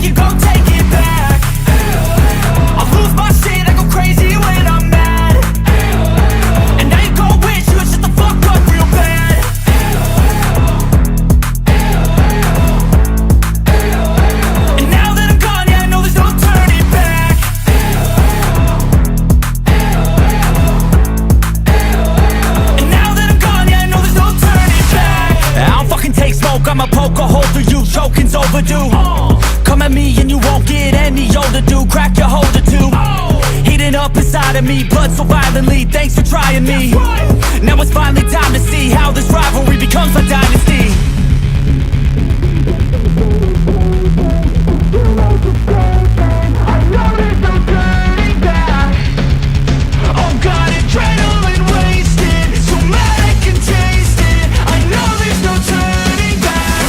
make you go take it back. I lose my shit, I go crazy when I'm mad. And now you gon' wish you would shut the fuck up real bad. And now that I'm gone, yeah, I know there's no turning back. And now that I'm gone, yeah, I know there's no turning back. I don't fucking take smoke, I'ma poke a hole through you, choking's overdue. Come at me and you won't get any older, dude. Crack your holder too. Heating up inside of me, blood so violently. Thanks for trying me. Now it's finally time to see how this rivalry becomes a dynasty. Oh God, adrenaline wasted, so mad I can taste it. I know there's no turning back.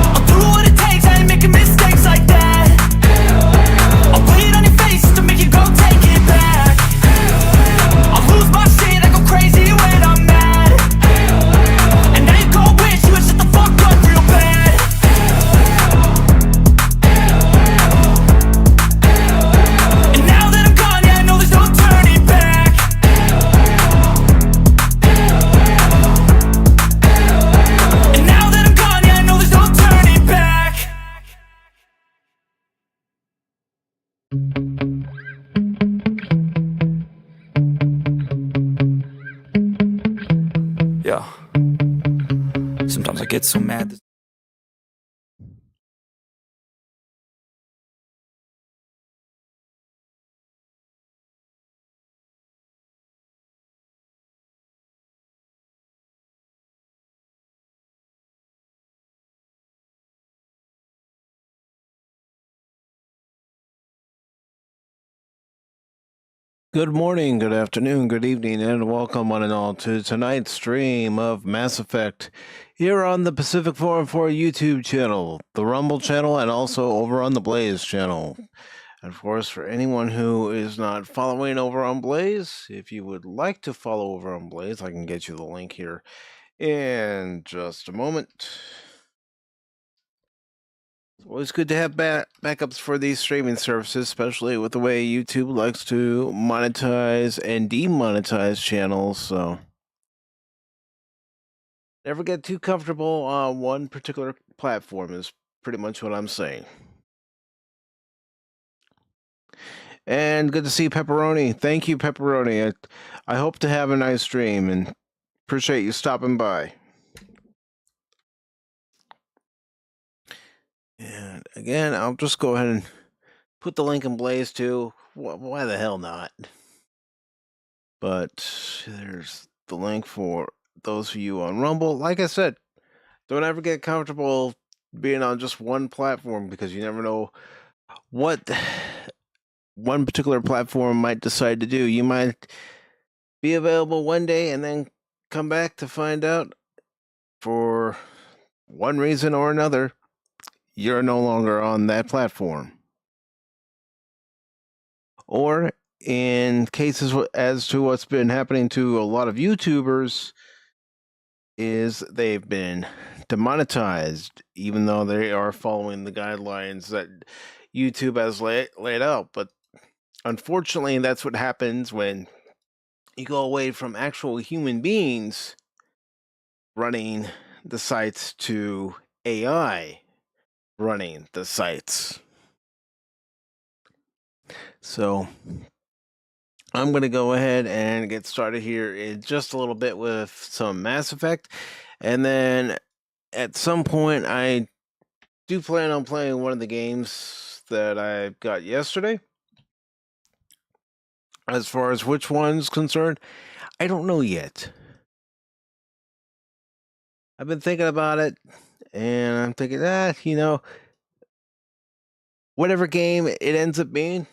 I'll do what it takes, I ain't making mistakes like that. I'll bleed on your face to make you go take it back. I'll lose my shit, I go crazy when I'm mad. And now you gon' wish you would shut the fuck up real bad. And now that I'm gone, yeah, I know there's no turning back. And now that I'm gone, yeah, I know there's no turning back. Yeah. Sometimes I get so mad. Good morning, good afternoon, good evening, and welcome one and all to tonight's stream of Mass Effect here on the Pacific Forum 4 YouTube channel, the Rumble channel, and also over on the Blaze channel. And of course, for anyone who is not following over on Blaze, if you would like to follow over on Blaze, I can get you the link here in just a moment. It's always good to have backups for these streaming services, especially with the way YouTube likes to monetize and demonetize channels, so never get too comfortable on one particular platform is pretty much what I'm saying. And good to see Pepperoni. Thank you, Pepperoni. I hope to have a nice stream and appreciate you stopping by. And again, I'll just go ahead and put the link in Blaze too. Why the hell not? But there's the link for those of you on Rumble. Like I said, don't ever get comfortable being on just one platform because you never know what one particular platform might decide to do. You might be available one day and then come back to find out for one reason or another you're no longer on that platform. Or in cases as to what's been happening to a lot of YouTubers is they've been demonetized, even though they are following the guidelines that YouTube has laid out. But unfortunately, that's what happens when you go away from actual human beings running the sites to AI running the sites. So I'm going to go ahead and get started here in just a little bit with some Mass Effect. And then at some point, I do plan on playing one of the games that I got yesterday. As far as which one's concerned, I don't know yet. I've been thinking about it, and I'm thinking, whatever game it ends up being,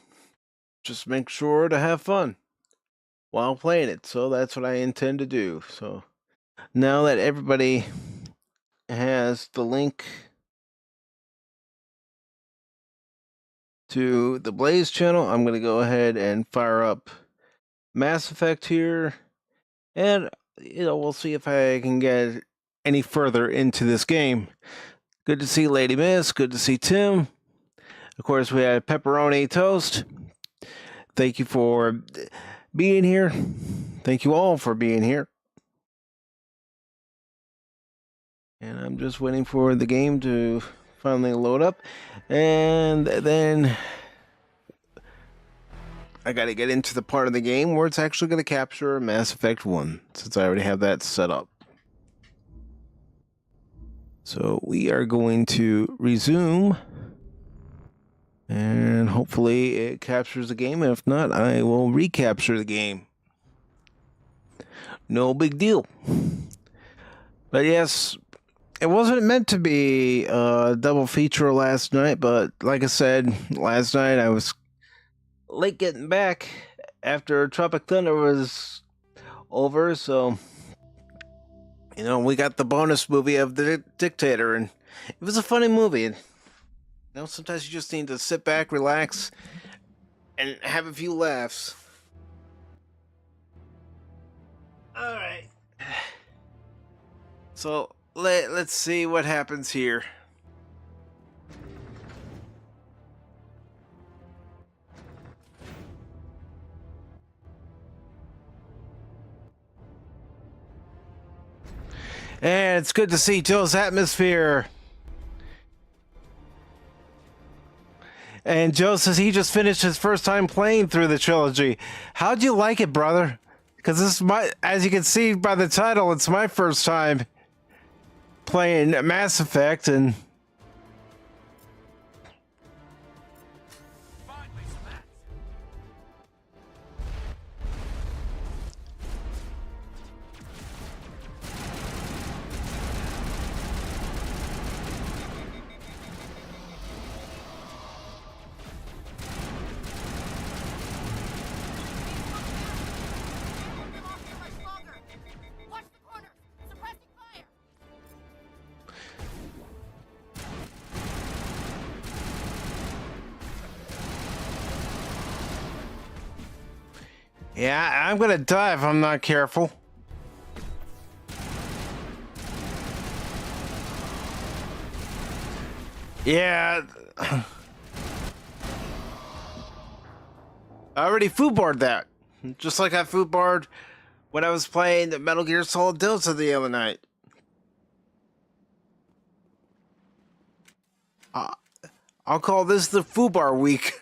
just make sure to have fun while playing it. So that's what I intend to do. So now that everybody has the link to the Blaze channel, I'm going to go ahead and fire up Mass Effect here. And, we'll see if I can get any further into this game. Good to see Lady Miss. Good to see Tim. Of course, we had pepperoni toast. Thank you for being here. Thank you all for being here. And I'm just waiting for the game to finally load up. And then I got to get into the part of the game where it's actually going to capture Mass Effect 1, since I already have that set up. So we are going to resume, and hopefully it captures the game. If not, I will recapture the game. No big deal. But yes, it wasn't meant to be a double feature last night, but like I said, last night I was late getting back after Tropic Thunder was over, so we got the bonus movie of The Dictator, and it was a funny movie. And sometimes you just need to sit back, relax, and have a few laughs. All right. So let's see what happens here. And it's good to see Joe's Atmosphere. And Joe says he just finished his first time playing through the trilogy. How'd you like it, brother? Because this is as you can see by the title, it's my first time playing Mass Effect, and yeah, I'm gonna die if I'm not careful. Yeah. I already foodbarred that. Just like I foodbarred when I was playing the Metal Gear Solid Delta the other night. I'll call this the Foobar week.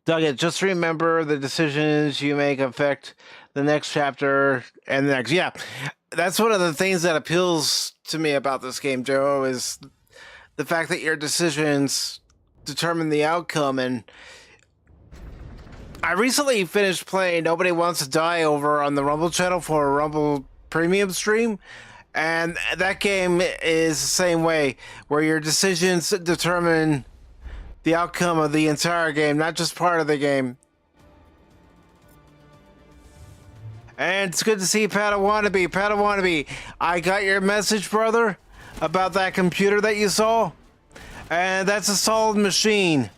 Doggett, just remember the decisions you make affect the next chapter and the next. Yeah, that's one of the things that appeals to me about this game, Joe, is the fact that your decisions determine the outcome. And I recently finished playing Nobody Wants to Die over on the Rumble channel for a Rumble Premium stream. And that game is the same way, where your decisions determine the outcome of the entire game, not just part of the game. And it's good to see Padawannabe. Padawannabe, I got your message, brother, about that computer that you saw. And that's a solid machine.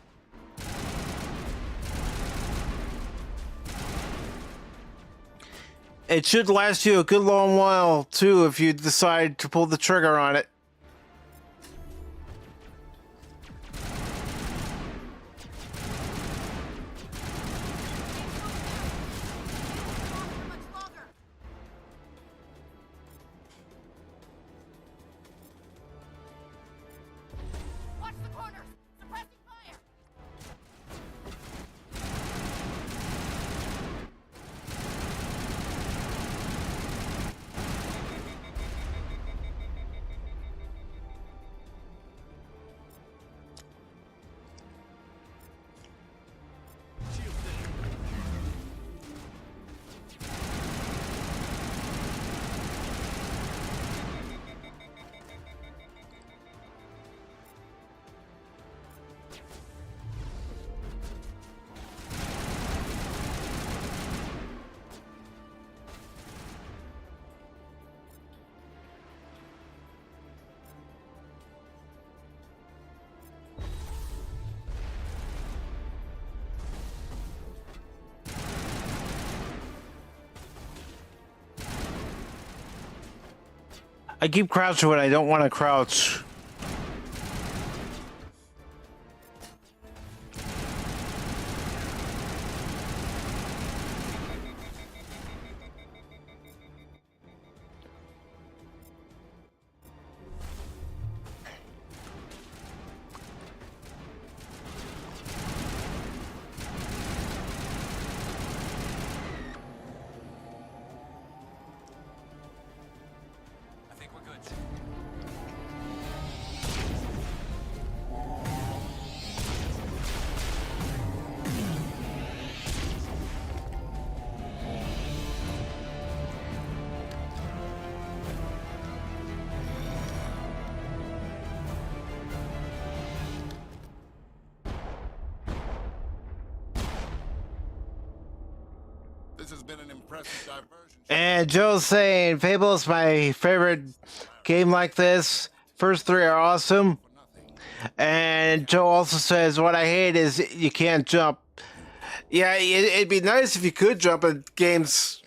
It should last you a good long while, too, if you decide to pull the trigger on it. I keep crouching when I don't want to crouch. I think we're good. This has been an impressive diversion. And Joe's saying Fable is my favorite game like this. First three are awesome. And Joe also says what I hate is you can't jump. Yeah, it'd be nice if you could jump in games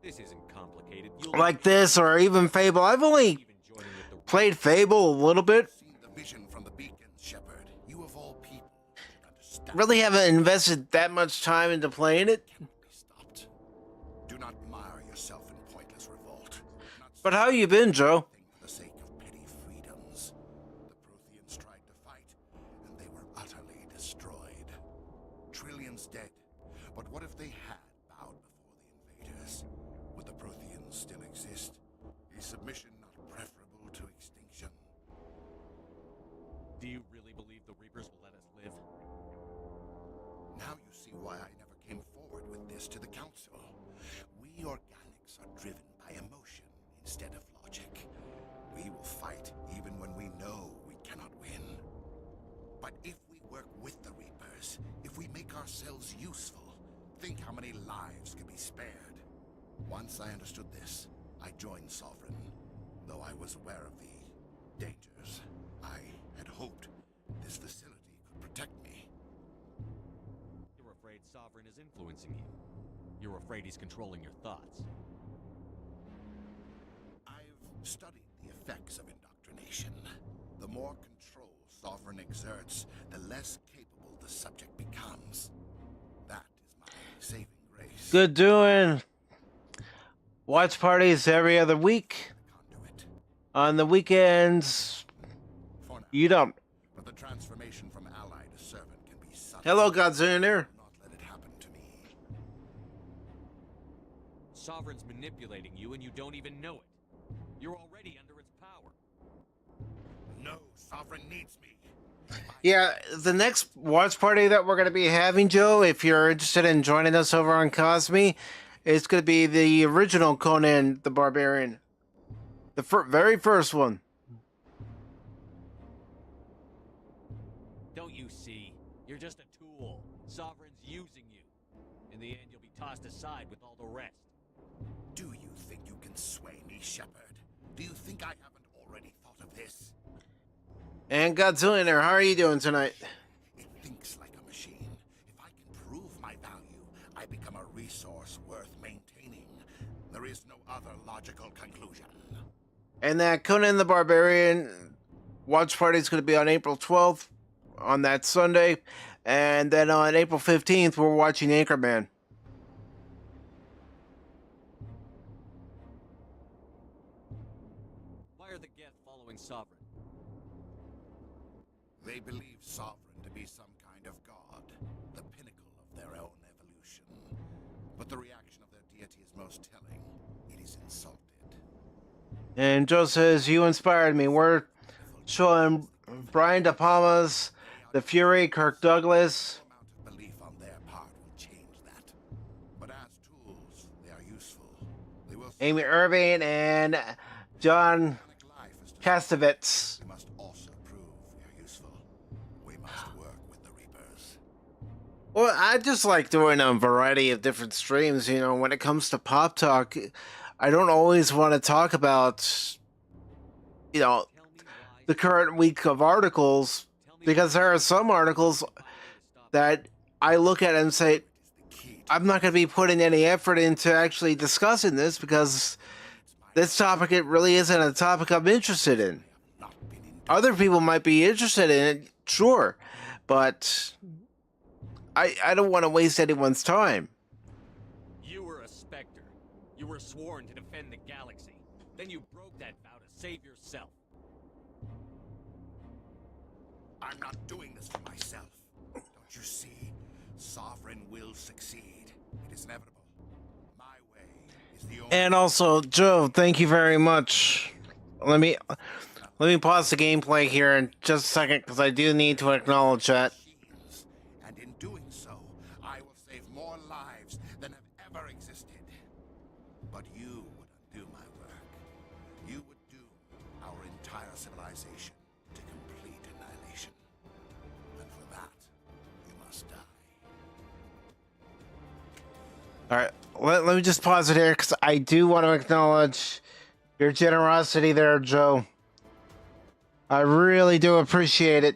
This isn't complicated. You'll like this or even Fable. I've only even joining with the played Fable a little bit. Seen the vision from the beacon, Shepard. You of all people should understand. Really haven't invested that much time into playing it. Be stopped. Do not mire yourself in pointless revolt. Not But how you been, Joe? something for the sake of petty freedoms. The Protheans tried to fight, and they were utterly destroyed. Trillions dead. But what if they had bowed before the invaders? Would the Protheans still exist? Is submission not preferable to extinction? Do you really believe the Reapers will let us live? Now you see why I never came forward with this to the Council. We organics are driven by emotion instead of logic. We will fight even when we know we cannot win. But if we work with the Reapers, if we make ourselves useful, think how many lives could be spared. Once I understood this, I joined Sovereign, though I was aware of the dangers. I had hoped this facility could protect me. You're afraid Sovereign is influencing you. You're afraid he's controlling your thoughts. I've studied the effects of indoctrination. The more control Sovereign exerts, the less capable the subject becomes. That is my saving grace. Good doing. Watch parties every other week. Conduit. On the weekends, For now. you don't. But the transformation from ally to servant can be subtle. Hello, Godzilla there. Do not let it happen to me. Sovereign's manipulating you and you don't even know it. You're already under its power. No, Sovereign needs me. Yeah, the next watch party that we're going to be having, Joe, if you're interested in joining us over on Cosme, it's going to be the original Conan the Barbarian. The very first one. Don't you see? You're just a tool. Sovereign's using you. In the end, you'll be tossed aside with all the rest. Do you think you can sway me, Shepard? Do you think I haven't already thought of this? And Godzilla there, how are you doing tonight? It thinks like a machine. If I can prove my value, I become a resource worth maintaining. There is no other logical conclusion. And that Conan the Barbarian watch party is going to be on April 12th, on that Sunday. And then on April 15th, we're watching Anchorman. Why are the Geth following Sovereign? They believe Sovereign to be some kind of god, the pinnacle of their own evolution. But the reaction of their deity is most telling. It is insulted. And Joe says, you inspired me. We're showing Brian De Palma's The Fury, Kirk Douglas. No amount of belief on their part will change that. But as tools, they are useful. They will Amy Irving and John life is to Cassavetes. we must also prove we are useful. We must work with the Reapers. Well, I just like doing a variety of different streams. You know, when it comes to Pop Talk, I don't always want to talk about, you know, Tell me why. the current week of articles, Tell me because there are some articles that I look at and say, The key to I'm not going to be putting any effort into actually discussing this because, my this topic, it really isn't a topic I'm interested in. Not been in Other people might be interested in it, sure, but I don't want to waste anyone's time. You were a Spectre. You were sworn to defend the galaxy. Then you broke that vow to save yourself. I'm not doing this for myself. Don't you see? Sovereign will succeed. It is inevitable. My way is the only And also, Joe, thank you very much. Let me pause the gameplay here in just a second because I do need to acknowledge that. machines. And in doing so, I will save more lives than have ever existed. But you would undo my work. You would doom our entire civilization to complete annihilation. And for that, you must die. All right, let me just pause it here because I do want to acknowledge your generosity there, Joe. I really do appreciate it.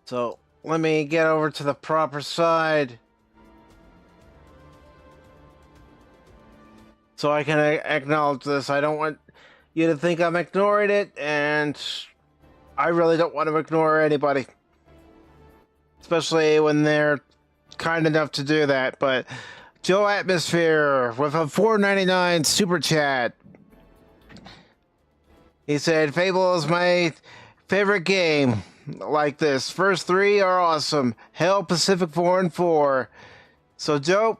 So let me get over to the proper side so I can acknowledge this. I don't want you to think I'm ignoring it, and I really don't want to ignore anybody, especially when they're kind enough to do that. But Joe Atmosphere with a $4.99 super chat. He said, Fable is my favorite game like this. First three are awesome. Hell, Pacific 4 and 4. So, Joe,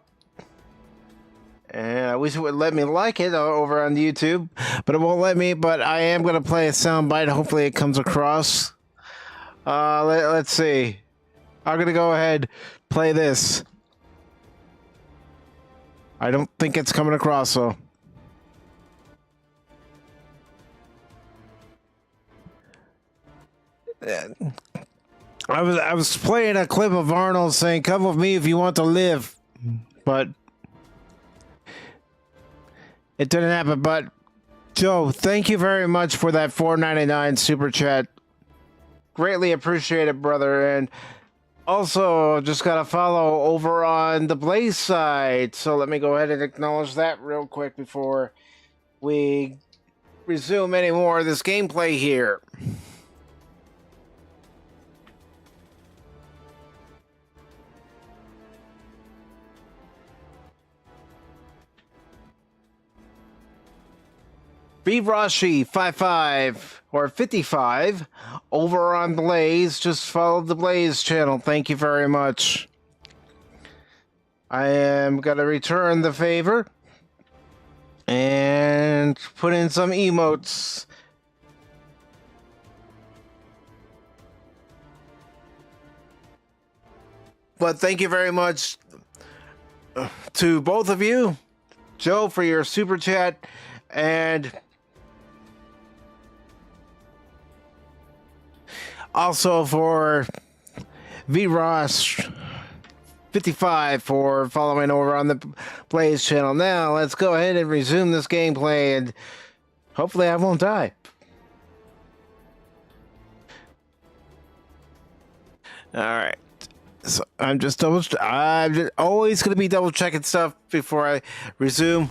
and I wish it would let me like it over on YouTube, but it won't let me. But I am going to play a soundbite. Hopefully it comes across. Let's see. I'm going to go ahead, play this. I don't think it's coming across, though. I was playing a clip of Arnold saying, "Come with me if you want to live," but it didn't happen. But Joe, thank you very much for that $4.99 super chat. Greatly appreciate it, brother. And also, just gotta follow over on the Blaze side. So let me go ahead and acknowledge that real quick before we resume any more of this gameplay here. Rashi 55 or 55 over on Blaze. Just follow the Blaze channel. Thank you very much. I am going to return the favor and put in some emotes. But thank you very much to both of you. Joe, for your super chat, and also for VRoss 55 for following over on the Blaze channel. Now, let's go ahead and resume this gameplay, and hopefully I won't die. Alright. So I'm just always going to be double checking stuff before I resume.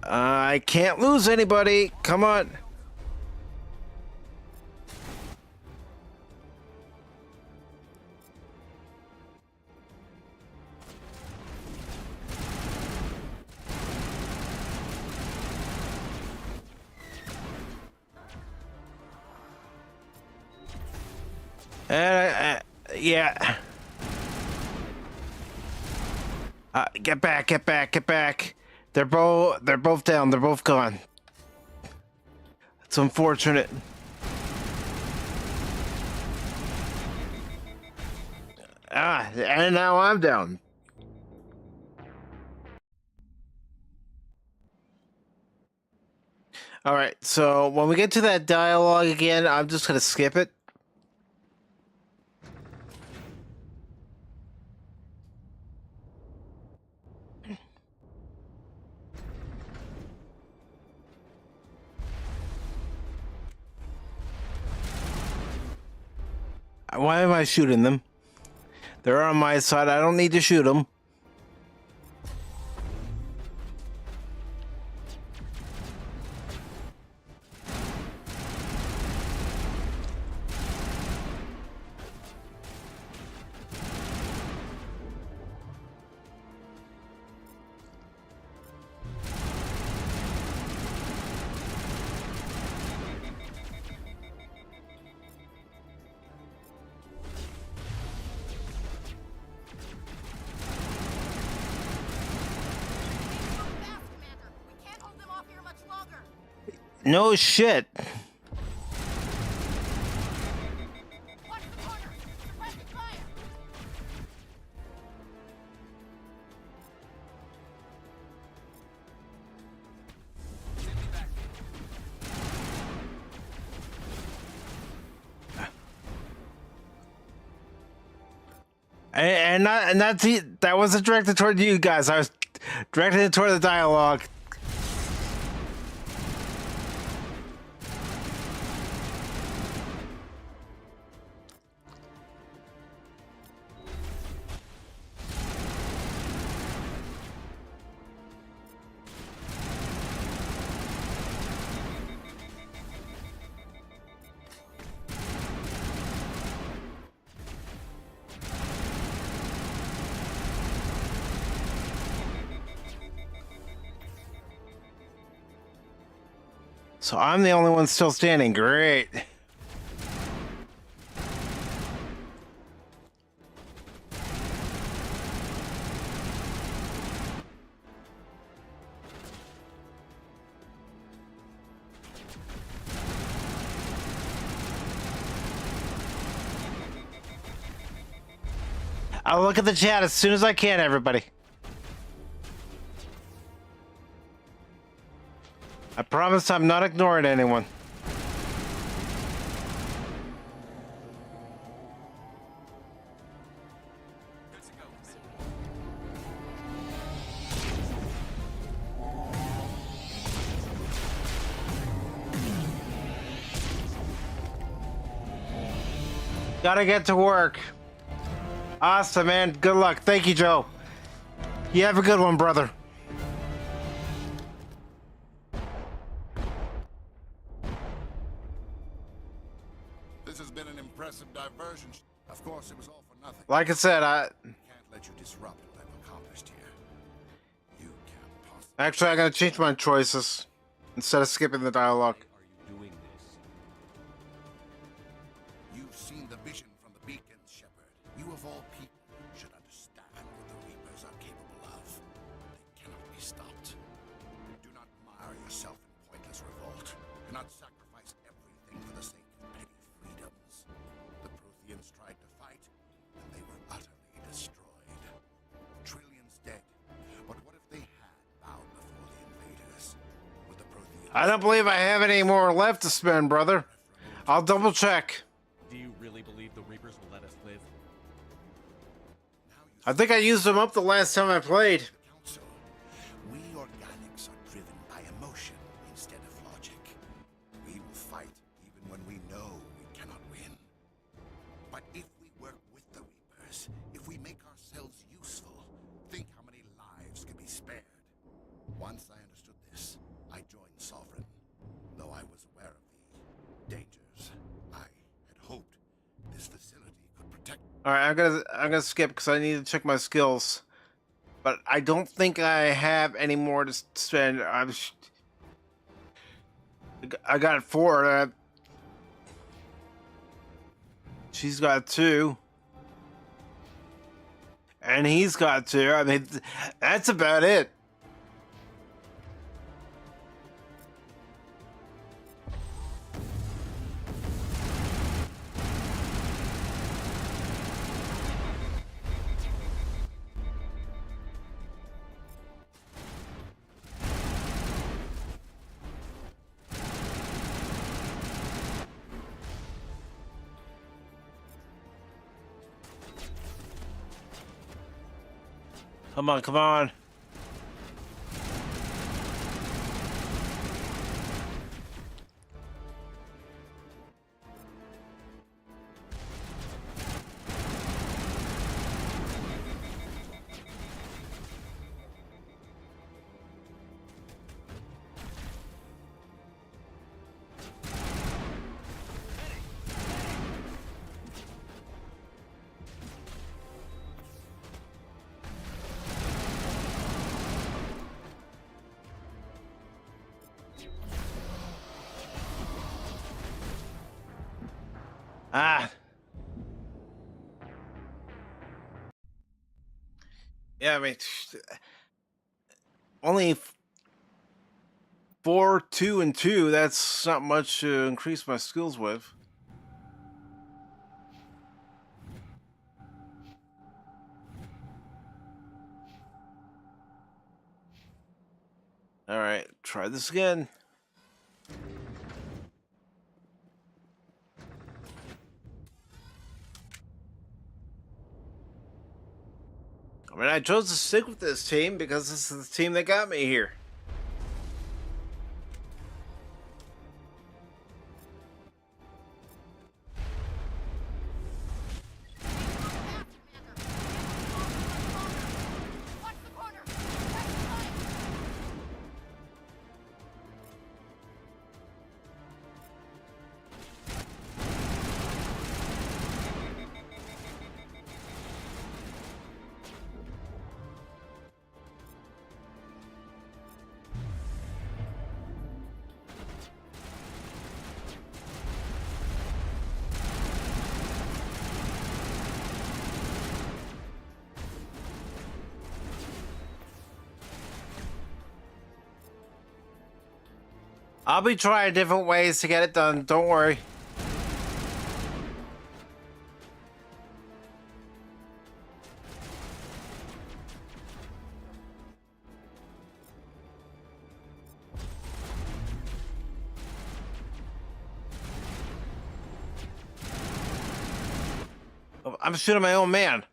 I can't lose anybody. Come on. Yeah. Get back, get back, get back. They're both down. They're both gone. It's unfortunate. And now I'm down. All right, so when we get to that dialogue again, I'm just gonna skip it. Why am I shooting them? They're on my side. I don't need to shoot them. Fast, Commander. We can't hold them off here much longer. No shit. Watch the corner. Suppressing fire. And that wasn't directed toward you guys. I was directing it toward the dialogue. So I'm the only one still standing. Great. I'll look at the chat as soon as I can, everybody. I promise I'm not ignoring anyone. Gotta get to work. Awesome, man. Good luck. Thank you, Joe. You have a good one, brother. This has been an impressive diversion. Of course, it was all for nothing. Like I said, Can't let you disrupt what I've accomplished here. You can't possibly. actually, I'm gonna change my choices instead of skipping the dialogue. Are you doing this? You've seen the vision from the beacons, Shepard. You of all people should understand what the Reapers are capable of. They cannot be stopped. Do not mire yourself in pointless revolt. Do not sacrifice everything for the sake of petty freedoms. The Protheans tried to fight, and they were utterly destroyed. Trillions dead. But what if they had bowed before the invaders? Would the Protheans... I don't believe I have any more left to spend, brother. I'll double check. Do you really believe the Reapers will let us live? Now you I think I used them up the last time I played. Council, we organics are driven by emotion instead of logic. We will fight even when we know we cannot win. But if we work with the Reapers, if we make ourselves useful, think how many lives could be spared. Once I understood this, I joined Sovereign. Though I was aware of the dangers, I had hoped this facility could protect. All right, I'm gonna skip because I need to check my skills. But I don't think I have any more to spend. I got 4. She's got 2. And he's got 2. I mean, that's about it. Come on, come on. Ah. Yeah, I mean, only 4, 2, and 2. That's not much to increase my skills with. All right, try this again. I mean, I chose to stick with this team because this is the team that got me here. Watch the corner! Press the line! I'll be trying different ways to get it done. Don't worry. I'm shooting my own man.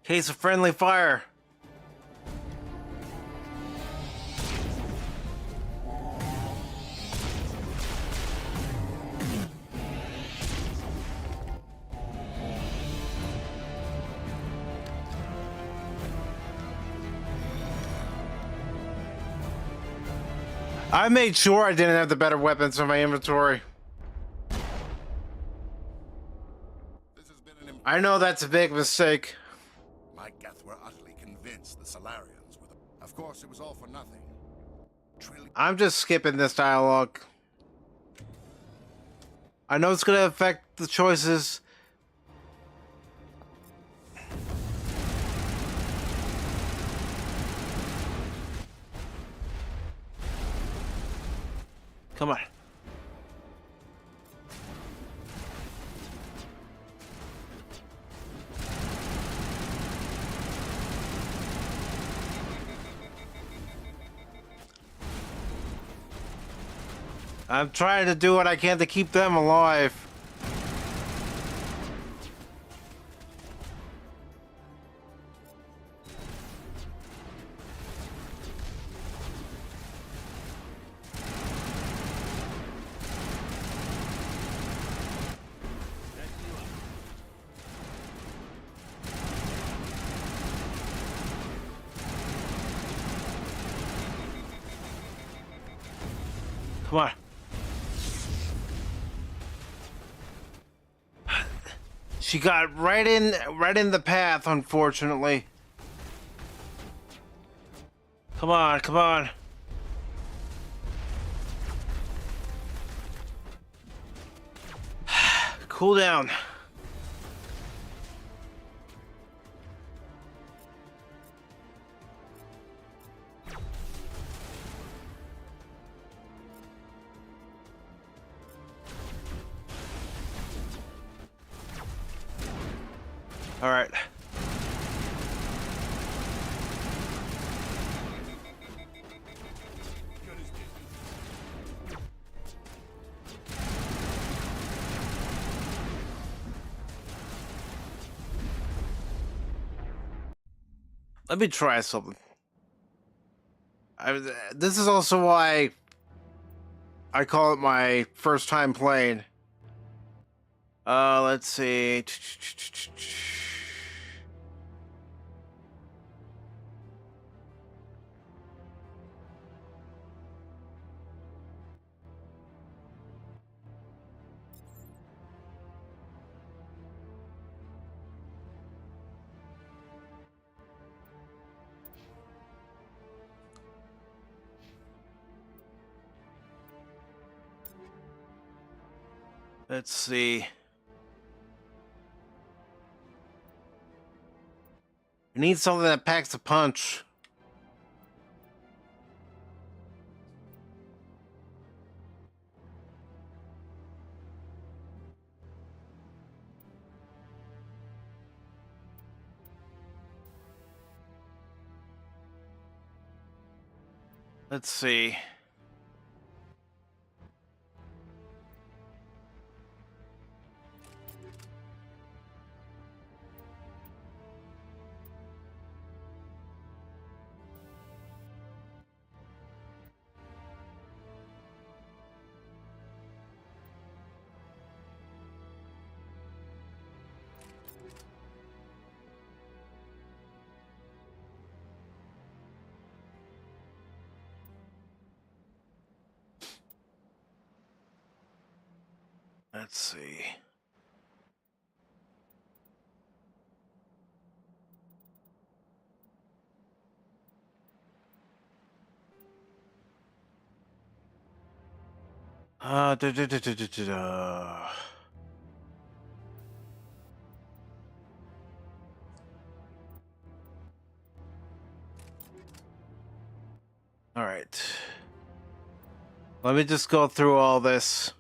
Case of friendly fire. I made sure I didn't have the better weapons in my inventory. This has been an I know that's a big mistake. My Geth were utterly convinced the Solarians were the... Of course, it was all for nothing. I'm just skipping this dialogue. I know it's gonna affect the choices. Come on. I'm trying to do what I can to keep them alive. Come on. She got right in the path, unfortunately. Come on, come on. Cool down. All right. Let me try something. This is also why I call it my first time playing. Let's see. Let's see. I need something that packs a punch. Let's see. Let's see. Da, da, da, da, da, da, da. All right. Let me just go through all this.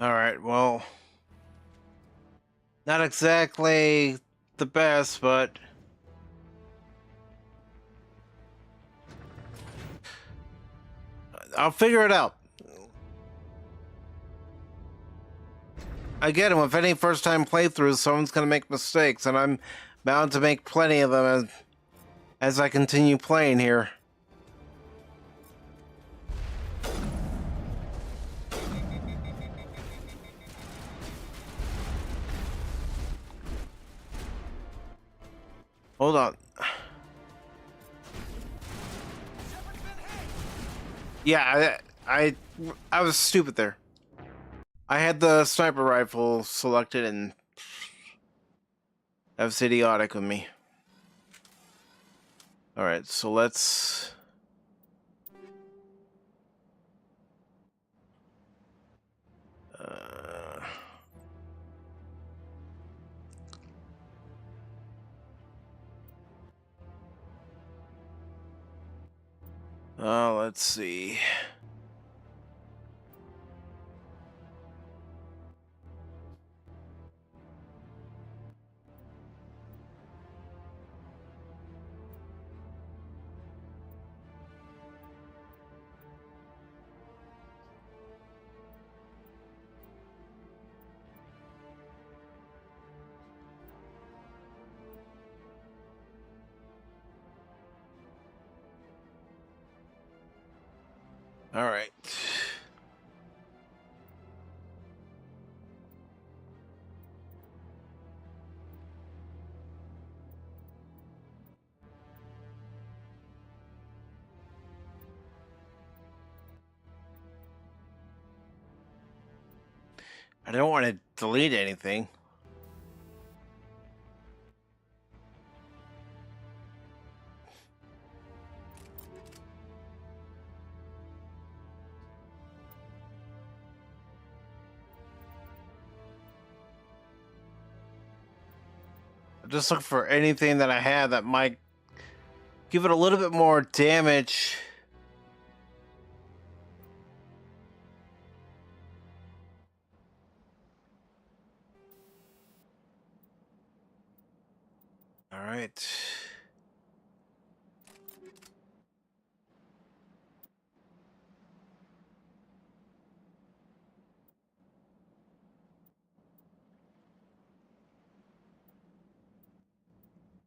All right, well, not exactly the best, but I'll figure it out. I get it. With any first-time playthroughs, someone's gonna make mistakes, and I'm bound to make plenty of them as I continue playing here. Hold on. Yeah, I was stupid there. I had the sniper rifle selected, and that was idiotic of me. All right, so let's. Let's see. All right. I don't want to delete anything. Just look for anything that I have that might give it a little bit more damage. All right.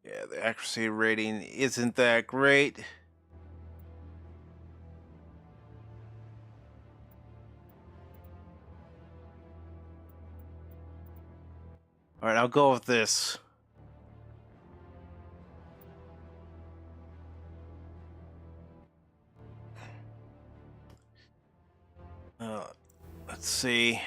Yeah, the accuracy rating isn't that great. All right, I'll go with this. Let's see.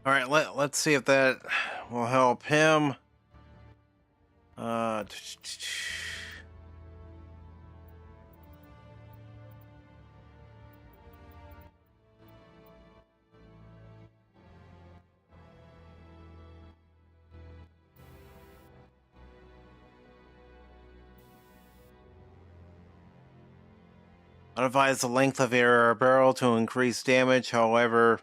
All right, let's see if that will help him. Uh, Modifies the length of your barrel to increase damage. However,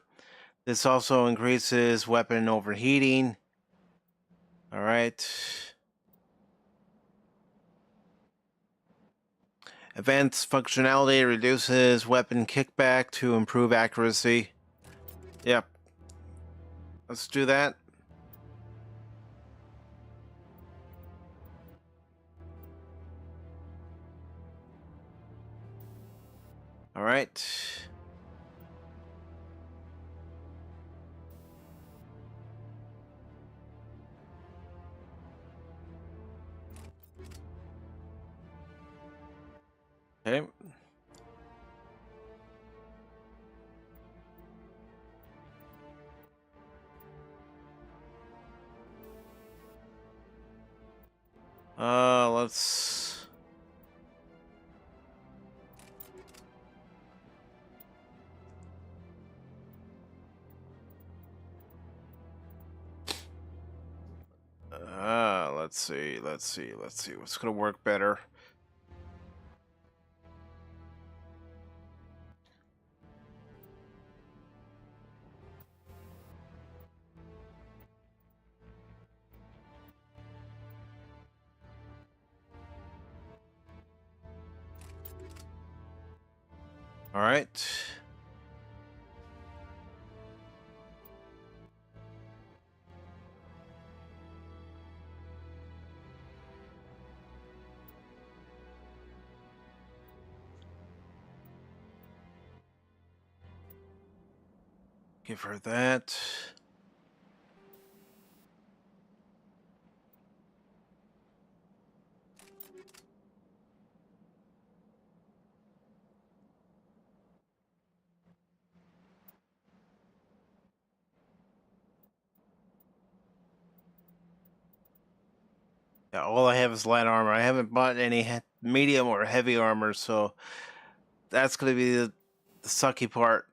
this also increases weapon overheating. All right. Advanced functionality reduces weapon kickback to improve accuracy. Yep. Let's do that. All right. Okay. Let's. Let's see what's gonna work better. All right. Give her that. Yeah, all I have is light armor. I haven't bought any medium or heavy armor, so that's gonna be the sucky part.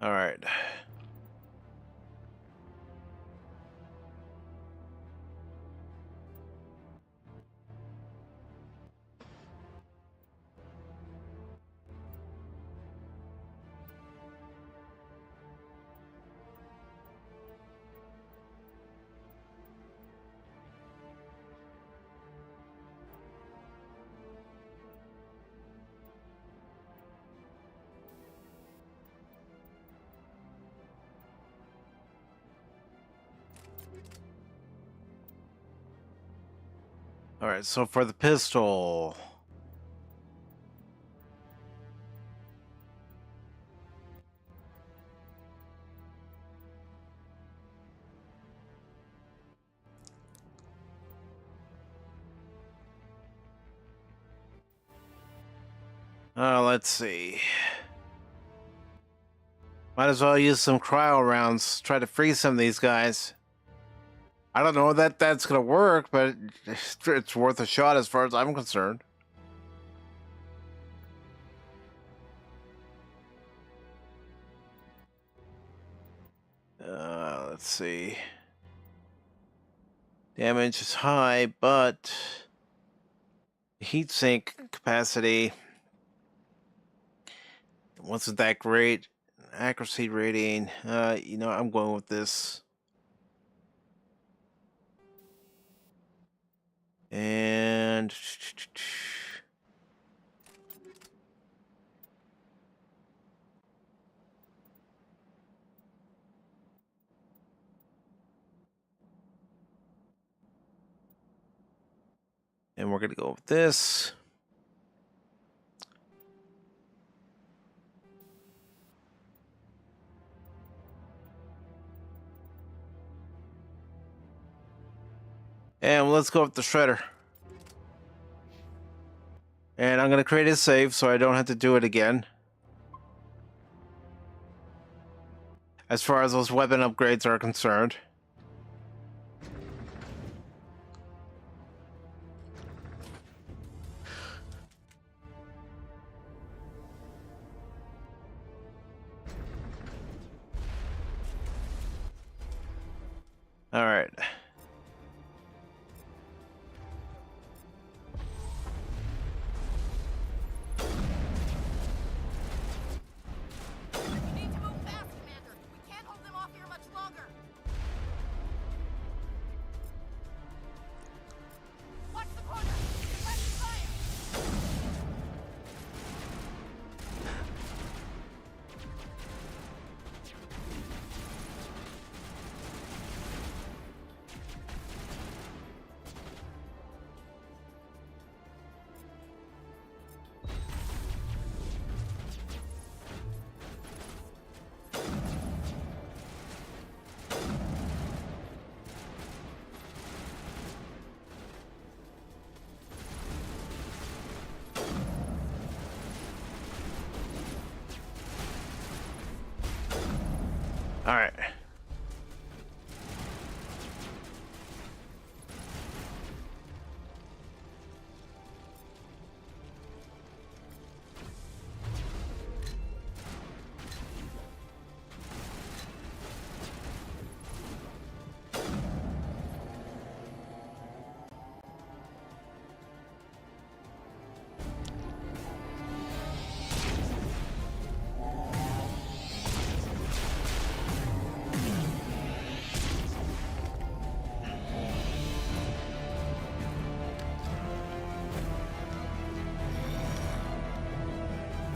All right. All right, so for the pistol, let's see. Might as well use some cryo rounds. Try to freeze some of these guys. I don't know that that's gonna work, but it's worth a shot as far as I'm concerned. Let's see. Damage is high, but heat sink capacity wasn't that great. Accuracy rating, you know, I'm going with this. And we're gonna go with this. And let's go with the shredder. And I'm gonna create a save so I don't have to do it again. As far as those weapon upgrades are concerned. All right. We need to move fast, Commander. We can't hold them off here much longer. Watch the corner. Left fire. All right.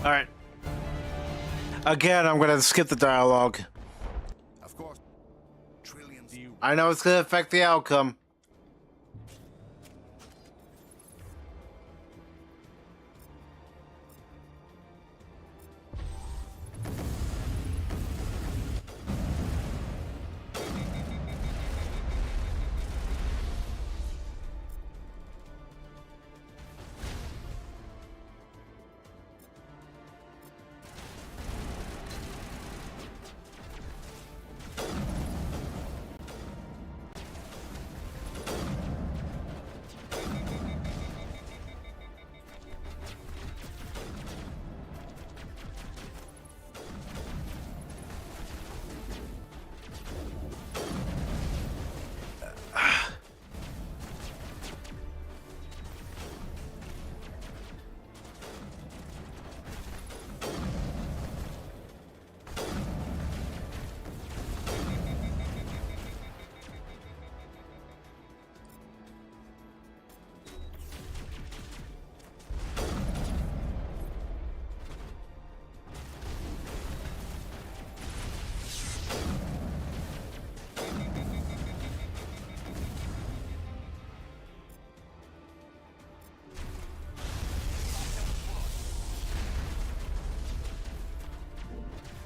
All right. Again, I'm going to skip the dialogue. Of course, trillions. I know it's going to affect the outcome.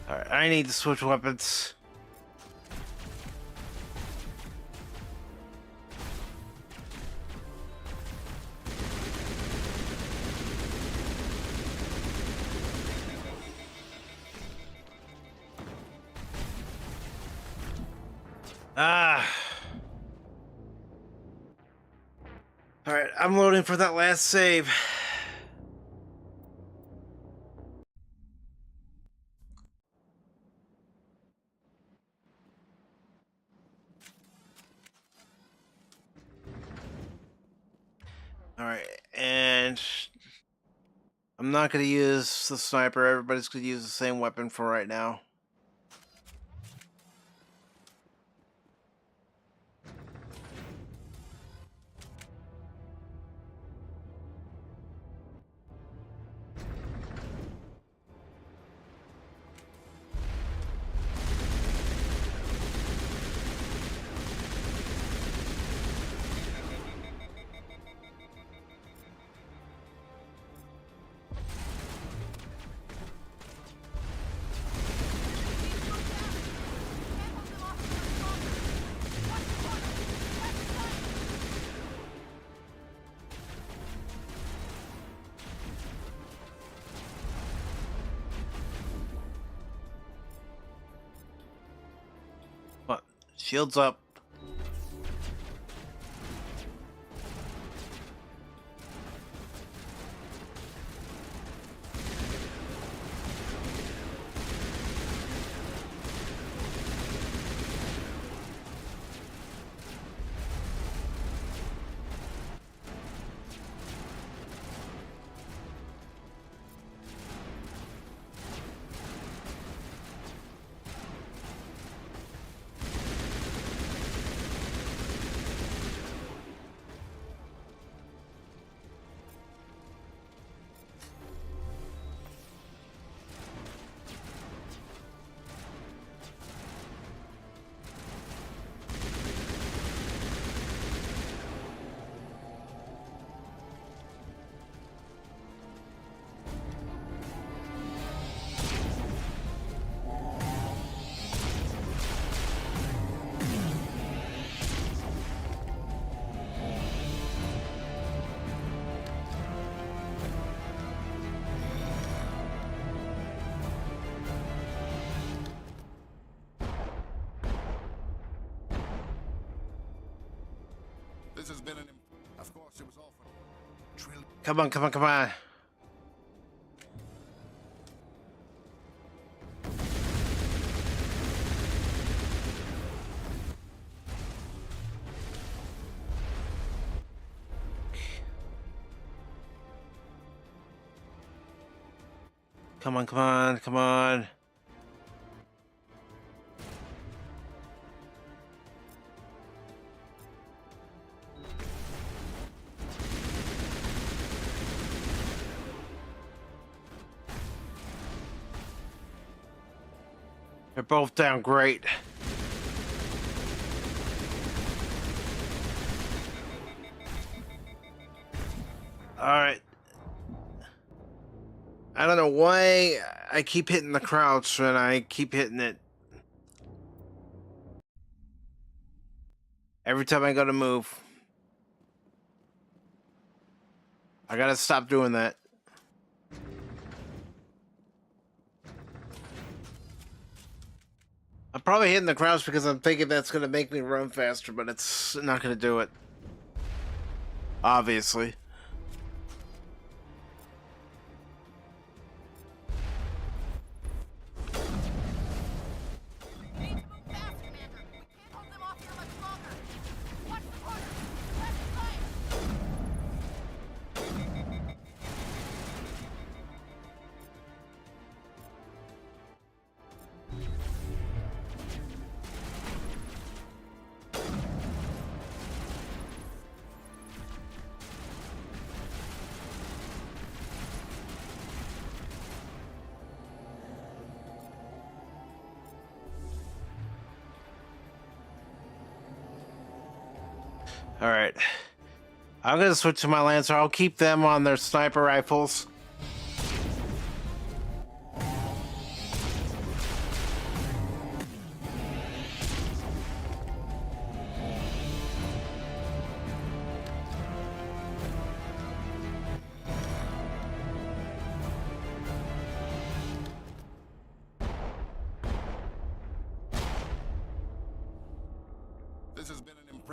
All right, I need to switch weapons. Ah. All right, I'm loading for that last save. All right, and I'm not going to use the sniper. Everybody's going to use the same weapon for right now. What? Shields up. This has been an. Of course, it was all for. Come on, come on, come on. Come on, come on, come on. They're both down great. Alright. I don't know why I keep hitting the crouch and I keep hitting it. Every time I go to move. I gotta stop doing that. I'm probably hitting the crouch because I'm thinking that's gonna make me run faster, but it's not gonna do it. Obviously. We need to move fast, Commander. We can't hold them off here much longer. Watch the corner. Press the fire. Alright. I'm gonna switch to my Lancer. I'll keep them on their sniper rifles.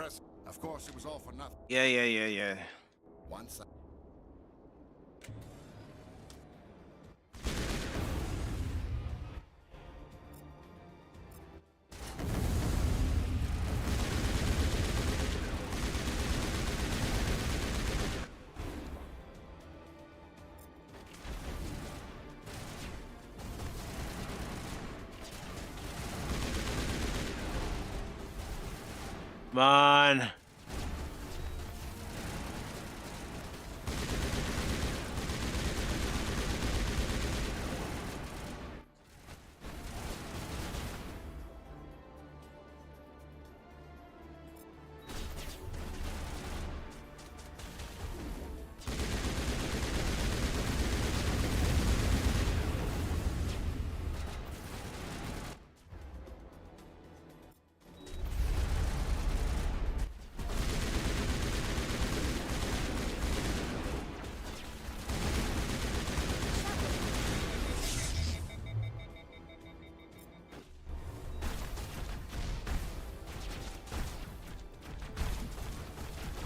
suppress. Of course, it was all for nothing. Yeah. Once I... Come on.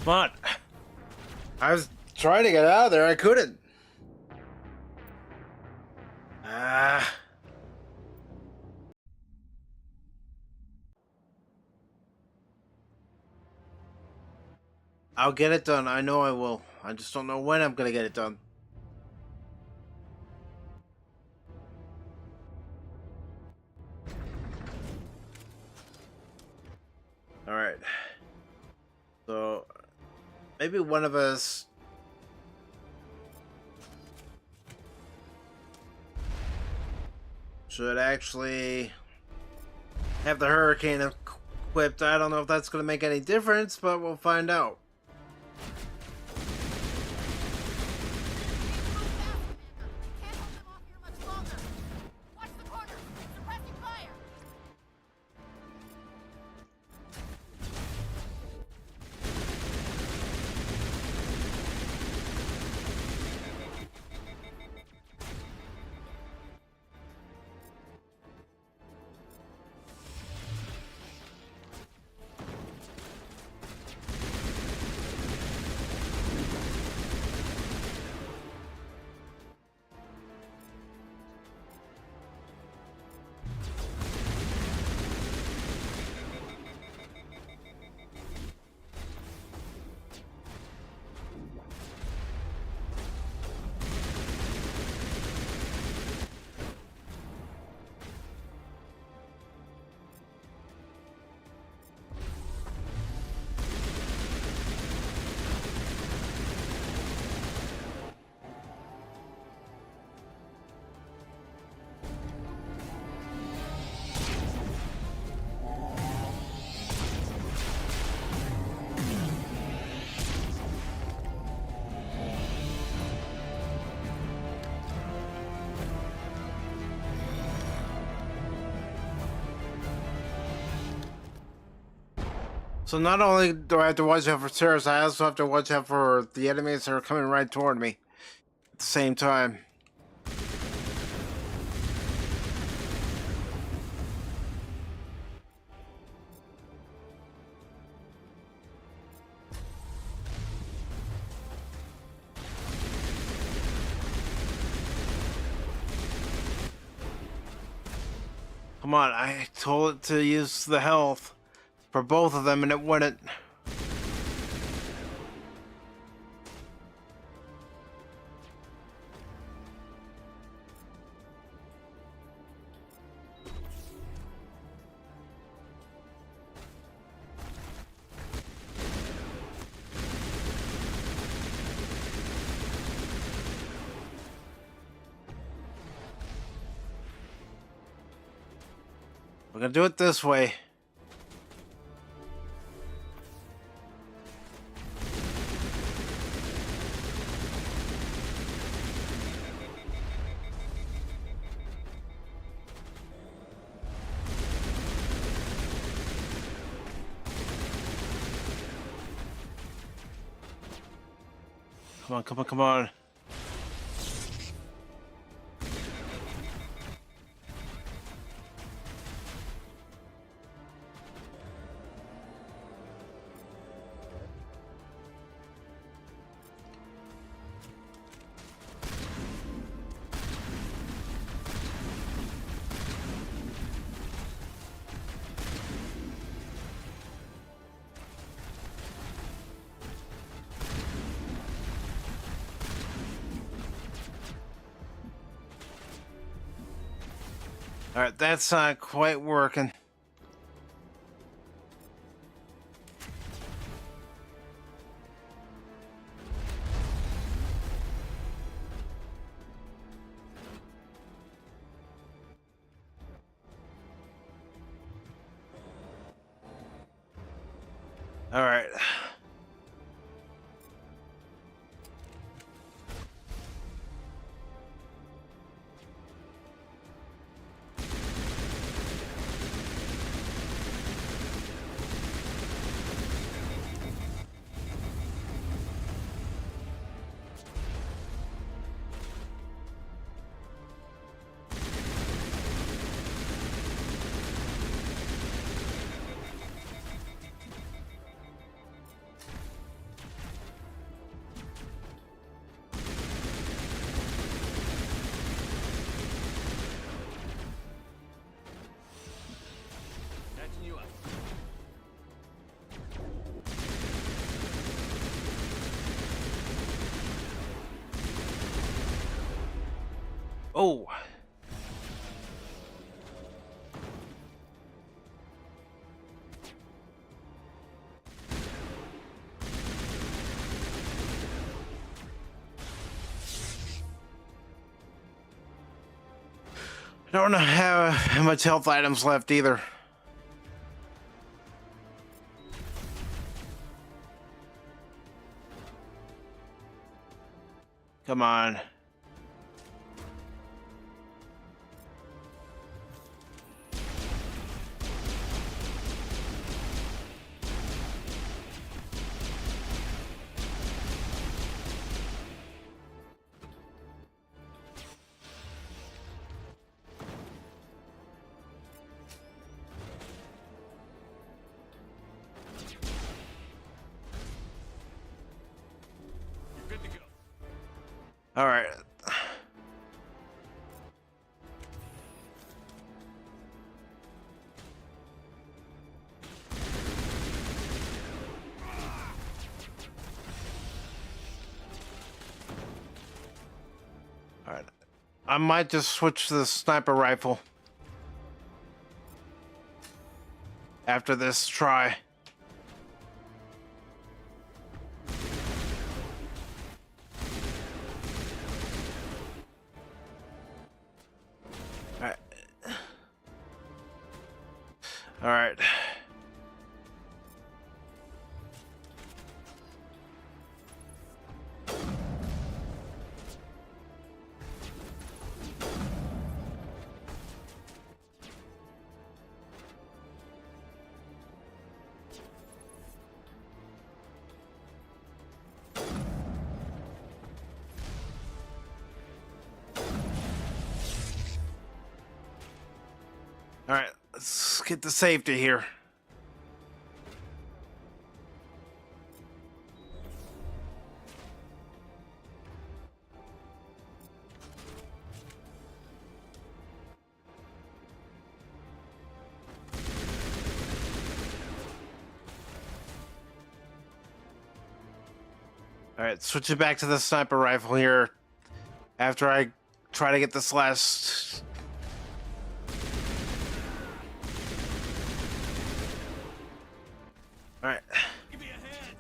Come on. I was trying to get out of there. I couldn't. Ah. I'll get it done. I know I will. I just don't know when I'm gonna get it done. Alright. So, maybe one of us... should actually have the hurricane equipped. I don't know if that's going to make any difference, but we'll find out. Can't hold them off here much longer. Watch the corner. Suppressing fire. So not only do I have to watch out for terrorists, I also have to watch out for the enemies that are coming right toward me at the same time. Come on, I told it to use the health for both of them and it wouldn't. We're gonna do it this way. Come on, come on, come on. All right, that's not quite working. All right. Catching you up. Oh. I don't have how much health items left either. Come on. You're good to go. All right. All right. I might just switch to the sniper rifle after this try. All right. All right. All right, let's get to safety here. All right, switch it back to the sniper rifle here after I try to get this last. All right. Give me a hand.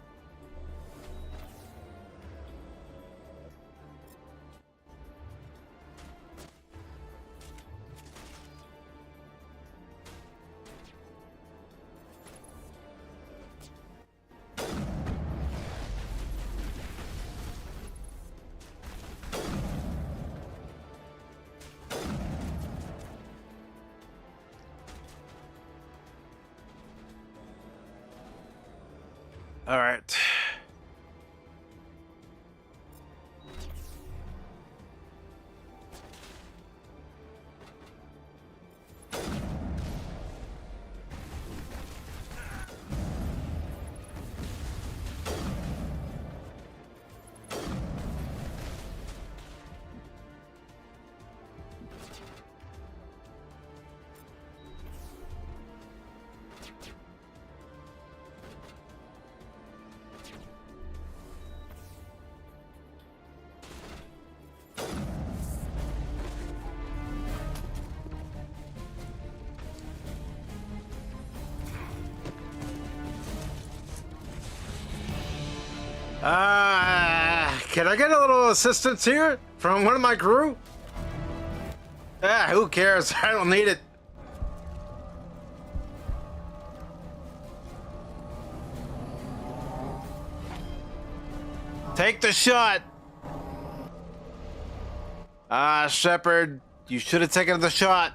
All right. Can I get a little assistance here from one of my crew? Who cares? I don't need it. Take the shot. Shepard, you should have taken the shot.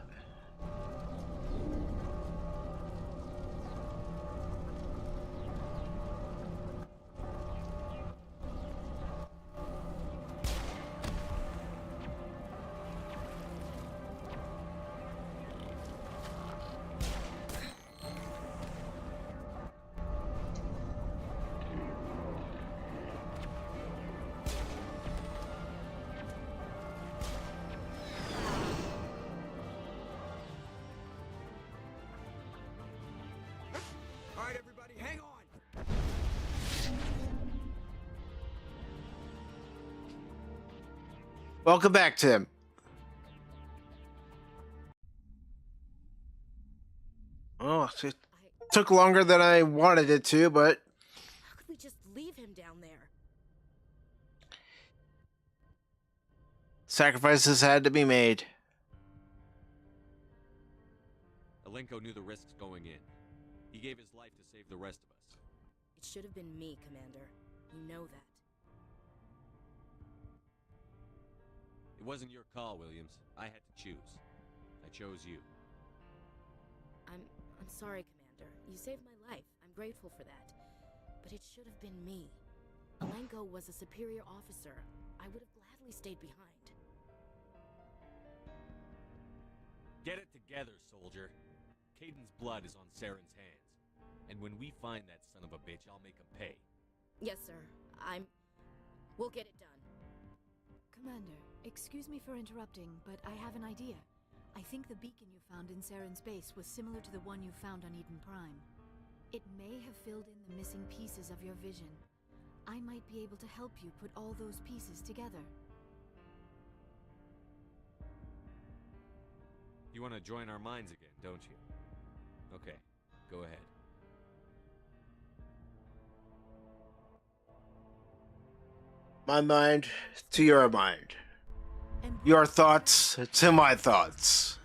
All right, everybody, hang on. Welcome back, Tim. Oh, it took longer than I wanted it to, but How could we just leave him down there? sacrifices had to be made. Alenko knew the risks going in. He gave his life to save the rest of us. It should have been me, Commander. You know that. It wasn't your call, Williams. I had to choose. I chose you. I'm sorry, Commander. You saved my life. I'm grateful for that. But it should have been me. Alenko was a superior officer. I would have gladly stayed behind. Get it together, soldier. Kaiden's blood is on Saren's hands. And when we find that son of a bitch, I'll make him pay. Yes, sir. We'll get it done. Commander, excuse me for interrupting, but I have an idea. I think the beacon you found in Saren's base was similar to the one you found on Eden Prime. It may have filled in the missing pieces of your vision. I might be able to help you put all those pieces together. You want to join our minds again, don't you? Okay, go ahead. My mind to your mind. And Your thoughts to my thoughts.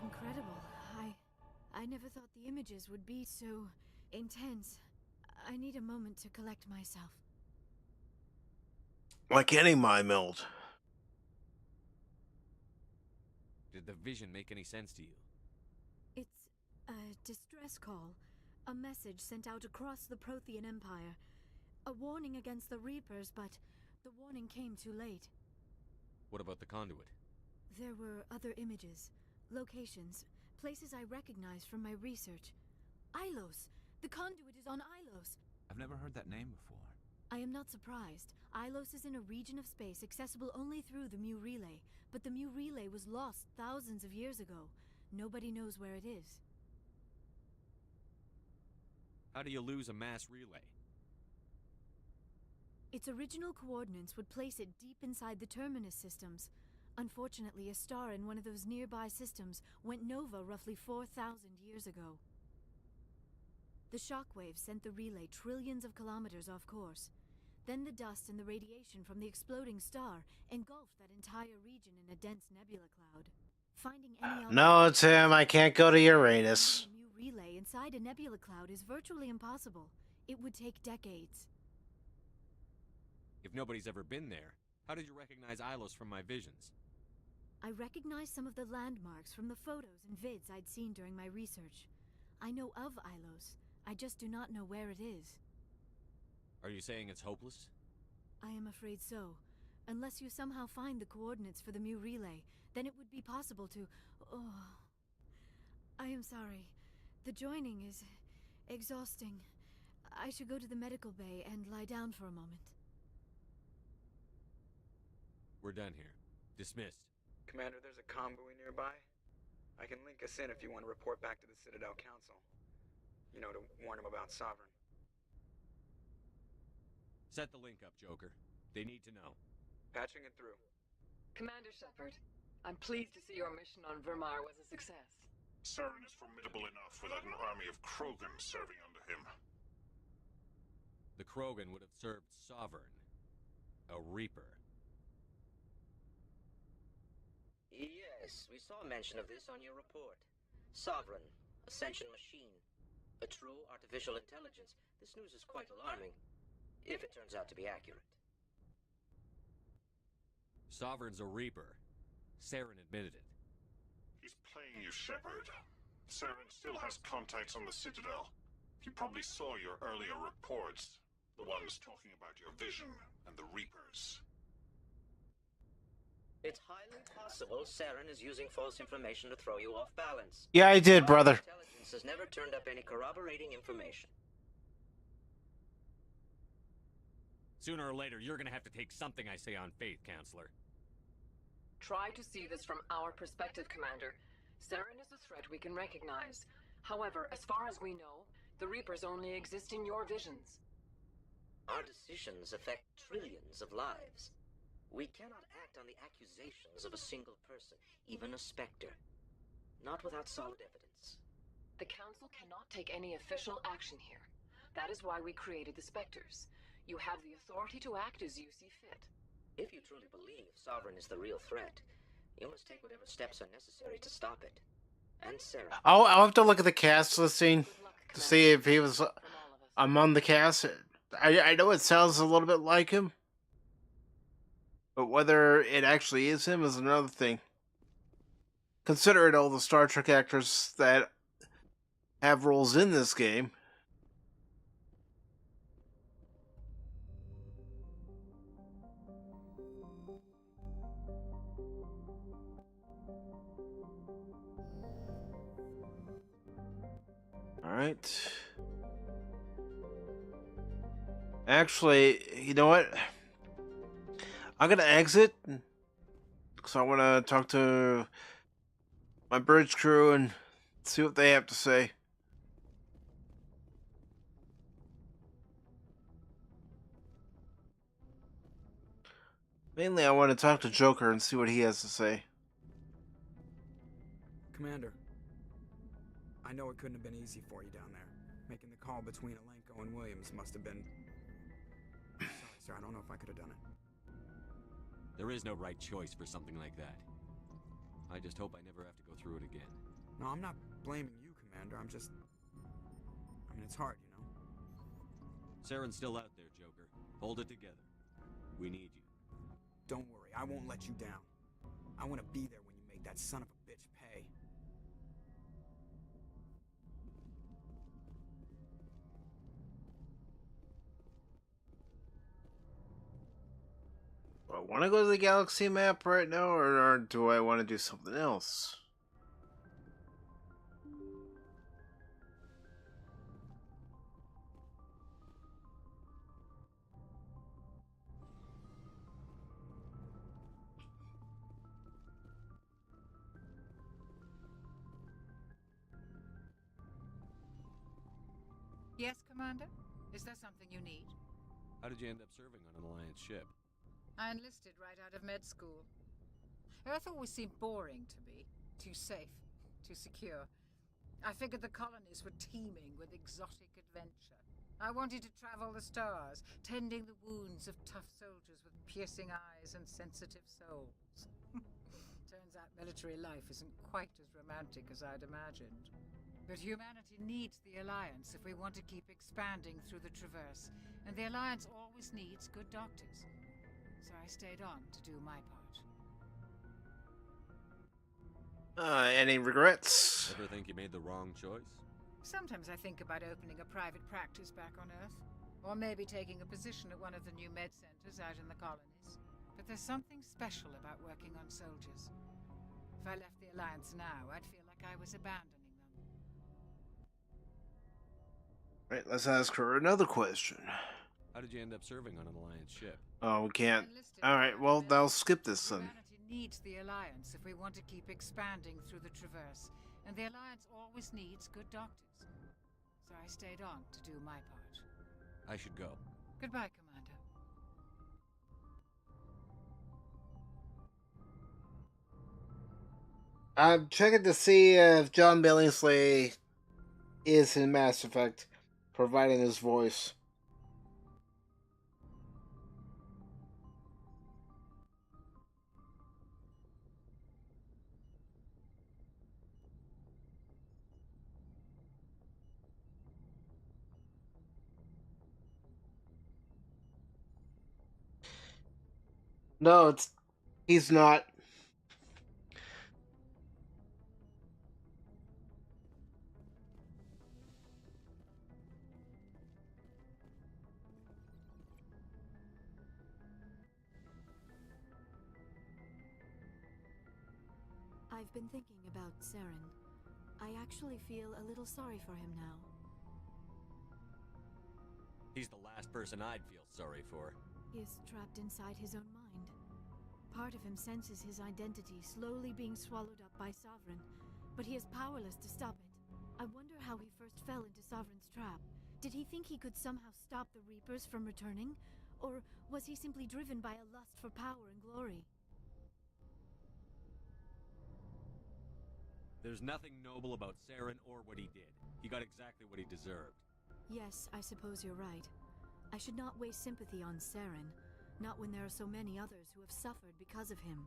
incredible. I never thought the images would be so intense. I need a moment to collect myself. Like any mind meld. Did the vision make any sense to you? It's a distress call. A message sent out across the Prothean Empire. A warning against the Reapers, but the warning came too late. What about the conduit? There were other images, locations, places I recognized from my research. Ilos! The conduit is on Ilos! I've never heard that name before. I am not surprised. Ilos is in a region of space accessible only through the Mu Relay, but the Mu Relay was lost thousands of years ago. Nobody knows where it is. How do you lose a mass relay? Its original coordinates would place it deep inside the Terminus systems. Unfortunately, a star in one of those nearby systems went nova roughly 4,000 years ago. The shockwave sent the relay trillions of kilometers off course. Then the dust and the radiation from the exploding star engulfed that entire region in a dense nebula cloud. Finding any No, Tim, I can't go to Uranus. A new relay inside a nebula cloud is virtually impossible. It would take decades. If nobody's ever been there, how did you recognize Ilos from my visions? I recognized some of the landmarks from the photos and vids I'd seen during my research. I know of Ilos. I just do not know where it is. Are you saying it's hopeless? I am afraid so. Unless you somehow find the coordinates for the Mu Relay, then it would be possible to... Oh... I am sorry. The joining is... exhausting. I should go to the medical bay and lie down for a moment. We're done here. Dismissed. Commander, there's a convoy nearby. I can link us in if you want to report back to the Citadel Council. You know, to warn them about Sovereign. Set the link up, Joker. They need to know. Patching it through. Commander Shepard, I'm pleased to see your mission on Vermar was a success. Saren is formidable enough without an army of Krogan serving under him. The Krogan would have served Sovereign. A Reaper. Yes, we saw mention of this on your report. Sovereign, Ascension machine. A true artificial intelligence. This news is quite alarming, if it turns out to be accurate. Sovereign's a Reaper. Saren admitted it. He's playing you, Shepard. Saren still has contacts on the Citadel. He probably saw your earlier reports. The ones talking about your vision and the Reapers. It's highly possible Saren is using false information to throw you off balance. Yeah, I did, Our brother. Intelligence has never turned up any corroborating information. Sooner or later, you're gonna have to take something I say on faith, Counselor. Try to see this from our perspective, Commander. Saren is a threat we can recognize. However, as far as we know, the Reapers only exist in your visions. Our decisions affect trillions of lives. We cannot act on the accusations of a single person, even a Spectre. Not without solid evidence. The Council cannot take any official action here. That is why we created the Spectres. You have the authority to act as you see fit. If you truly believe Sovereign is the real threat, you must take whatever steps are necessary to stop it. And Sarah. I'll have to look at the cast listing Good luck, to Commander. see if he was From all of us. among the cast. I know it sounds a little bit like him, but whether it actually is him is another thing. Considering all the Star Trek actors that have roles in this game. Alright. Actually, you know what? I'm gonna exit because I want to talk to my bridge crew and see what they have to say. Mainly, I want to talk to Joker and see what he has to say. Commander, I know it couldn't have been easy for you down there. Making the call between Alenko and Williams must have been... Sorry, sir, I don't know if I could have done it. There is no right choice for something like that. I just hope I never have to go through it again. No, I'm not blaming you, Commander. I'm just... I mean, it's hard, you know? Saren's still out there, Joker. Hold it together. We need you. Don't worry, I won't let you down. I want to be there when you make that son of a bitch pay. Do I want to go to the galaxy map right now, or do I want to do something else? Yes, Commander? Is there something you need? How did you end up serving on an Alliance ship? I enlisted right out of med school. Earth always seemed boring to me. Too safe, too secure. I figured the colonies were teeming with exotic adventure. I wanted to travel the stars, tending the wounds of tough soldiers with piercing eyes and sensitive souls. Turns out military life isn't quite as romantic as I'd imagined. But humanity needs the Alliance if we want to keep expanding through the Traverse, and the Alliance always needs good doctors. So I stayed on to do my part. Any regrets? Ever think you made the wrong choice? Sometimes I think about opening a private practice back on Earth, or maybe taking a position at one of the new med centers out in the colonies. But there's something special about working on soldiers. If I left the Alliance now, I'd feel like I was abandoning them. Right, let's ask her another question. How did you end up serving on an Alliance ship? Oh, we can't. Enlisted Alright, right well, out of med they'll school. skip this then. Humanity needs the Alliance if we want to keep expanding through the Traverse, and the Alliance always needs good doctors. So I stayed on to do my part. I should go. Goodbye, Commander. I'm checking to see if John Billingsley is in Mass Effect, providing his voice. No, he's not. I've been thinking about Saren. I actually feel a little sorry for him now. He's the last person I'd feel sorry for. He is trapped inside his own mind. Part of him senses his identity slowly being swallowed up by Sovereign, but he is powerless to stop it. I wonder how he first fell into Sovereign's trap. Did he think he could somehow stop the Reapers from returning? Or was he simply driven by a lust for power and glory? There's nothing noble about Saren or what he did. He got exactly what he deserved. Yes, I suppose you're right. I should not waste sympathy on Saren, not when there are so many others who have suffered because of him.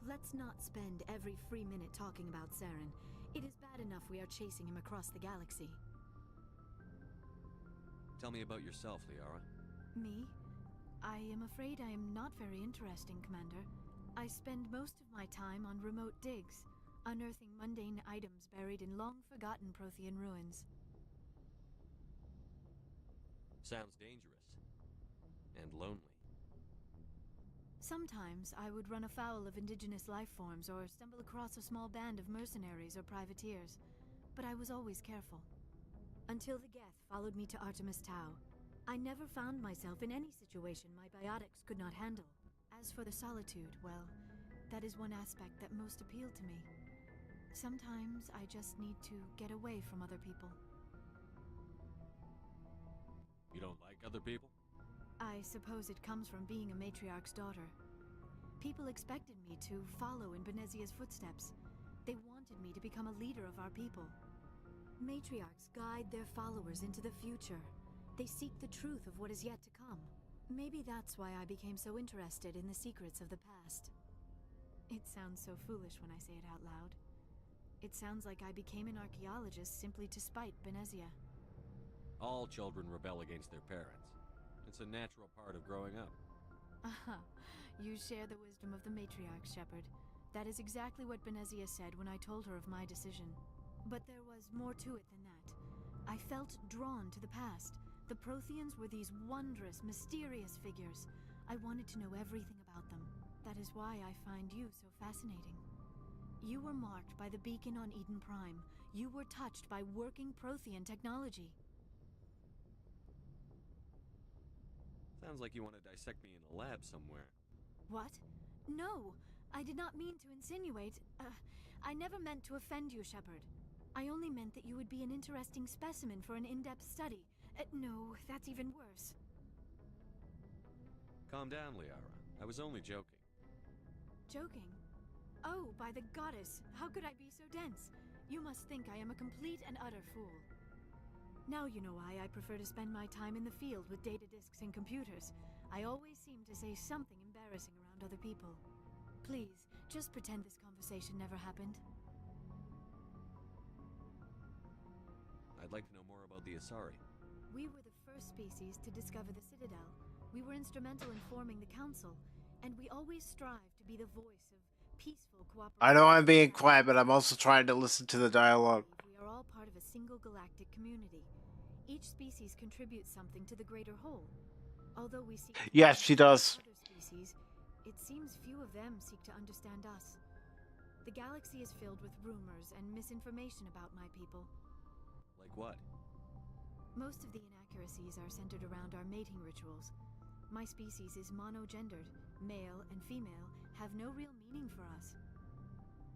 Let's not spend every free minute talking about Saren. It is bad enough we are chasing him across the galaxy. Tell me about yourself, Liara. Me? I am afraid I am not very interesting, Commander. I spend most of my time on remote digs, unearthing mundane items buried in long-forgotten Prothean ruins. Sounds dangerous. And lonely. Sometimes I would run afoul of indigenous life forms or stumble across a small band of mercenaries or privateers, but I was always careful. Until the Geth followed me to Artemis Tau. I never found myself in any situation my biotics could not handle. As for the solitude, well, that is one aspect that most appealed to me. Sometimes I just need to get away from other people. You don't like other people? I suppose it comes from being a matriarch's daughter. People expected me to follow in Benezia's footsteps. They wanted me to become a leader of our people. Matriarchs guide their followers into the future. They seek the truth of what is yet to come. Maybe that's why I became so interested in the secrets of the past. It sounds so foolish when I say it out loud. It sounds like I became an archaeologist simply to spite Benezia. All children rebel against their parents. It's a natural part of growing up. Aha, you share the wisdom of the matriarch, Shepard. That is exactly what Benezia said when I told her of my decision. But there was more to it than that. I felt drawn to the past. The Protheans were these wondrous, mysterious figures. I wanted to know everything about them. That is why I find you so fascinating. You were marked by the beacon on Eden Prime. You were touched by working Prothean technology. Sounds like you want to dissect me in a lab somewhere. What? No! I did not mean to insinuate. I never meant to offend you, Shepard. I only meant that you would be an interesting specimen for an in-depth study. No, that's even worse. Calm down, Liara. I was only joking. Joking? Oh, by the goddess, how could I be so dense? You must think I am a complete and utter fool. Now you know why I prefer to spend my time in the field with data disks and computers. I always seem to say something embarrassing around other people. Please, just pretend this conversation never happened. I'd like to know more about the Asari. We were the first species to discover the Citadel. We were instrumental in forming the Council, and we always strive to be the voice of peaceful cooperation. I know I'm being quiet, but I'm also trying to listen to the dialogue. We are all part of a single galactic community. Each species contributes something to the greater whole. Although we seek to Yes, she does. other species, it seems few of them seek to understand us. The galaxy is filled with rumors and misinformation about my people. Like what? Most of the inaccuracies are centered around our mating rituals. My species is monogendered. Male and female have no real meaning for us.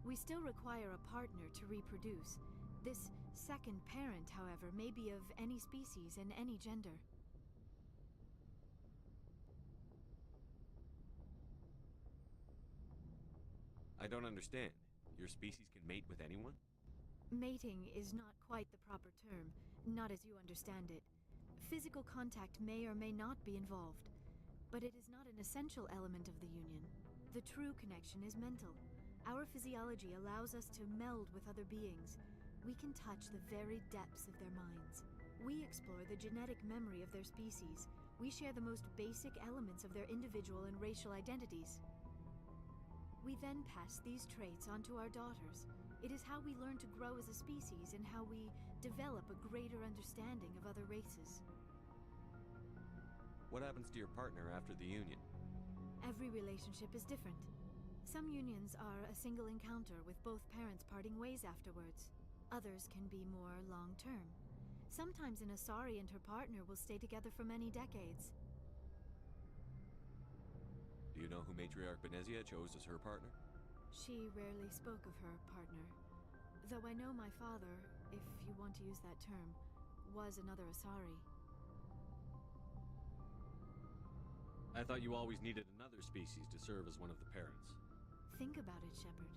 We still require a partner to reproduce. This second parent, however, may be of any species and any gender. I don't understand. Your species can mate with anyone? Mating is not quite the proper term, not as you understand it. Physical contact may or may not be involved, but it is not an essential element of the union. The true connection is mental. Our physiology allows us to meld with other beings. We can touch the very depths of their minds. We explore the genetic memory of their species. We share the most basic elements of their individual and racial identities. We then pass these traits on to our daughters. It is how we learn to grow as a species and how we develop a greater understanding of other races. What happens to your partner after the union? Every relationship is different. Some unions are a single encounter with both parents parting ways afterwards. Others can be more long-term. Sometimes an Asari and her partner will stay together for many decades. Do you know who Matriarch Benezia chose as her partner? She rarely spoke of her partner. Though I know my father, if you want to use that term, was another Asari. I thought you always needed another species to serve as one of the parents. Think about it, Shepard.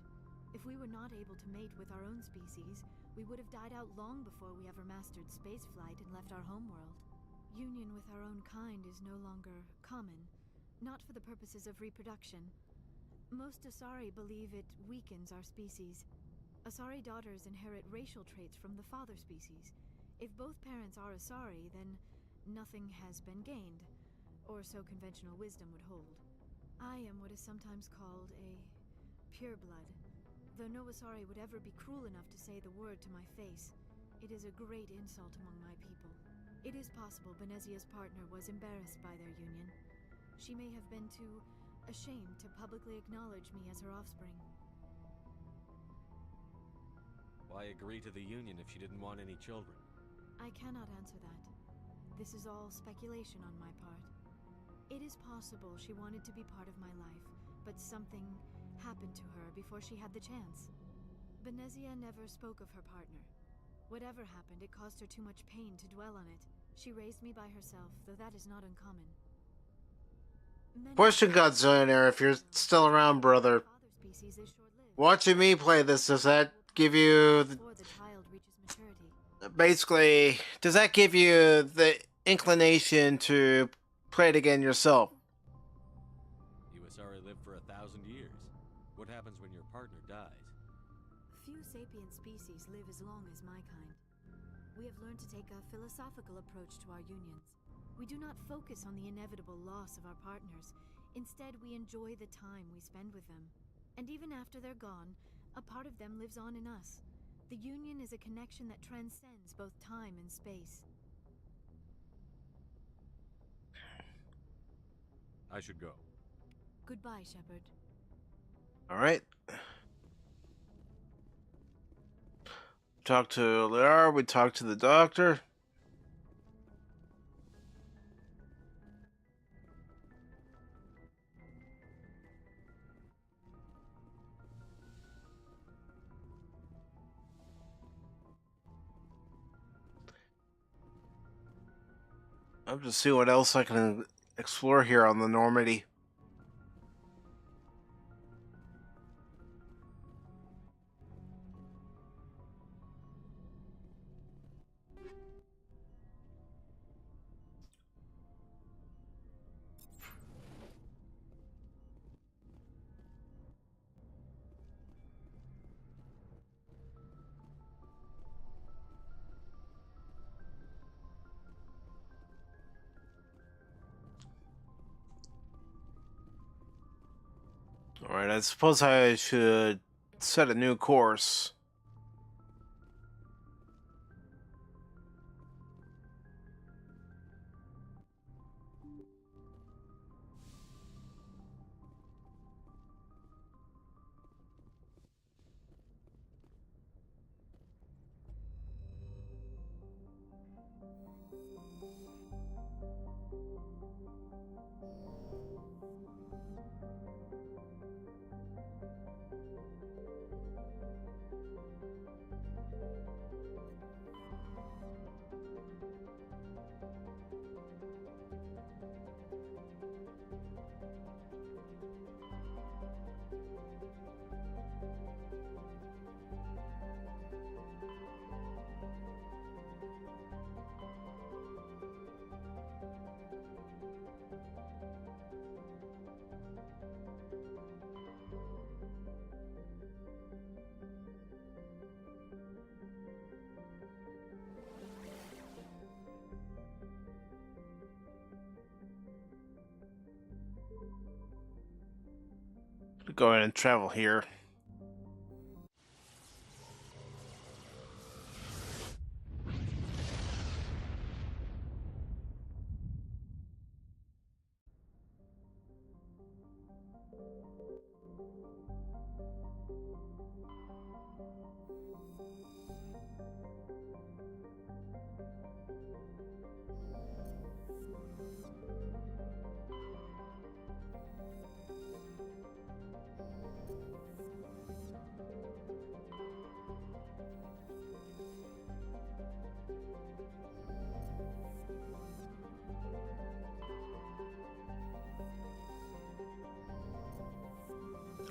If we were not able to mate with our own species, we would have died out long before we ever mastered spaceflight and left our homeworld. Union with our own kind is no longer common, not for the purposes of reproduction. Most Asari believe it weakens our species. Asari daughters inherit racial traits from the father species. If both parents are Asari, then nothing has been gained, or so conventional wisdom would hold. I am what is sometimes called a pureblood. Though no Asari would ever be cruel enough to say the word to my face, it is a great insult among my people. It is possible Benezia's partner was embarrassed by their union. She may have been too ashamed to publicly acknowledge me as her offspring. Why agree to the union if she didn't want any children? I cannot answer that. This is all speculation on my part. It is possible she wanted to be part of my life, but something happened to her before she had the chance. Benezia never spoke of her partner. Whatever happened, it caused her too much pain to dwell on it. She raised me by herself, though that is not uncommon. Question, Godzillionaire, if you're still around, brother. Watching me play this, does that give you basically, does that give you the inclination to play it again yourself? You Asari live for 1,000 years. What happens when your partner dies? Few sapient species live as long as my kind. We have learned to take a philosophical approach to our unions. We do not focus on the inevitable loss of our partners. Instead, we enjoy the time we spend with them. And even after they're gone, a part of them lives on in us. The union is a connection that transcends both time and space. I should go. Goodbye, Shepard. All right. Talk to Liara, we talk to the doctor. I'm just see what else I can explore here on the Normandy. Alright, I suppose I should set a new course. Go ahead and travel here.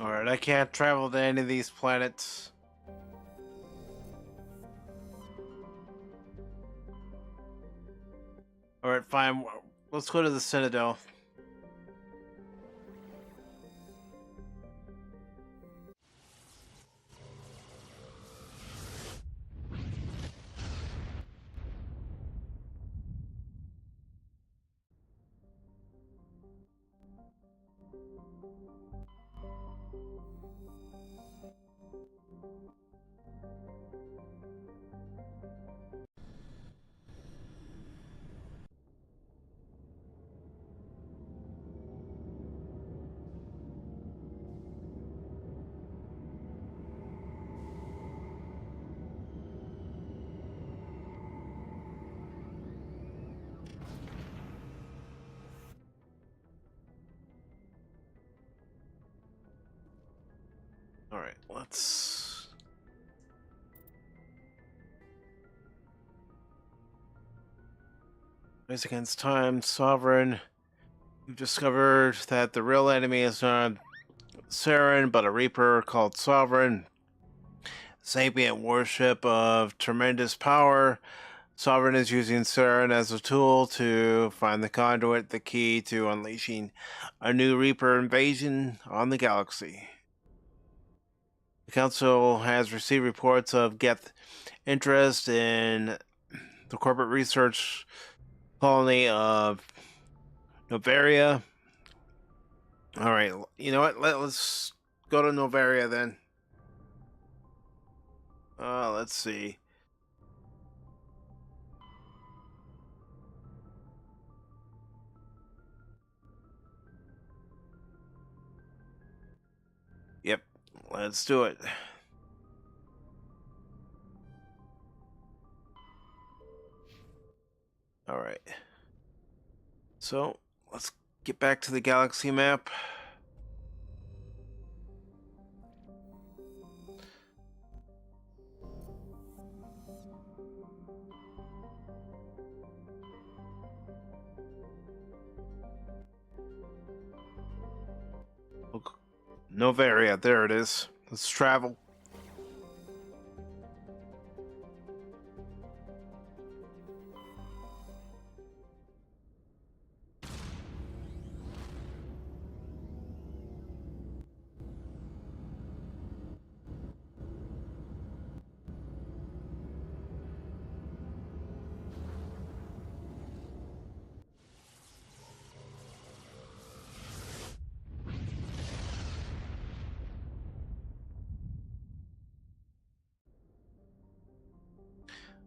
Alright, I can't travel to any of these planets. Alright, fine. Let's go to the Citadel. Alright, let's... Race against time, Sovereign. You've discovered that the real enemy is not Saren, but a Reaper called Sovereign. Sapient warship of tremendous power. Sovereign is using Saren as a tool to find the conduit, the key to unleashing a new Reaper invasion on the galaxy. The Council has received reports of Geth interest in the corporate research colony of Novaria. Alright, you know what? Let's go to Novaria then. Let's see. Yep, let's do it. Alright. So, let's get back to the galaxy map. Novaria, there it is. Let's travel.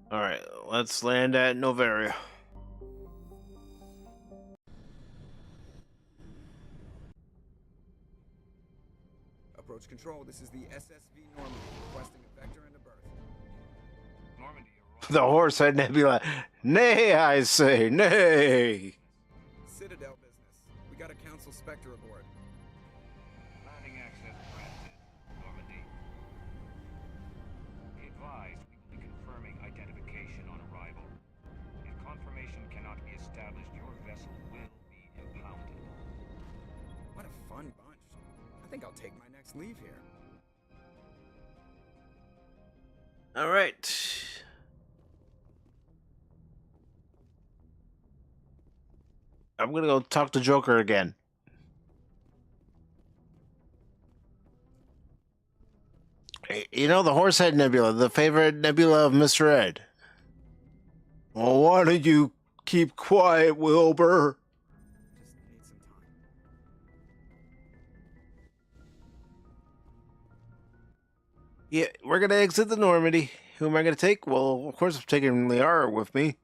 Alright, let's land at Novaria. Approach control, this is the SSV Normandy, requesting a vector and a berth. Normandy, The horse head Nebula. Nay, I say, nay. We got a Council Spectre aboard. Landing access granted, Normandy. Be advised, we will be confirming identification on arrival. If confirmation cannot be established, your vessel will be impounded. What a fun bunch. I think I'll take my next leave here. All right. I'm gonna go talk to Joker again. You know, the Horsehead Nebula, the favorite nebula of Mr. Ed. Well, why don't you keep quiet, Wilbur? Just need some time. Yeah, we're gonna exit the Normandy. Who am I gonna take? Well, of course I'm taking Liara with me.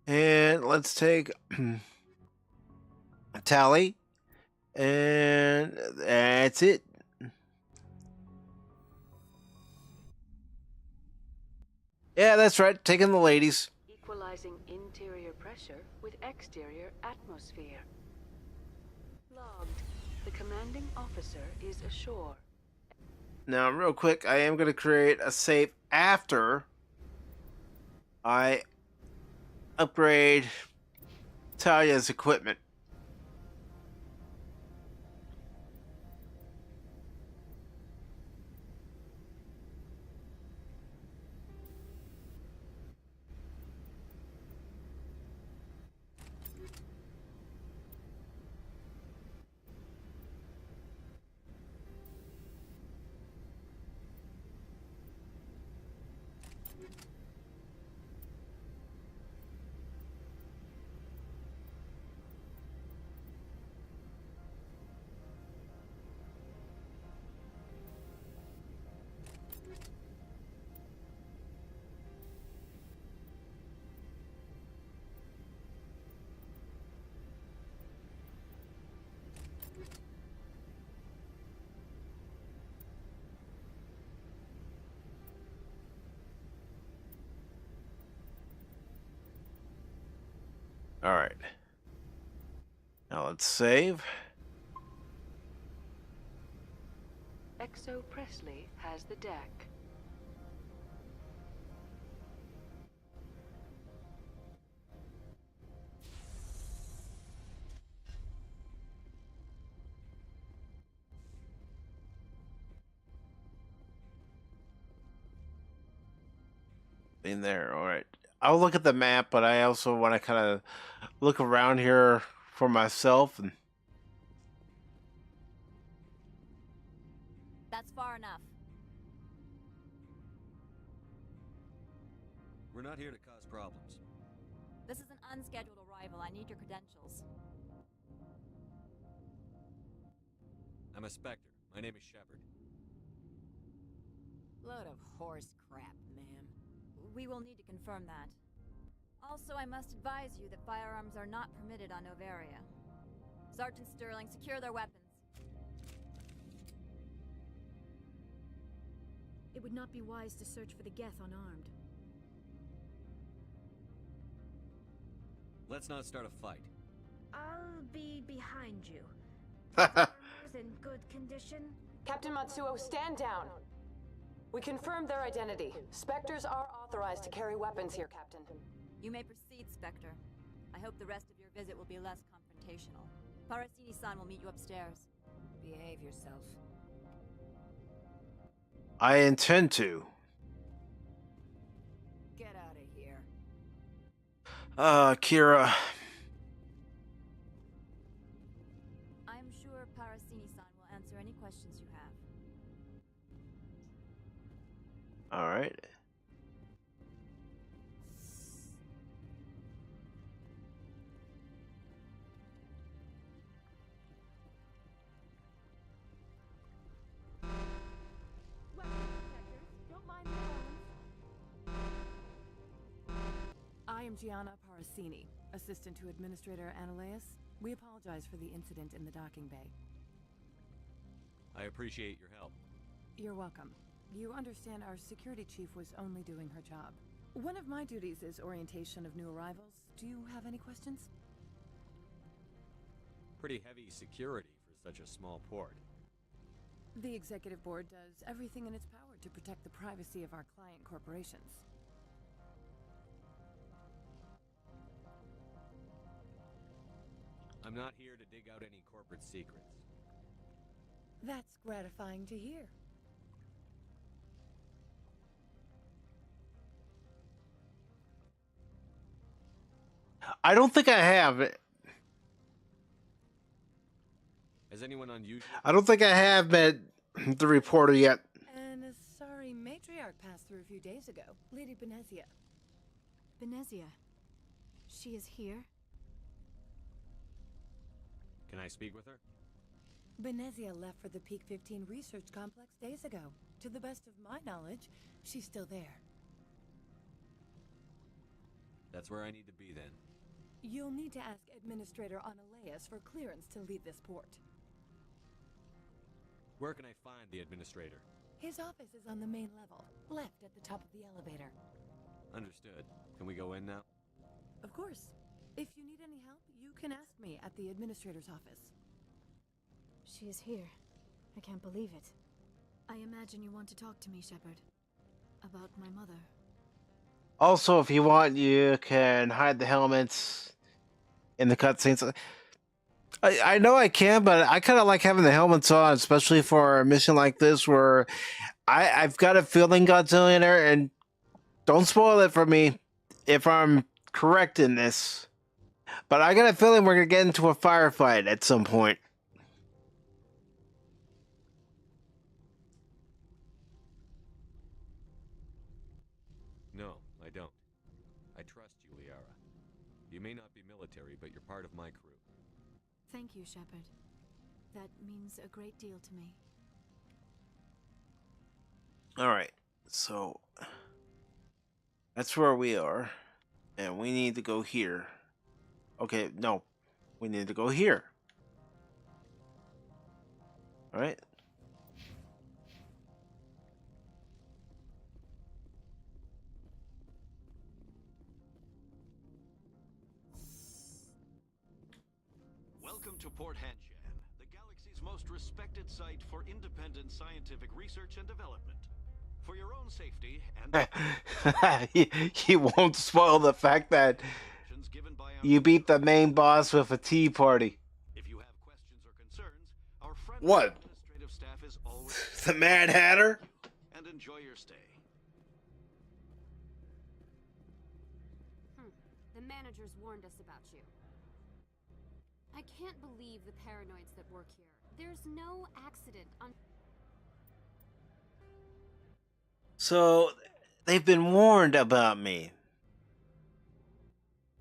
And let's take Tally. And that's it. Yeah, that's right. Taking the ladies. Equalizing interior pressure with exterior atmosphere. Logged. The commanding officer is ashore. Now, real quick, I am going to create a save after I upgrade Talia's equipment. All right. Now let's save. Exo Presley has the deck. In there. All right. I'll look at the map, but I also want to kind of look around here for myself. And that's far enough. We're not here to cause problems. This is an unscheduled arrival. I need your credentials. I'm a Spectre. My name is Shepard. Load of horse crap, ma'am. We will need to confirm that. Also, I must advise you that firearms are not permitted on Noveria. Sergeant Sterling, secure their weapons. It would not be wise to search for the Geth unarmed. Let's not start a fight. I'll be behind you. Armor's in good condition. Captain Matsuo, stand down! We confirmed their identity. Spectres are authorized to carry weapons here, Captain. You may proceed, Spectre. I hope the rest of your visit will be less confrontational. Parasini-san will meet you upstairs. Behave yourself. I intend to. Get out of here. Kira. I'm sure Parasini-san will answer any questions you have. All right. I am Gianna Parasini, assistant to Administrator Ananias. We apologize for the incident in the docking bay. I appreciate your help. You're welcome. You understand our security chief was only doing her job. One of my duties is orientation of new arrivals. Do you have any questions? Pretty heavy security for such a small port. The executive board does everything in its power to protect the privacy of our client corporations. I'm not here to dig out any corporate secrets. That's gratifying to hear. I don't think I have it. Has anyone unusual? I don't think I have met the reporter yet. And a sorry matriarch passed through a few days ago. Lady Benezia. Benezia. She is here? Can I speak with her? Benezia left for the Peak 15 research complex days ago. To the best of my knowledge, she's still there. That's where I need to be then. You'll need to ask Administrator Analeus for clearance to leave this port. Where can I find the administrator? His office is on the main level, left at the top of the elevator. Understood. Can we go in now? Of course. If you need any help, you can ask me at the administrator's office. She is here. I can't believe it. I imagine you want to talk to me, Shepard. About my mother. Also, if you want, you can hide the helmets in the cutscenes. I know I can, but I kind of like having the helmets on, especially for a mission like this where I've got a feeling Godzilla in there, and don't spoil it for me if I'm correct in this. But I got a feeling we're going to get into a firefight at some point. No, I don't. I trust you, Liara. You may not be military, but you're part of my crew. Thank you, Shepard. That means a great deal to me. Alright, so that's where we are. And we need to go here. Okay, no. We need to go here. Alright. Welcome to Port Hanshan, the galaxy's most respected site for independent scientific research and development. For your own safety and he won't spoil the fact that you beat the main boss with a tea party. if you have questions or concerns, our friendly What? administrative staff is always The Mad Hatter? and enjoy your stay. The managers warned us about you. I can't believe the paranoids that work here. There's no accident on... So, they've been warned about me.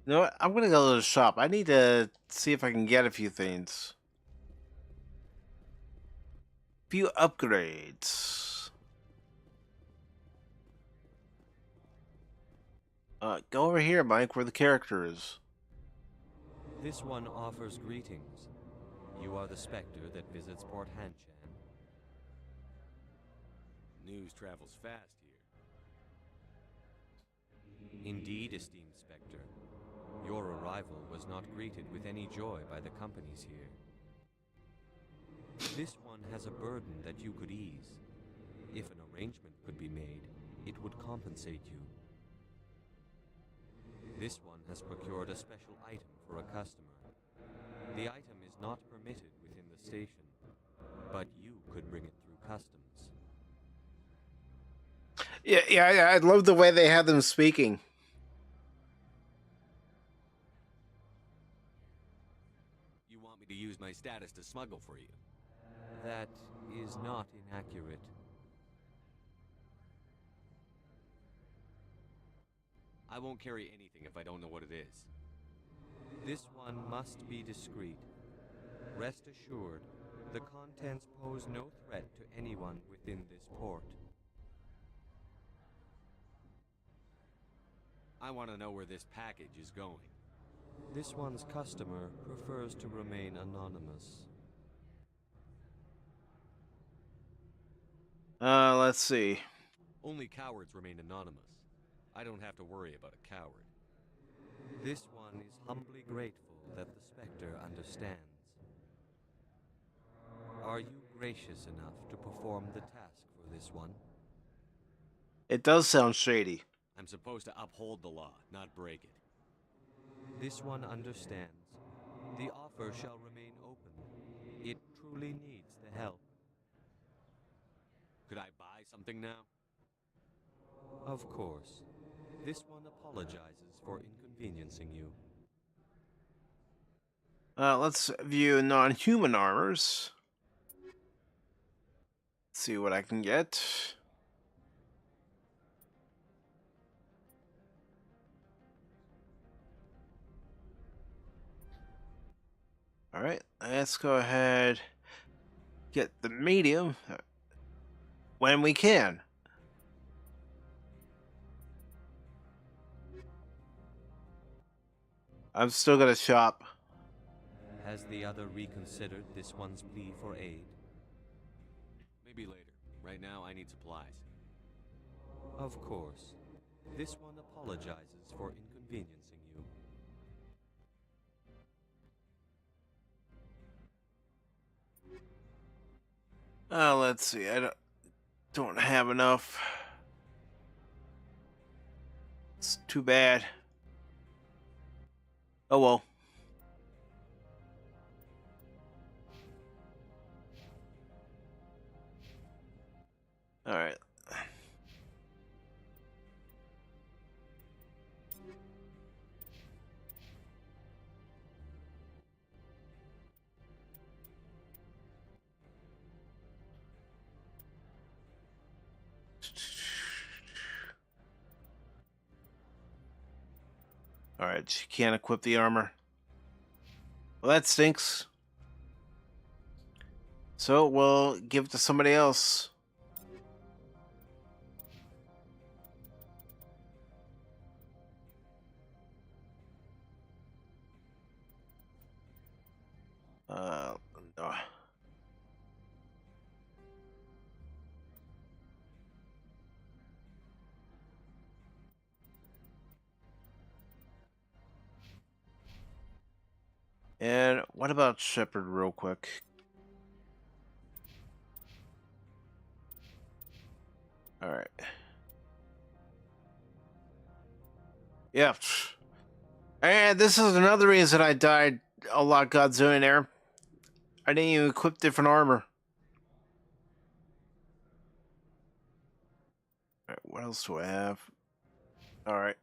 You know what? I'm gonna go to the shop. I need to see if I can get a few things. Few upgrades. Go over here, Mike, where the character is. This one offers greetings. You are the Spectre that visits Port Hanshan. News travels fast here. Indeed, esteemed Spectre. Your arrival was not greeted with any joy by the companies here. This one has a burden that you could ease. If an arrangement could be made, it would compensate you. This one has procured a special item for a customer. The item is not permitted within the station, but you could bring it through customs. Yeah, I love the way they have them speaking. You want me to use my status to smuggle for you? That is not inaccurate. I won't carry anything if I don't know what it is. This one must be discreet. Rest assured, the contents pose no threat to anyone within this port. I want to know where this package is going. This one's customer prefers to remain anonymous. Let's see. Only cowards remain anonymous. I don't have to worry about a coward. This one is humbly grateful that the Spectre understands. gracious enough to perform the task for this one? It does sound shady. I'm supposed to uphold the law, not break it. This one understands. The offer shall remain open. It truly needs the help. Could I buy something now? Of course. This one apologizes for inconveniencing you. Let's view non-human armors. See what I can get. All right, let's go ahead, get the medium when we can. I'm still gonna shop. Has the other reconsidered this one's plea for aid? Maybe later. Right now, I need supplies. Of course. This one apologizes for inconveniencing you. Let's see. I don't have enough. It's too bad. Oh well. All right. All right, she can't equip the armor. Well, that stinks. So we'll give it to somebody else. No. And what about Shepard real quick? All right. Yeah. And this is another reason I died a lot Godzillionaire. I didn't even equip different armor. All right, what else do I have? All right.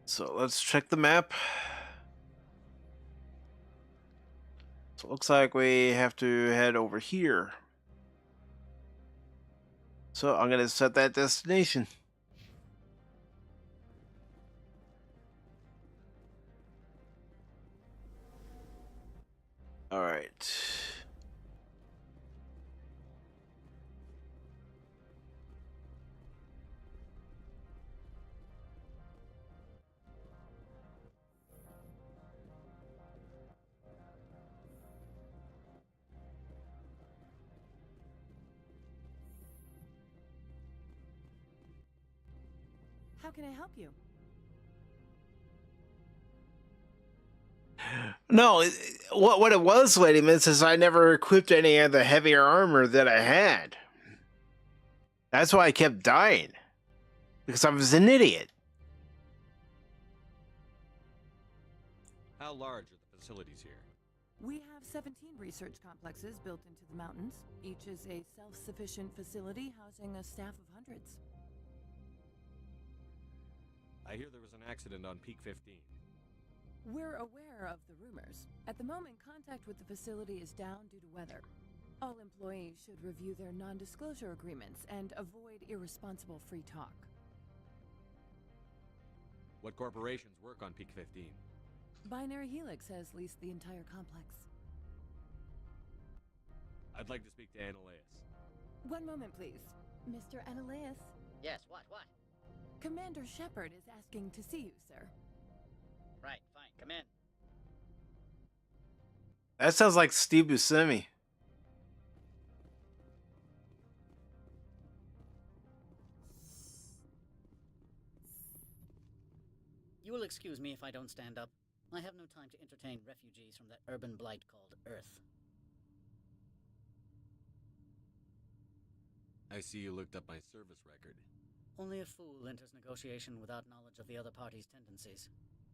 So let's check the map. So it looks like we have to head over here. So I'm going to set that destination. All right. How can I help you? No, what it was, Lady Miss, is I never equipped any of the heavier armor that I had. That's why I kept dying. Because I was an idiot. How large are the facilities here? We have 17 research complexes built into the mountains. Each is a self-sufficient facility housing a staff of hundreds. I hear there was an accident on Peak 15. We're aware of the rumors. At the moment, contact with the facility is down due to weather. All employees should review their non-disclosure agreements and avoid irresponsible free talk. What corporations work on Peak 15? Binary Helix has leased the entire complex. I'd like to speak to Analeus. One moment, please. Mr. Analeus? Yes, what? Commander Shepard is asking to see you, sir. Right, fine, come in. That sounds like Steve Buscemi. You will excuse me if I don't stand up. I have no time to entertain refugees from that urban blight called Earth. I see you looked up my service record. Only a fool enters negotiation without knowledge of the other party's tendencies.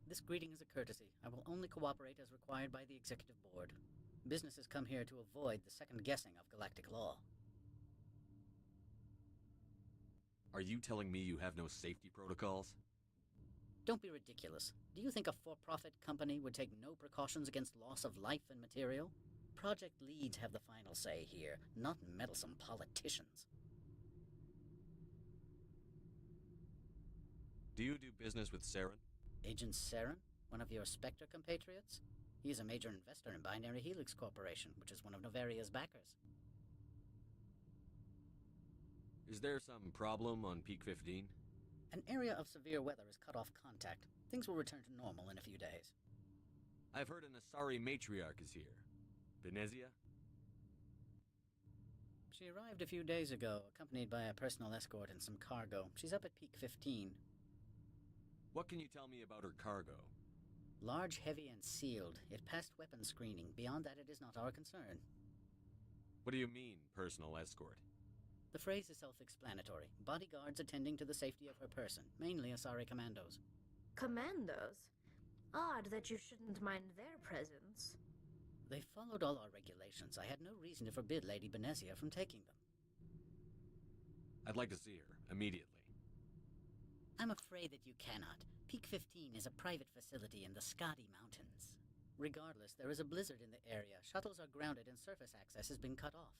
This greeting is a courtesy. I will only cooperate as required by the Executive Board. Businesses come here to avoid the second guessing of galactic law. Are you telling me you have no safety protocols? Don't be ridiculous. Do you think a for-profit company would take no precautions against loss of life and material? Project leads have the final say here, not meddlesome politicians. Do you do business with Saren? Agent Saren? One of your Spectre compatriots? He is a major investor in Binary Helix Corporation, which is one of Novaria's backers. Is there some problem on Peak 15? An area of severe weather has cut off contact. Things will return to normal in a few days. I've heard an Asari matriarch is here. Venezia? She arrived a few days ago, accompanied by a personal escort and some cargo. She's up at Peak 15. What can you tell me about her cargo? Large, heavy, and sealed. It passed weapons screening. Beyond that, it is not our concern. What do you mean, personal escort? The phrase is self-explanatory. Bodyguards attending to the safety of her person, mainly Asari commandos. Commandos? Odd that you shouldn't mind their presence. They followed all our regulations. I had no reason to forbid Lady Benezia from taking them. I'd like to see her, immediately. I'm afraid that you cannot. Peak 15 is a private facility in the Skadi Mountains. Regardless, there is a blizzard in the area. Shuttles are grounded and surface access has been cut off.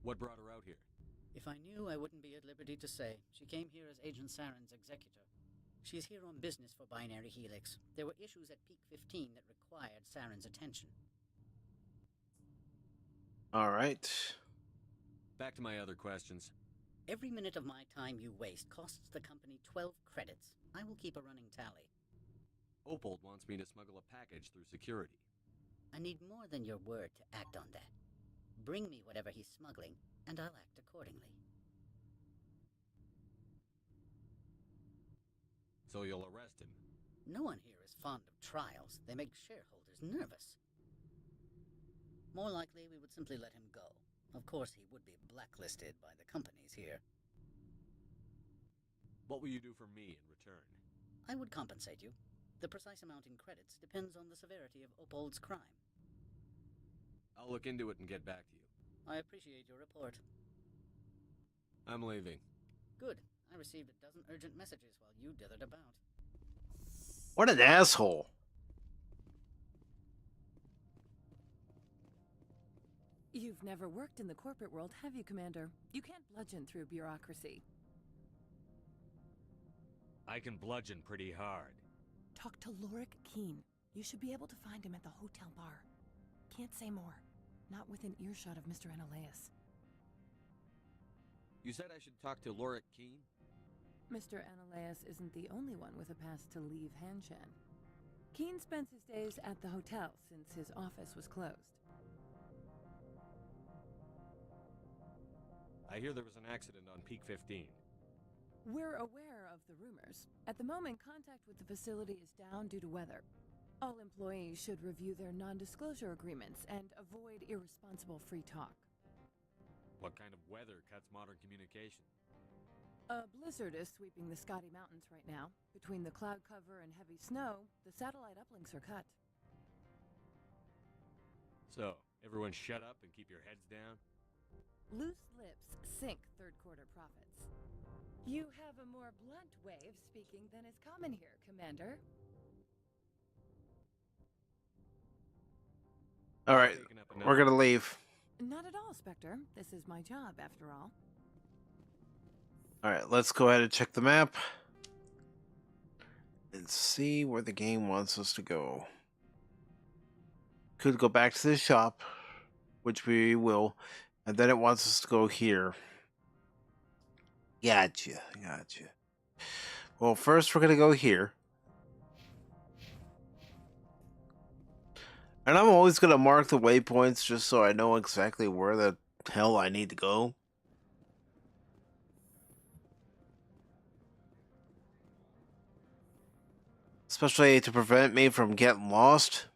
What brought her out here? If I knew, I wouldn't be at liberty to say. She came here as Agent Saren's executor. She's here on business for Binary Helix. There were issues at Peak 15 that required Saren's attention. All right. Back to my other questions. Every minute of my time you waste costs the company 12 credits. I will keep a running tally. Opold wants me to smuggle a package through security. I need more than your word to act on that. Bring me whatever he's smuggling, and I'll act accordingly. So you'll arrest him? No one here is fond of trials. They make shareholders nervous. More likely, we would simply let him go. Of course, he would be blacklisted by the companies here. What will you do for me in return? I would compensate you. The precise amount in credits depends on the severity of Opold's crime. I'll look into it and get back to you. I appreciate your report. I'm leaving. Good. I received a dozen urgent messages while you dithered about. What an asshole. You've never worked in the corporate world, have you, Commander? You can't bludgeon through bureaucracy. I can bludgeon pretty hard. Talk to Lorik Keen. You should be able to find him at the hotel bar. Can't say more. Not within earshot of Mr. Analaeus. You said I should talk to Lorik Keen? Mr. Analaeus isn't the only one with a pass to leave Hanshan. Keen spends his days at the hotel since his office was closed. I hear there was an accident on Peak 15. We're aware of the rumors. At the moment, contact with the facility is down due to weather. All employees should review their non-disclosure agreements and avoid irresponsible free talk. What kind of weather cuts modern communication? A blizzard is sweeping the Skadi Mountains right now. Between the cloud cover and heavy snow, the satellite uplinks are cut. So, everyone shut up and keep your heads down? Loose lips sink third quarter profits. You have a more blunt way of speaking than is common here, Commander. All right, we're gonna leave. Not at all, Spectre. This is my job, after all. All right, let's go ahead and check the map and see where the game wants us to go. Could go back to the shop, which we will, and then it wants us to go here. Gotcha. Well, first we're gonna go here. And I'm always going to mark the waypoints just so I know exactly where the hell I need to go. Especially to prevent me from getting lost.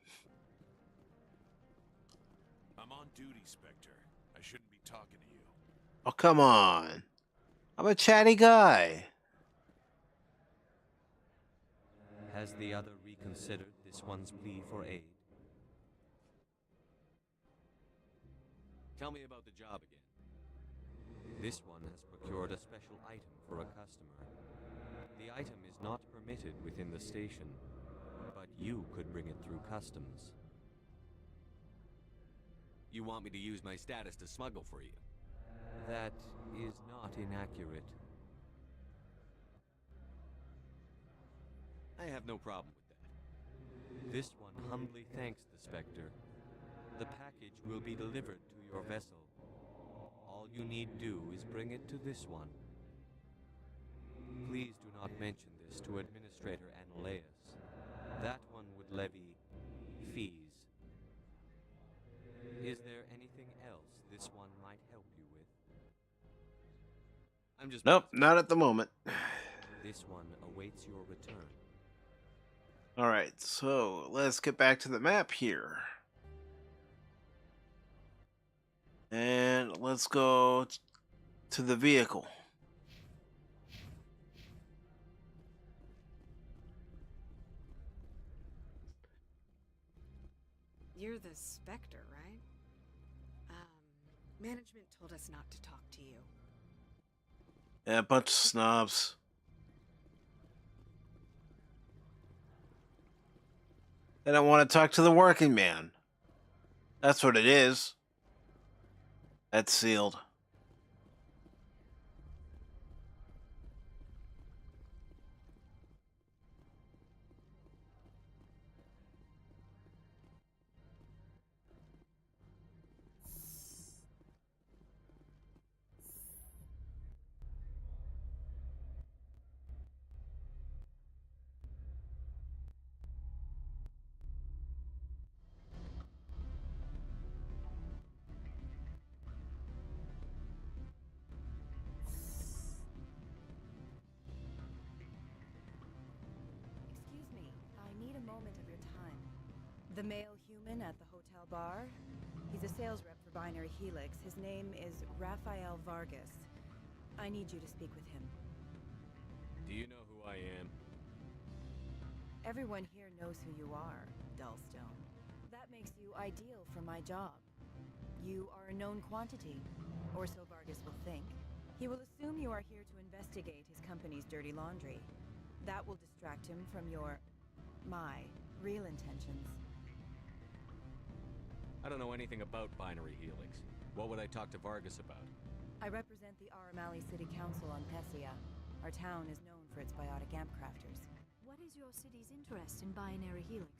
I'm on duty, Spectre. I shouldn't be talking to you. Oh, come on. I'm a chatty guy. Has the other reconsidered this one's plea for aid? Tell me about the job again. This one has procured a special item for a customer. The item is not permitted within the station, but you could bring it through customs. You want me to use my status to smuggle for you? That is not inaccurate. I have no problem with that. This one humbly thanks the Spectre. The package will be delivered to your vessel. All you need do is bring it to this one. Please do not mention this to Administrator Analeus. That one would levy fees. Is there anything else this one might help you with? I'm just... Nope, not at the moment. This one awaits your return. Alright, so let's get back to the map here. And let's go to the vehicle. You're the Spectre, right? Management told us not to talk to you. Yeah, a bunch of snobs. They don't want to talk to the working man. That's what it is. That's sealed. Excuse me, I need a moment of your time. The male human at the hotel bar? He's a sales rep for Binary Helix. His name is Rafael Vargas. I need you to speak with him. Do you know who I am? Everyone here knows who you are, Dullstone. That makes you ideal for my job. You are a known quantity, or so Vargas will think. He will assume you are here to investigate his company's dirty laundry. That will distract him from my real intentions. I don't know anything about Binary Helix. What would I talk to Vargas about? I represent the Aramali City Council on Pessia. Our town is known for its biotic amp crafters. What is your city's interest in Binary Helix?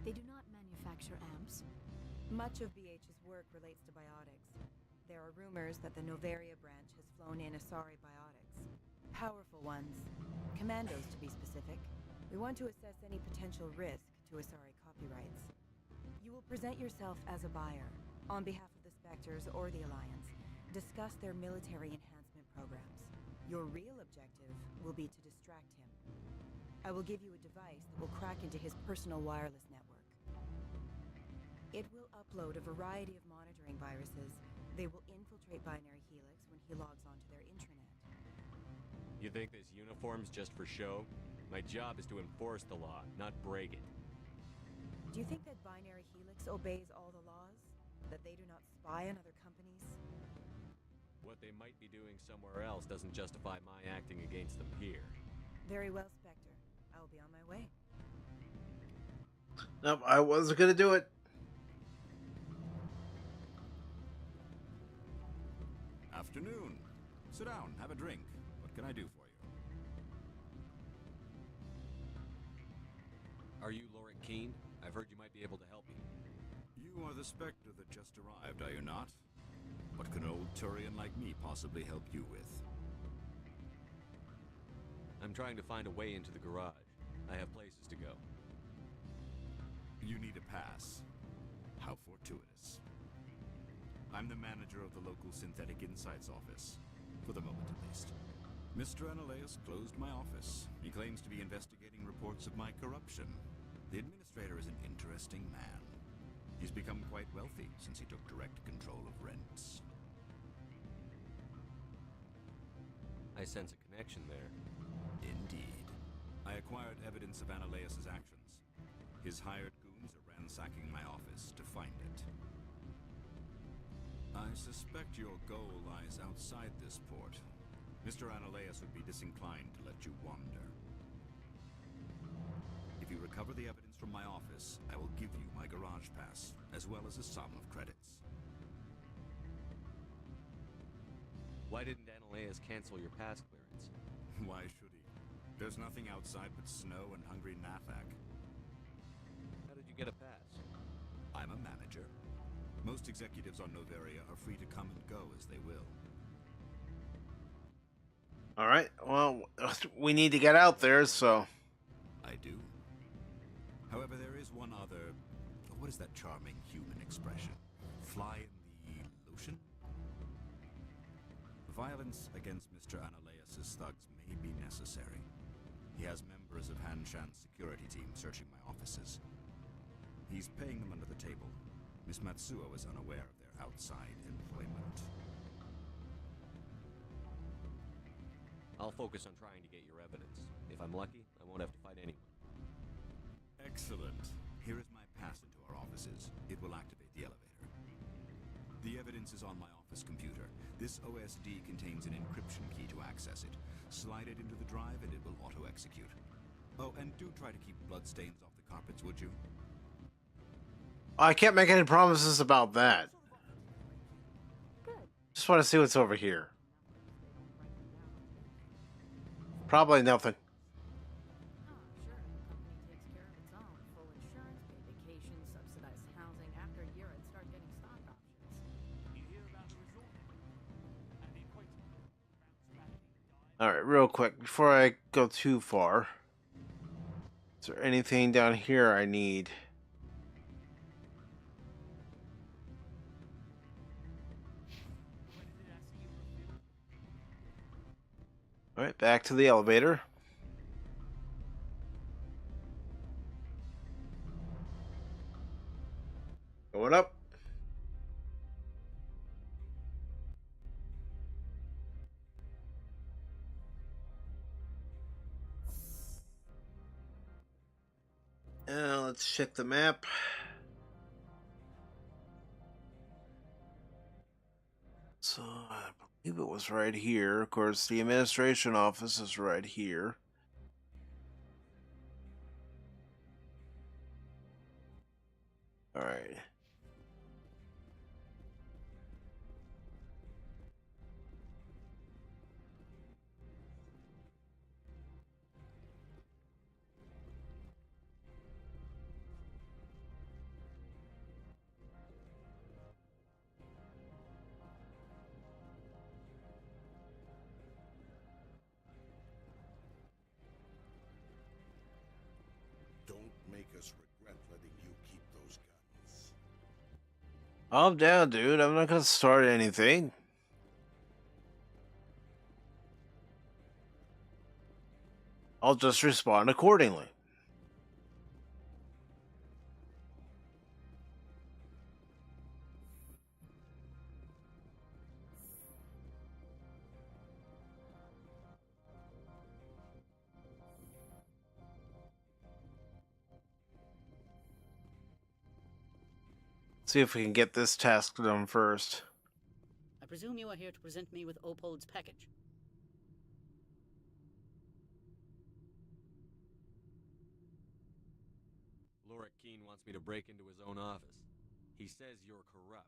They do not manufacture amps. Much of BH's work relates to biotics. There are rumors that the Novaria branch has flown in Asari biotics. Powerful ones. Commandos, to be specific. We want to assess any potential risk to Asari copyrights. You will present yourself as a buyer, on behalf of the Spectres or the Alliance. Discuss their military enhancement programs. Your real objective will be to distract him. I will give you a device that will crack into his personal wireless network. It will upload a variety of monitoring viruses. They will infiltrate Binary Helix when he logs onto their intranet. You think this uniform's just for show? My job is to enforce the law, not break it. Do you think that Binary Helix obeys all the laws? That they do not spy on other companies? What they might be doing somewhere else doesn't justify my acting against them here. Very well, Spectre. I will be on my way. Nope, I wasn't gonna do it. Afternoon. Sit down, have a drink. What can I do for you? Are you Lorik Keene? I've heard you might be able to help me. You are the Spectre that just arrived, are you not? What can an old Turian like me possibly help you with? I'm trying to find a way into the garage. I have places to go. You need a pass. How fortuitous. I'm the manager of the local Synthetic Insights office. For the moment, at least. Mr. Analeas closed my office. He claims to be investigating reports of my corruption. The administrator is an interesting man. He's become quite wealthy since he took direct control of rents. I sense a connection there. Indeed. I acquired evidence of Analeas' actions. His hired goons are ransacking my office to find it. I suspect your goal lies outside this port. Mr. Analeas would be disinclined to let you wander. If you recover the evidence from my office, I will give you my garage pass, as well as a sum of credits. Why didn't Analeas cancel your pass clearance? Why should he? There's nothing outside but snow and hungry Nathak. How did you get a pass? I'm a manager. Most executives on Noveria are free to come and go as they will. All right. Well, we need to get out there, so. I do. However, there is one other. What is that charming human expression? Fly in the lotion? Violence against Mr. Analeas' thugs may be necessary. He has members of Hanshan's security team searching my offices. He's paying them under the table. Miss Matsuo is unaware of their outside employment. I'll focus on trying to get your evidence. If I'm lucky, I won't have to fight anyone. Excellent. Here is my pass into our offices. It will activate the elevator. The evidence is on my office computer. This OSD contains an encryption key to access it. Slide it into the drive and it will auto-execute. Oh, and do try to keep bloodstains off the carpets, would you? I can't make any promises about that. Just want to see what's over here. Probably nothing. Alright, real quick, before I go too far. Is there anything down here I need? Alright, back to the elevator. Going up. Let's check the map. So, I believe it was right here. Of course, the administration office is right here. Alright. Don't make us regret letting you keep those guns. I'm down, dude. I'm not gonna start anything. I'll just respond accordingly. See if we can get this task done first. I presume you are here to present me with Opold's package. Lorik Keen wants me to break into his own office. He says you're corrupt.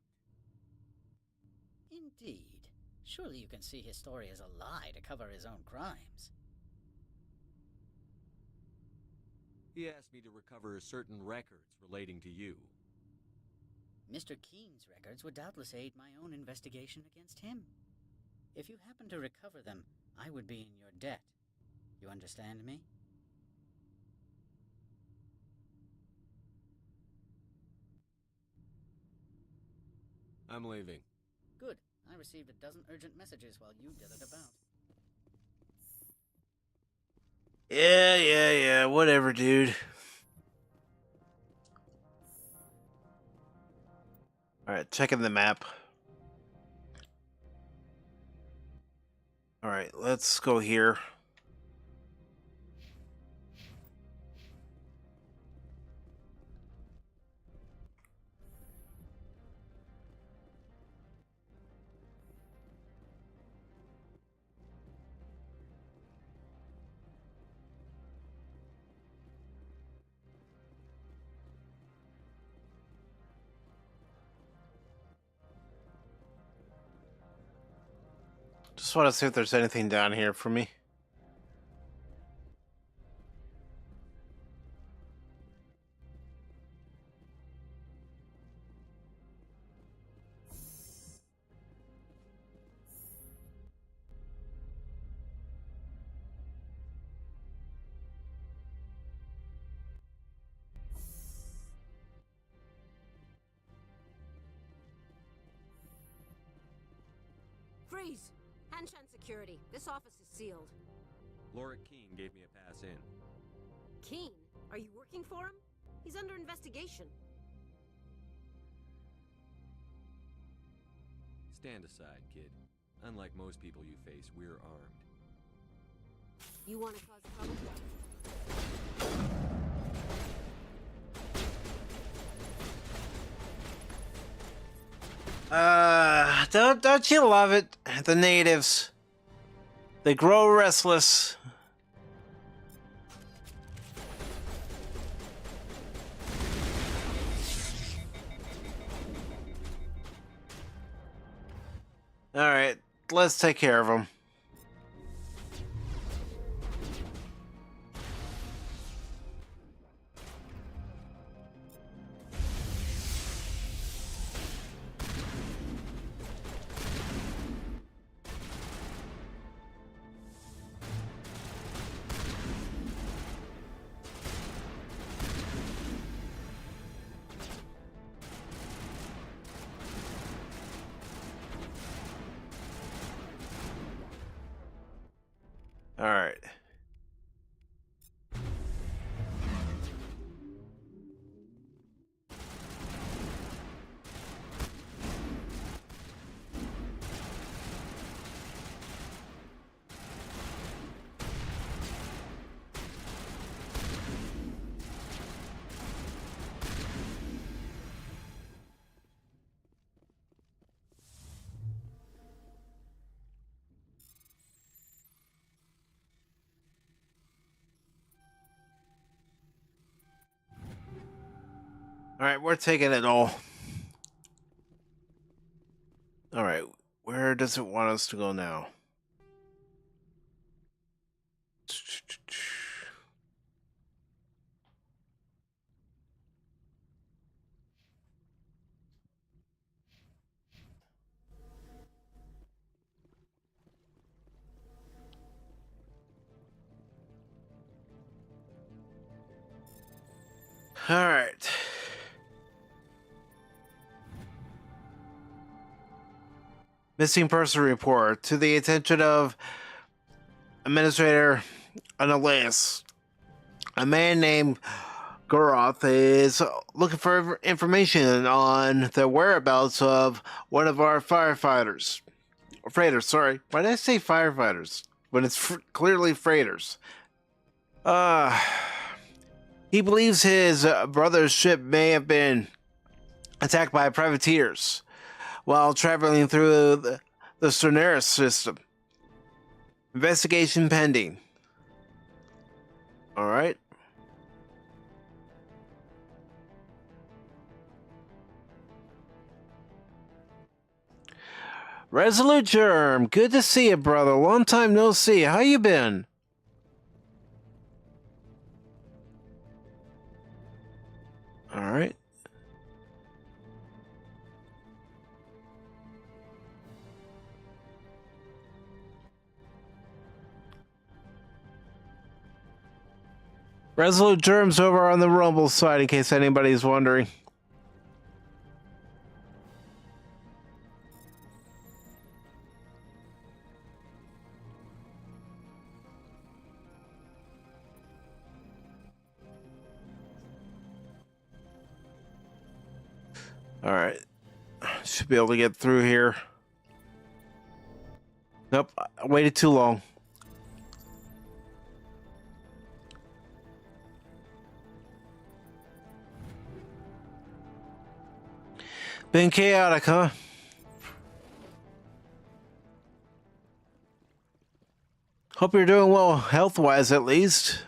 Indeed. Surely you can see his story as a lie to cover his own crimes. He asked me to recover certain records relating to you. Mr. Keen's records would doubtless aid my own investigation against him. If you happen to recover them, I would be in your debt. You understand me? I'm leaving. Good. I received a dozen urgent messages while you dithered about. Yeah. Whatever, dude. Alright, checking the map. Alright, let's go here. Just want to see if there's anything down here for me. Freeze! Hanshan Security. This office is sealed. Laura Keene gave me a pass in. Keene? Are you working for him? He's under investigation. Stand aside, kid. Unlike most people you face, we're armed. You want to cause trouble? Don't you love it? The natives. They grow restless. Alright, let's take care of them. All right. All right, we're taking it all. All right, where does it want us to go now? All right. Missing person report to the attention of Administrator Annalise. A man named Goroth is looking for information on the whereabouts of one of our firefighters. Freighters, sorry. Why did I say firefighters when it's clearly freighters? He believes his brother's ship may have been attacked by privateers while traveling through the Sonaris system. Investigation pending. All right. Resolute Germ, good to see you, brother. Long time no see. How you been? All right. Resolute Germ's over on the Rumble side, in case anybody's wondering. All right. Should be able to get through here. Nope, I waited too long. Been chaotic, huh? Hope you're doing well, health-wise at least.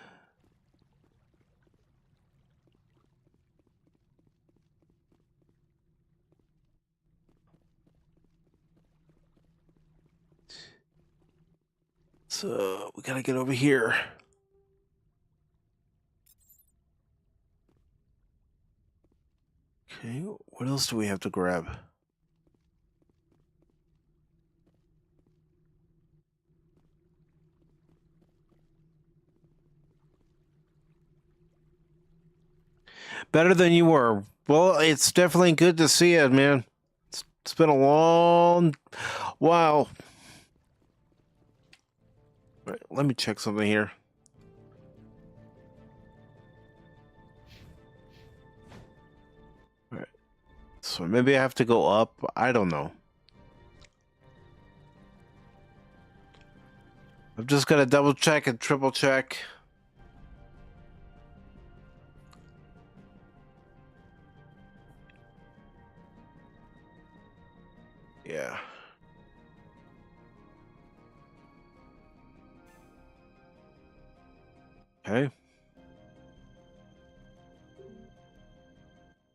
So, we gotta get over here. Okay, what else do we have to grab? Better than you were. Well, it's definitely good to see it, man. It's been a long while. All right, let me check something here. All right. So maybe I have to go up. I don't know. I'm just gonna double check and triple check. Yeah. Okay.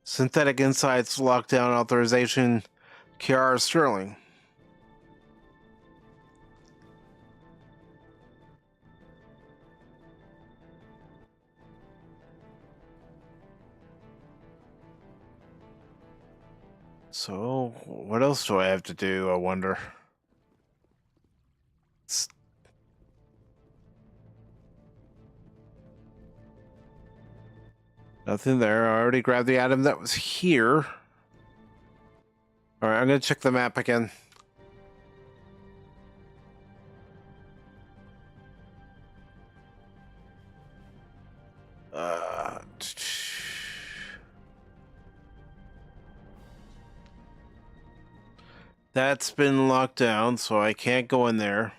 Synthetic Insights lockdown authorization, Kiara Sterling. So, what else do I have to do, I wonder? Nothing there. I already grabbed the item that was here. Alright, I'm gonna check the map again. That's been locked down, so I can't go in there.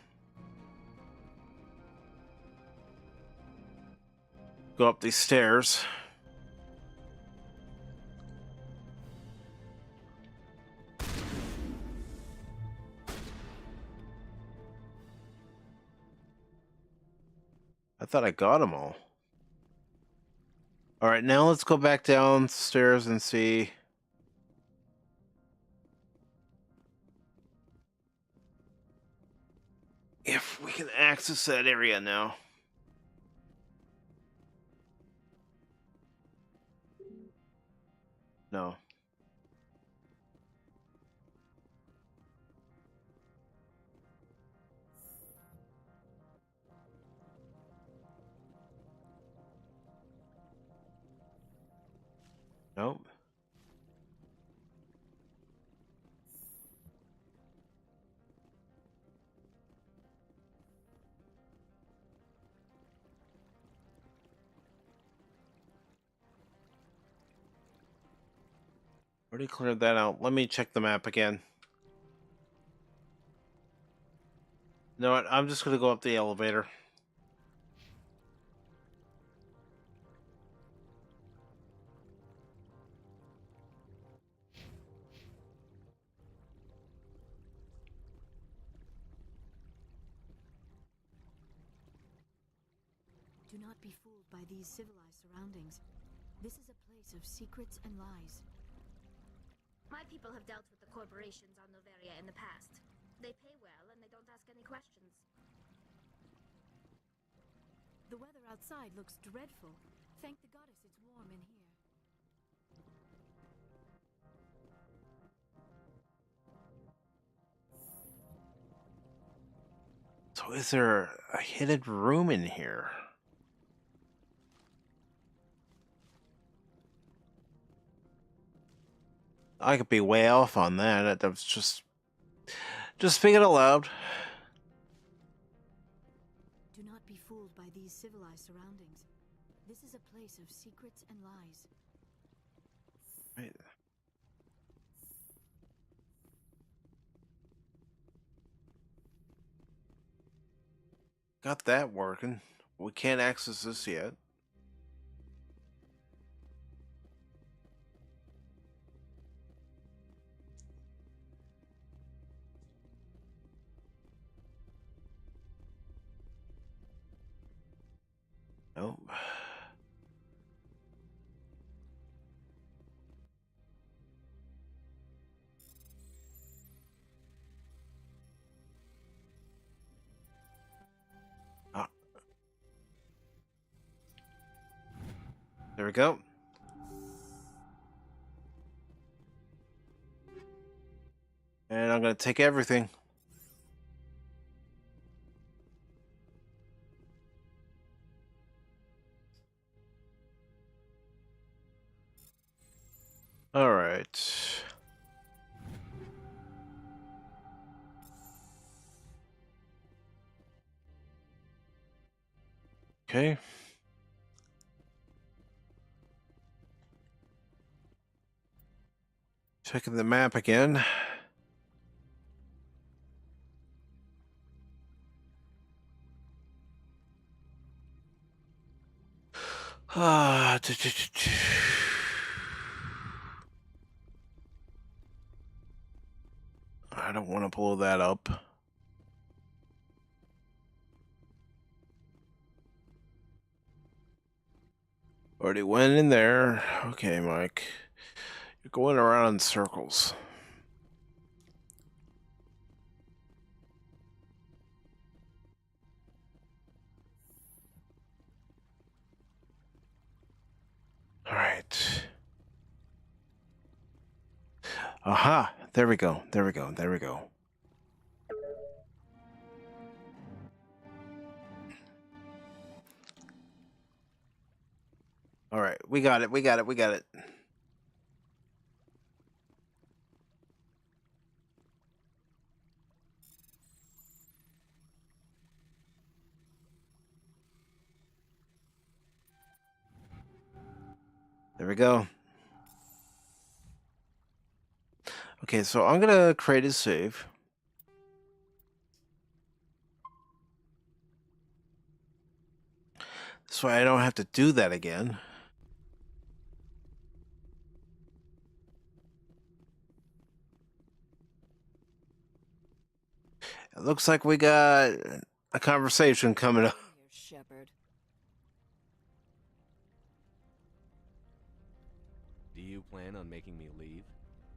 Go up these stairs. I thought I got them all. All right, now let's go back downstairs and see. If we can access that area now. No. Nope. Already cleared that out. Let me check the map again. You know what? I'm just going to go up the elevator. Do not be fooled by these civilized surroundings. This is a place of secrets and lies. My people have dealt with the corporations on Noveria in the past. They pay well and they don't ask any questions. The weather outside looks dreadful. Thank the goddess it's warm in here. So is there a hidden room in here? I could be way off on that. That was just speaking it aloud. Do not be fooled by these civilized surroundings. This is a place of secrets and lies. Right. Got that working. We can't access this yet. Nope. There we go. And I'm going to take everything. All right. Okay. Checking the map again. I don't want to blow that up. Already went in there. Okay, Mike. You're going around in circles. All right. Aha! There we go. There we go. There we go. All right. We got it. We got it. We got it. There we go. Okay, so I'm gonna create a save. So I don't have to do that again. It looks like we got a conversation coming up. Shepard. Do you plan on making me leave?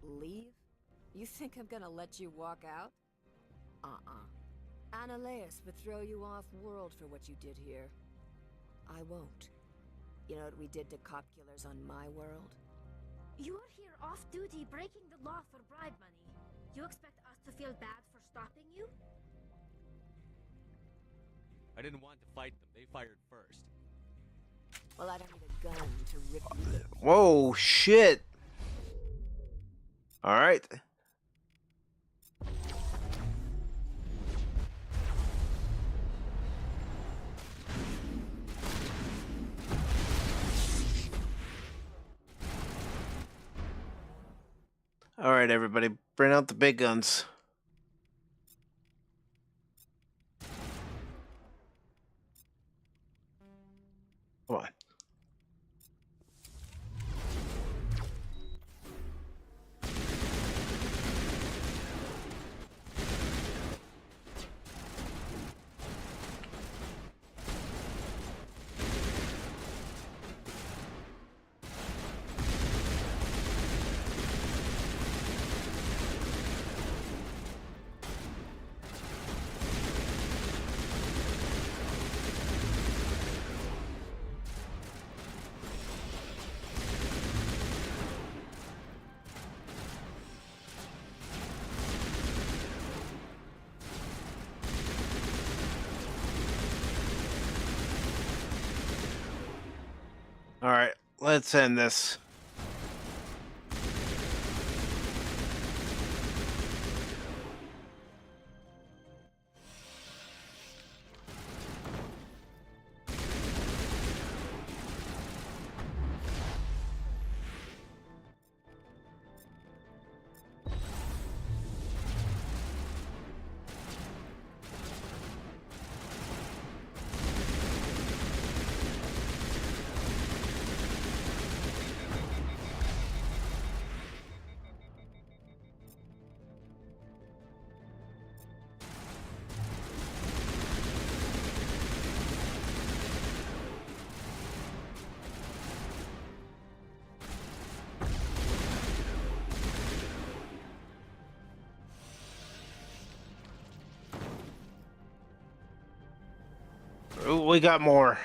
Leave? You think I'm gonna let you walk out? Annaleus would throw you off-world for what you did here. I won't. You know what we did to cop killers on my world? You're here off-duty breaking the law for bribe money. You expect us to feel bad for stopping you? I didn't want to fight them. They fired first. Well, I don't need a gun to rip you. Whoa, shit. All right. All right, everybody, bring out the big guns. Come on. All right, let's end this. we got more.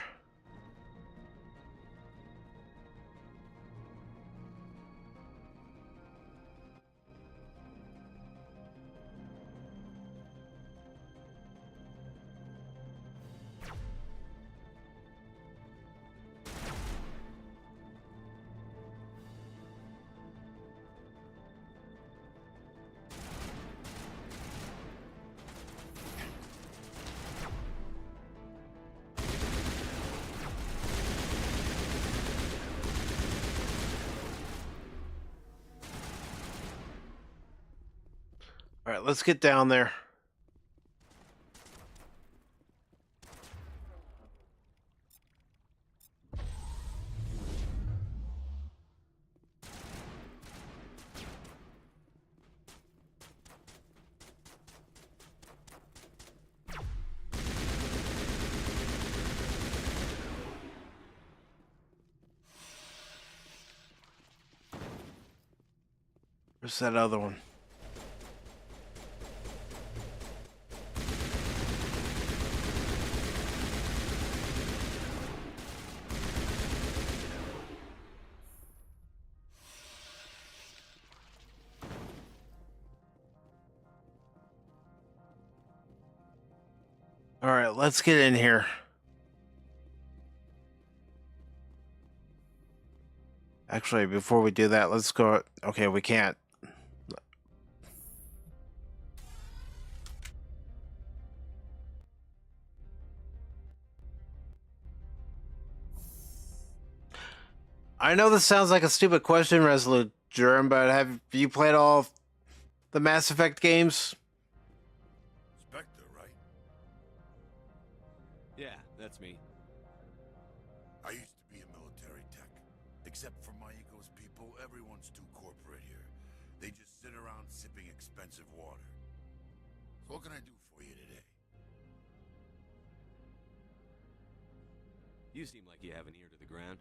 All right, let's get down there. Where's that other one? All right, let's get in here. Actually, before we do that, let's go. Okay, we can't. I know this sounds like a stupid question, Resolute Germ, but have you played all the Mass Effect games? Spectre, right? Yeah, that's me. I used to be a military tech. Except for Maiko's people, everyone's too corporate here. They just sit around sipping expensive water. So what can I do for you today? You seem like you have an ear to the ground.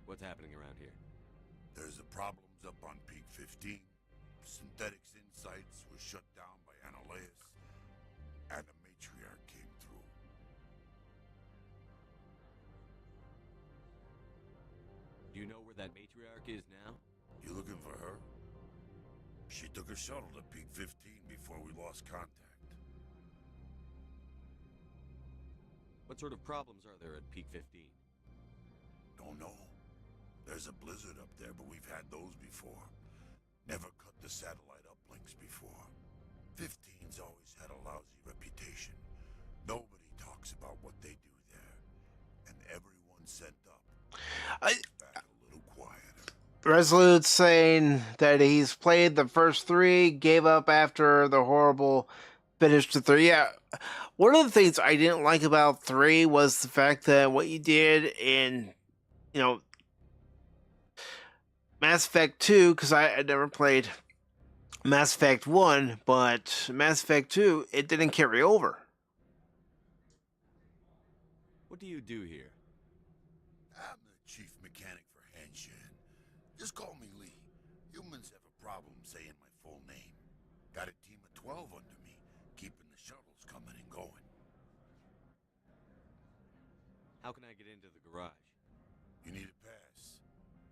What's happening around here? There's the problems up on Peak 15. Synthetics Insights was shut down by Analeus. And the Matriarch came through. Do you know where that matriarch is now? You looking for her? She took a shuttle to Peak 15 before we lost contact. What sort of problems are there at Peak 15? Don't know. There's a blizzard up there, but we've had those before. Never cut the satellite uplinks before. 15's always had a lousy reputation. Nobody talks about what they do there. And everyone sent up. Back a little quieter. Resolute's saying that he's played the first 3, gave up after the horrible finish to 3. Yeah, one of the things I didn't like about 3 was the fact that what you did in, Mass Effect 2, because I had never played Mass Effect 1, but Mass Effect 2, it didn't carry over. What do you do here? I'm the chief mechanic for Hanshan. Just call me Lee. Humans have a problem saying my full name. Got a team of 12 under me, keeping the shuttles coming and going. How can I get into the garage? You need a pass.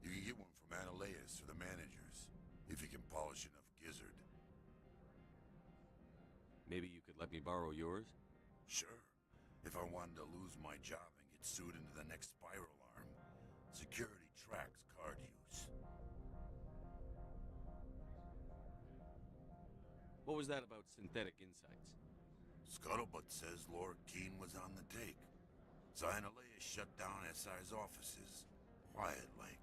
You can get one from Analeus or the managers, if you can polish enough gizzard. Maybe you could let me borrow yours? Sure. If I wanted to lose my job and get sued into the next spiral arm, security tracks card use. What was that about Synthetic Insights? Scuttlebutt says Lord Keene was on the take. So Analeus shut down SI's offices. Quiet like,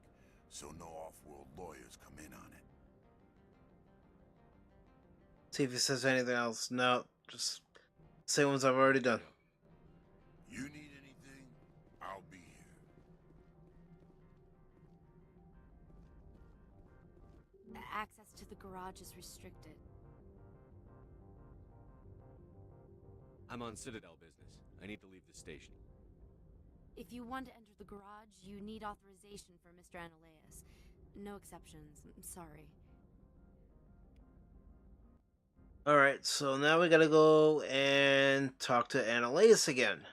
so no off-world lawyers come in on it. See if he says anything else. No, just same ones I've already done. You need anything, I'll be here. Access to the garage is restricted. I'm on Citadel business. I need to leave the station. If you want to enter the garage, you need authorization for Mr. Analeus. No exceptions. I'm sorry. Alright, so now we gotta go and talk to Analeus again.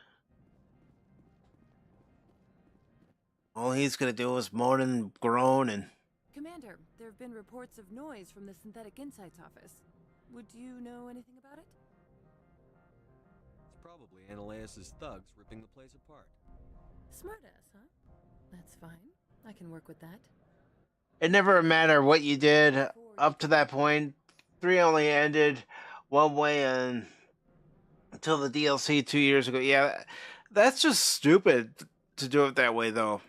All he's gonna do is moan and groan and... Commander, there have been reports of noise from the Synthetic Insights office. Would you know anything about it? It's probably Analeus's thugs ripping the place apart. Smartass, huh? That's fine. I can work with that. It never mattered what you did up to that point. 3 only ended one way until the DLC 2 years ago. Yeah, that's just stupid to do it that way, though.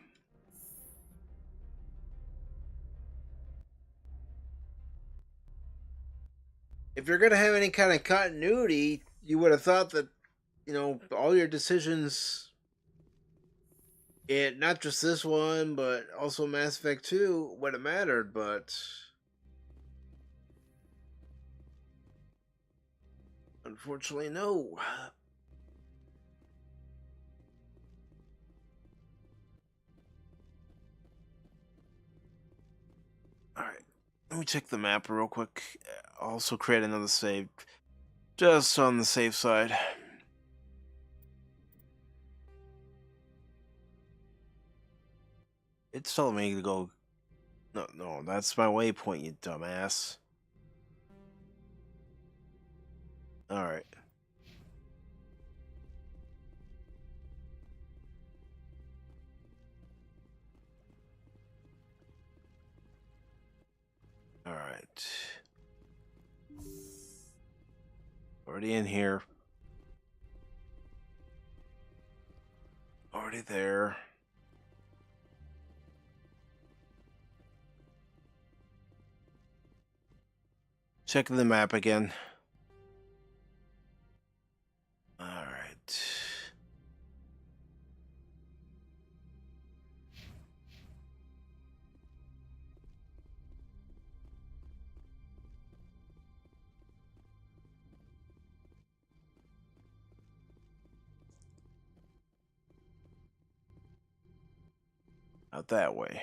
If you're gonna have any kind of continuity, you would have thought that, you know, all your decisions, not just this one, but also Mass Effect 2, would have mattered, but unfortunately, no. Alright, let me check the map real quick. Also create another save, just on the safe side. It's telling me to go... No, that's my waypoint, you dumbass. Alright. Alright. Already in here. Already there. Checking the map again. Alright. Out that way.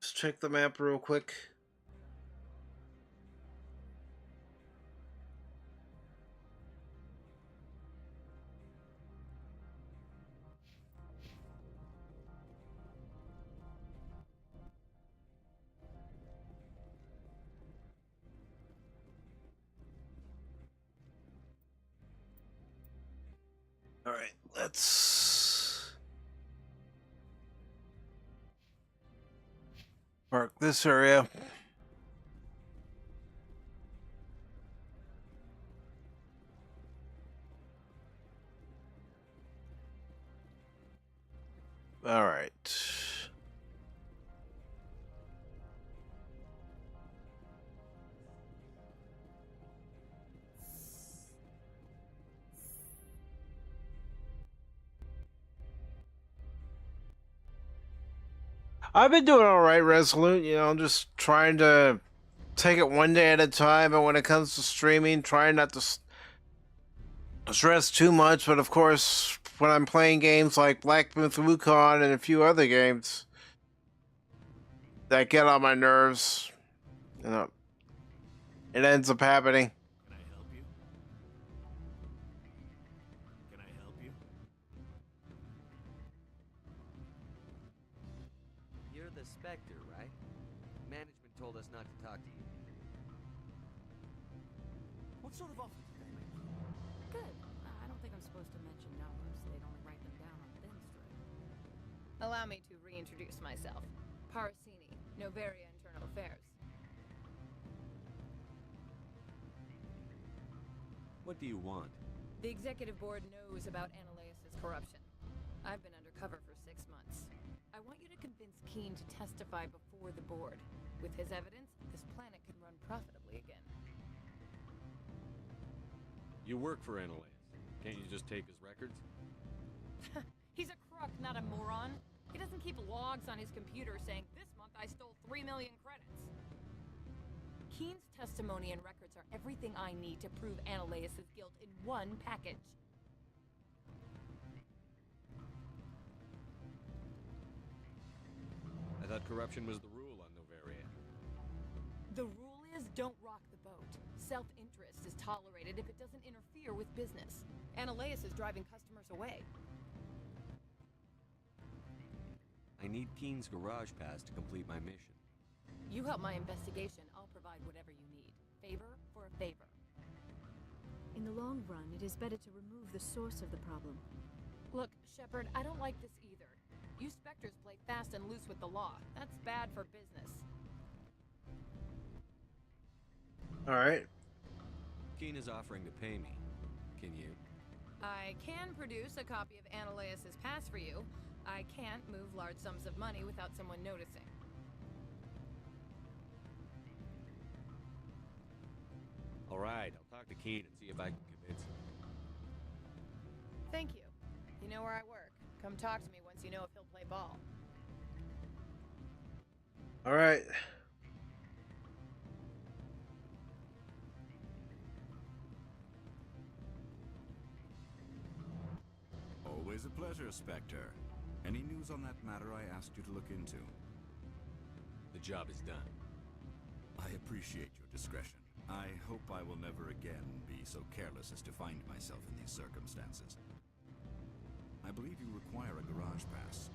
Let's check the map real quick. Alright, let's mark this area. Alright. I've been doing alright, Resolute. You know, I'm just trying to take it one day at a time, and when it comes to streaming, trying not to stress too much. But of course, when I'm playing games like Black Myth Wukong and a few other games that get on my nerves, you know, it ends up happening. Can I help you? Can I help you? You're the Spectre, right? Management told us not to talk to you. What sort of offer did they make you? Good. I don't think I'm supposed to mention numbers. They'd only write them down on thin string. Allow me to reintroduce myself. Parasini, Noveria Internal Affairs. What do you want? The executive board knows about Analeus' corruption. I've been undercover for 6 months. I want you to convince Keen to testify before the board. With his evidence, this planet can run profitably again. You work for Analeus. Can't you just take his records? He's a crook, not a moron. He doesn't keep logs on his computer saying, "This month I stole 3 million credits." Keen's testimony and records are everything I need to prove Analeus' guilt in one package. I thought corruption was the rule on Noveria. The rule is don't rock the boat. Self-interest is tolerated if it doesn't interfere with business. Analeus is driving customers away. I need Keen's garage pass to complete my mission. You help my investigation, I'll provide whatever you need. Favor for a favor. In the long run, it is better to remove the source of the problem. Look, Shepard, I don't like this either. You Spectres play fast and loose with the law. That's bad for business. All right. Keen is offering to pay me. Can you? I can produce a copy of Analeus' pass for you. I can't move large sums of money without someone noticing. All right, I'll talk to Keen and see if I can convince him. Thank you. You know where I work. Come talk to me once you know if he'll play ball. All right. Always a pleasure, Spectre. Any news on that matter I asked you to look into? The job is done. I appreciate your discretion. I hope I will never again be so careless as to find myself in these circumstances. I believe you require a garage pass.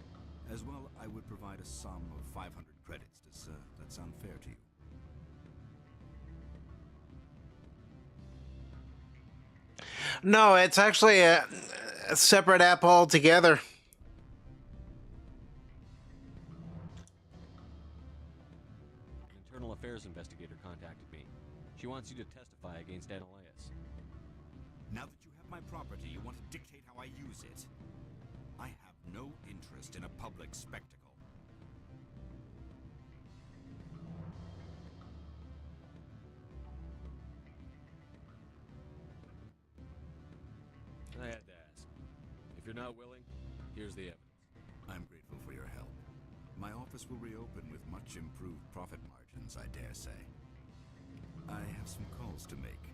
As well, I would provide a sum of 500 credits. Does that sound fair to you? No, it's actually a separate app altogether. An internal affairs investigator contacted me. She wants you to testify against Analeus. Now that you have my property, you want to dictate how I use it. I have no interest in a public spectacle. I had to ask. If you're not willing, here's the evidence. I'm grateful for your help. My office will reopen with much improved profit margins, I dare say. I have some calls to make,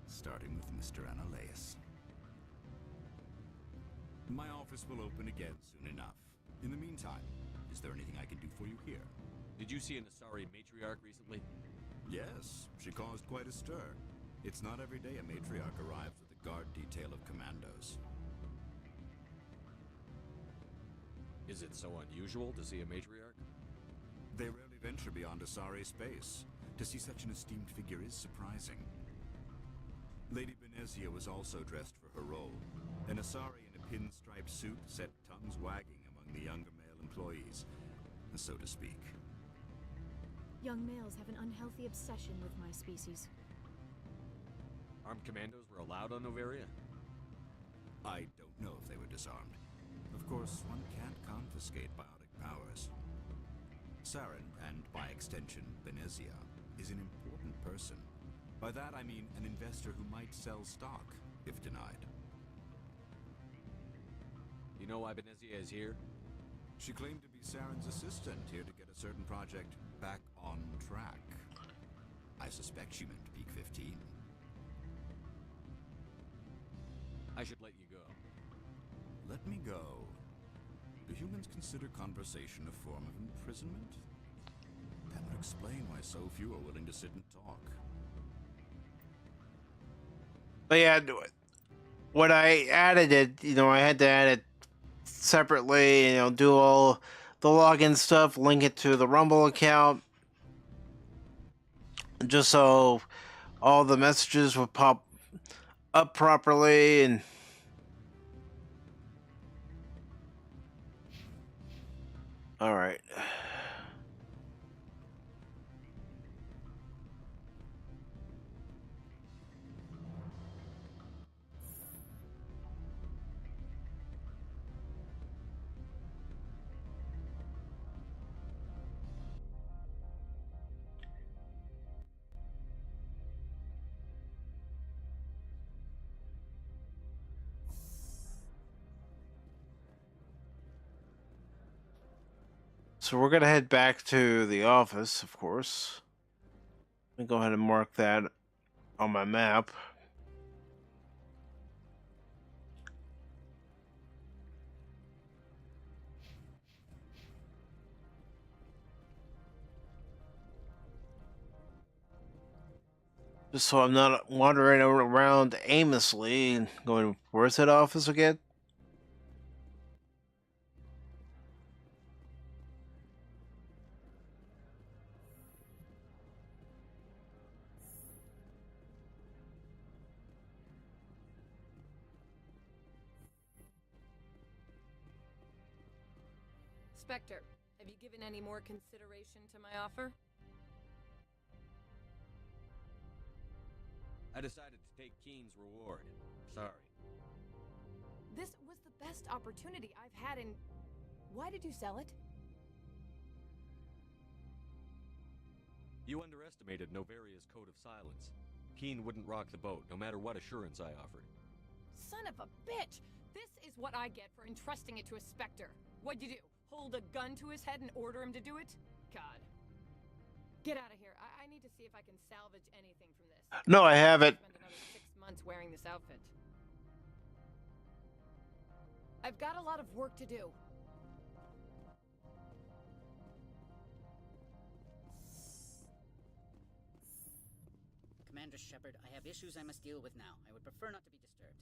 starting with Mr. Analeus. My office will open again soon enough. In the meantime, is there anything I can do for you here? Did you see an Asari matriarch recently? Yes, she caused quite a stir. It's not every day a matriarch arrives with a guard detail of commandos. Is it so unusual to see a matriarch? They rarely venture beyond Asari space. To see such an esteemed figure is surprising. Lady Benezia was also dressed for her role. An Asari in a pinstriped suit set tongues wagging among the younger male employees, so to speak. Young males have an unhealthy obsession with my species. Armed commandos were allowed on Noveria? I don't know if they were disarmed. Of course, one can't confiscate biotic powers. Saren, and by extension, Benezia, is an important person. By that I mean an investor who might sell stock, if denied. You know why Benezia is here? She claimed to be Saren's assistant, here to get a certain project back on track. I suspect she meant Peak 15. I should let you go. Let me go. Do humans consider conversation a form of imprisonment? That would explain why so few are willing to sit and talk. But yeah, what I added it, I had to add it separately, do all the login stuff, link it to the Rumble account, just so all the messages would pop up properly and all right. So we're going to head back to the office, of course. Let me go ahead and mark that on my map. Just so I'm not wandering around aimlessly and going, where's that office again? Spectre, have you given any more consideration to my offer? I decided to take Keen's reward. Sorry. This was the best opportunity I've had in... Why did you sell it? You underestimated Novaria's code of silence. Keen wouldn't rock the boat, no matter what assurance I offered. Son of a bitch! This is what I get for entrusting it to a Spectre. What'd you do? Hold a gun to his head and order him to do it? God. Get out of here. I need to see if I can salvage anything from this. No, I haven't. Spend another 6 months wearing this outfit. I've got a lot of work to do. Commander Shepard, I have issues I must deal with now. I would prefer not to be disturbed.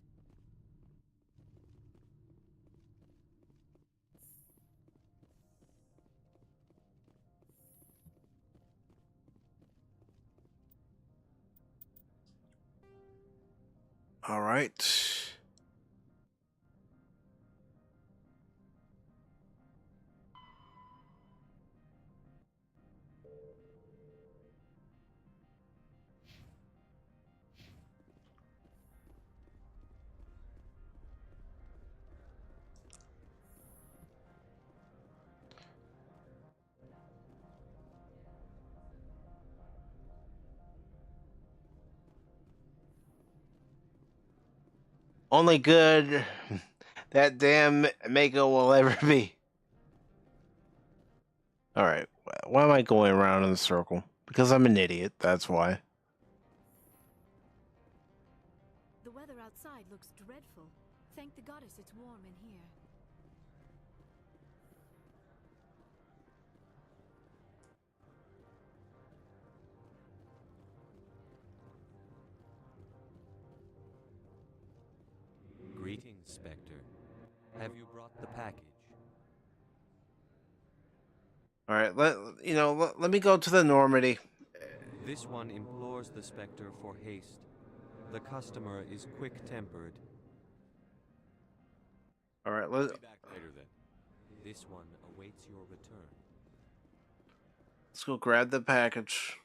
All right. Only good that damn Mako will ever be. Alright, why am I going around in a circle? Because I'm an idiot, that's why. The weather outside looks dreadful. Thank the goddess it's warm in here. Greetings, Spectre. Have you brought the package? All right, let me go to the Normandy. This one implores the Spectre for haste. The customer is quick-tempered. All right, I'll be back later then. This one awaits your return. Let's go grab the package.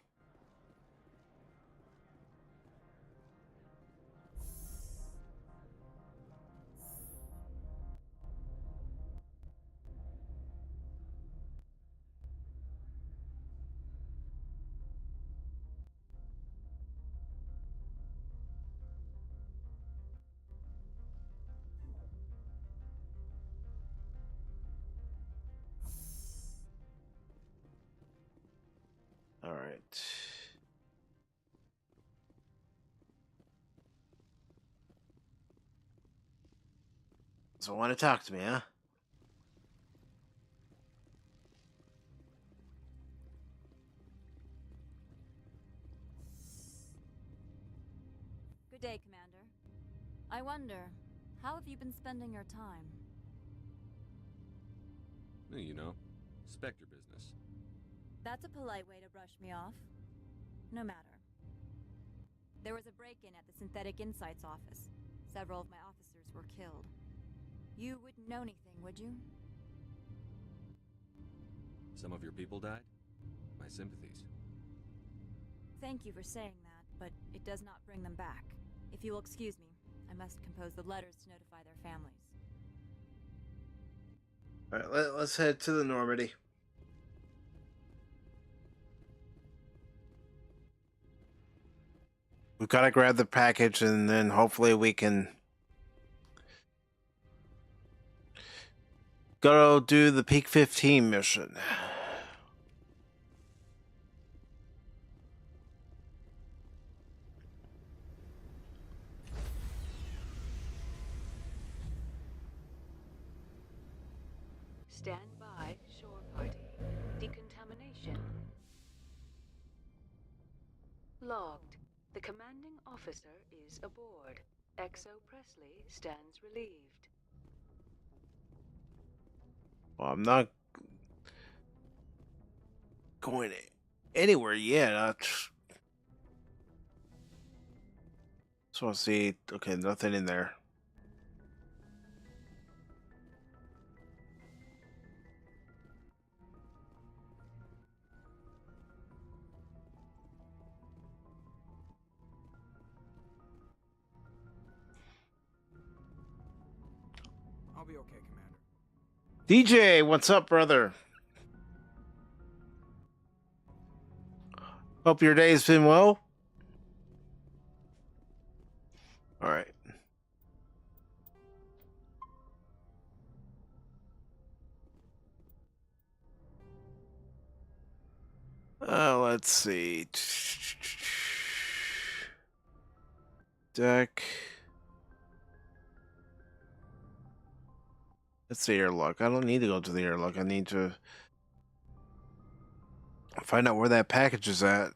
All right. So want to talk to me, huh? Good day, Commander. I wonder, how have you been spending your time? You know, Spectre business. That's a polite way to brush me off. No matter. There was a break-in at the Synthetic Insights office. Several of my officers were killed. You wouldn't know anything, would you? Some of your people died? My sympathies. Thank you for saying that, but it does not bring them back. If you will excuse me, I must compose the letters to notify their families. Alright, let's head to the Normandy. We've got to grab the package and then hopefully we can go do the Peak 15 mission. Stand by, shore party. Decontamination. Logged. The commanding officer is aboard. Exo Presley stands relieved. Well, I'm not going anywhere yet. I just want to see. Okay, nothing in there. I'll be okay, Commander. DJ, what's up, brother? Hope your day's been well. All right. Let's see. Deck. That's the airlock. I don't need to go to the airlock. I need to find out where that package is at.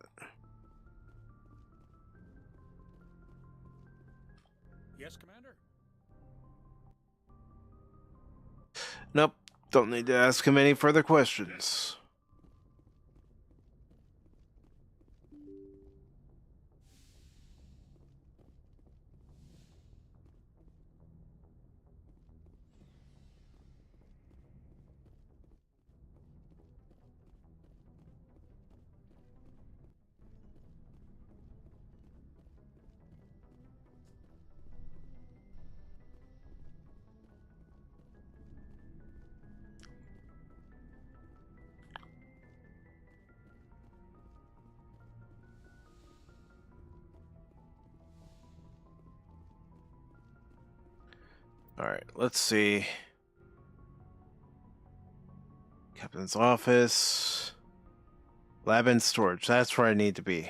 Yes, Commander? Nope. Don't need to ask him any further questions. All right, let's see. Captain's office. Lab and storage. That's where I need to be.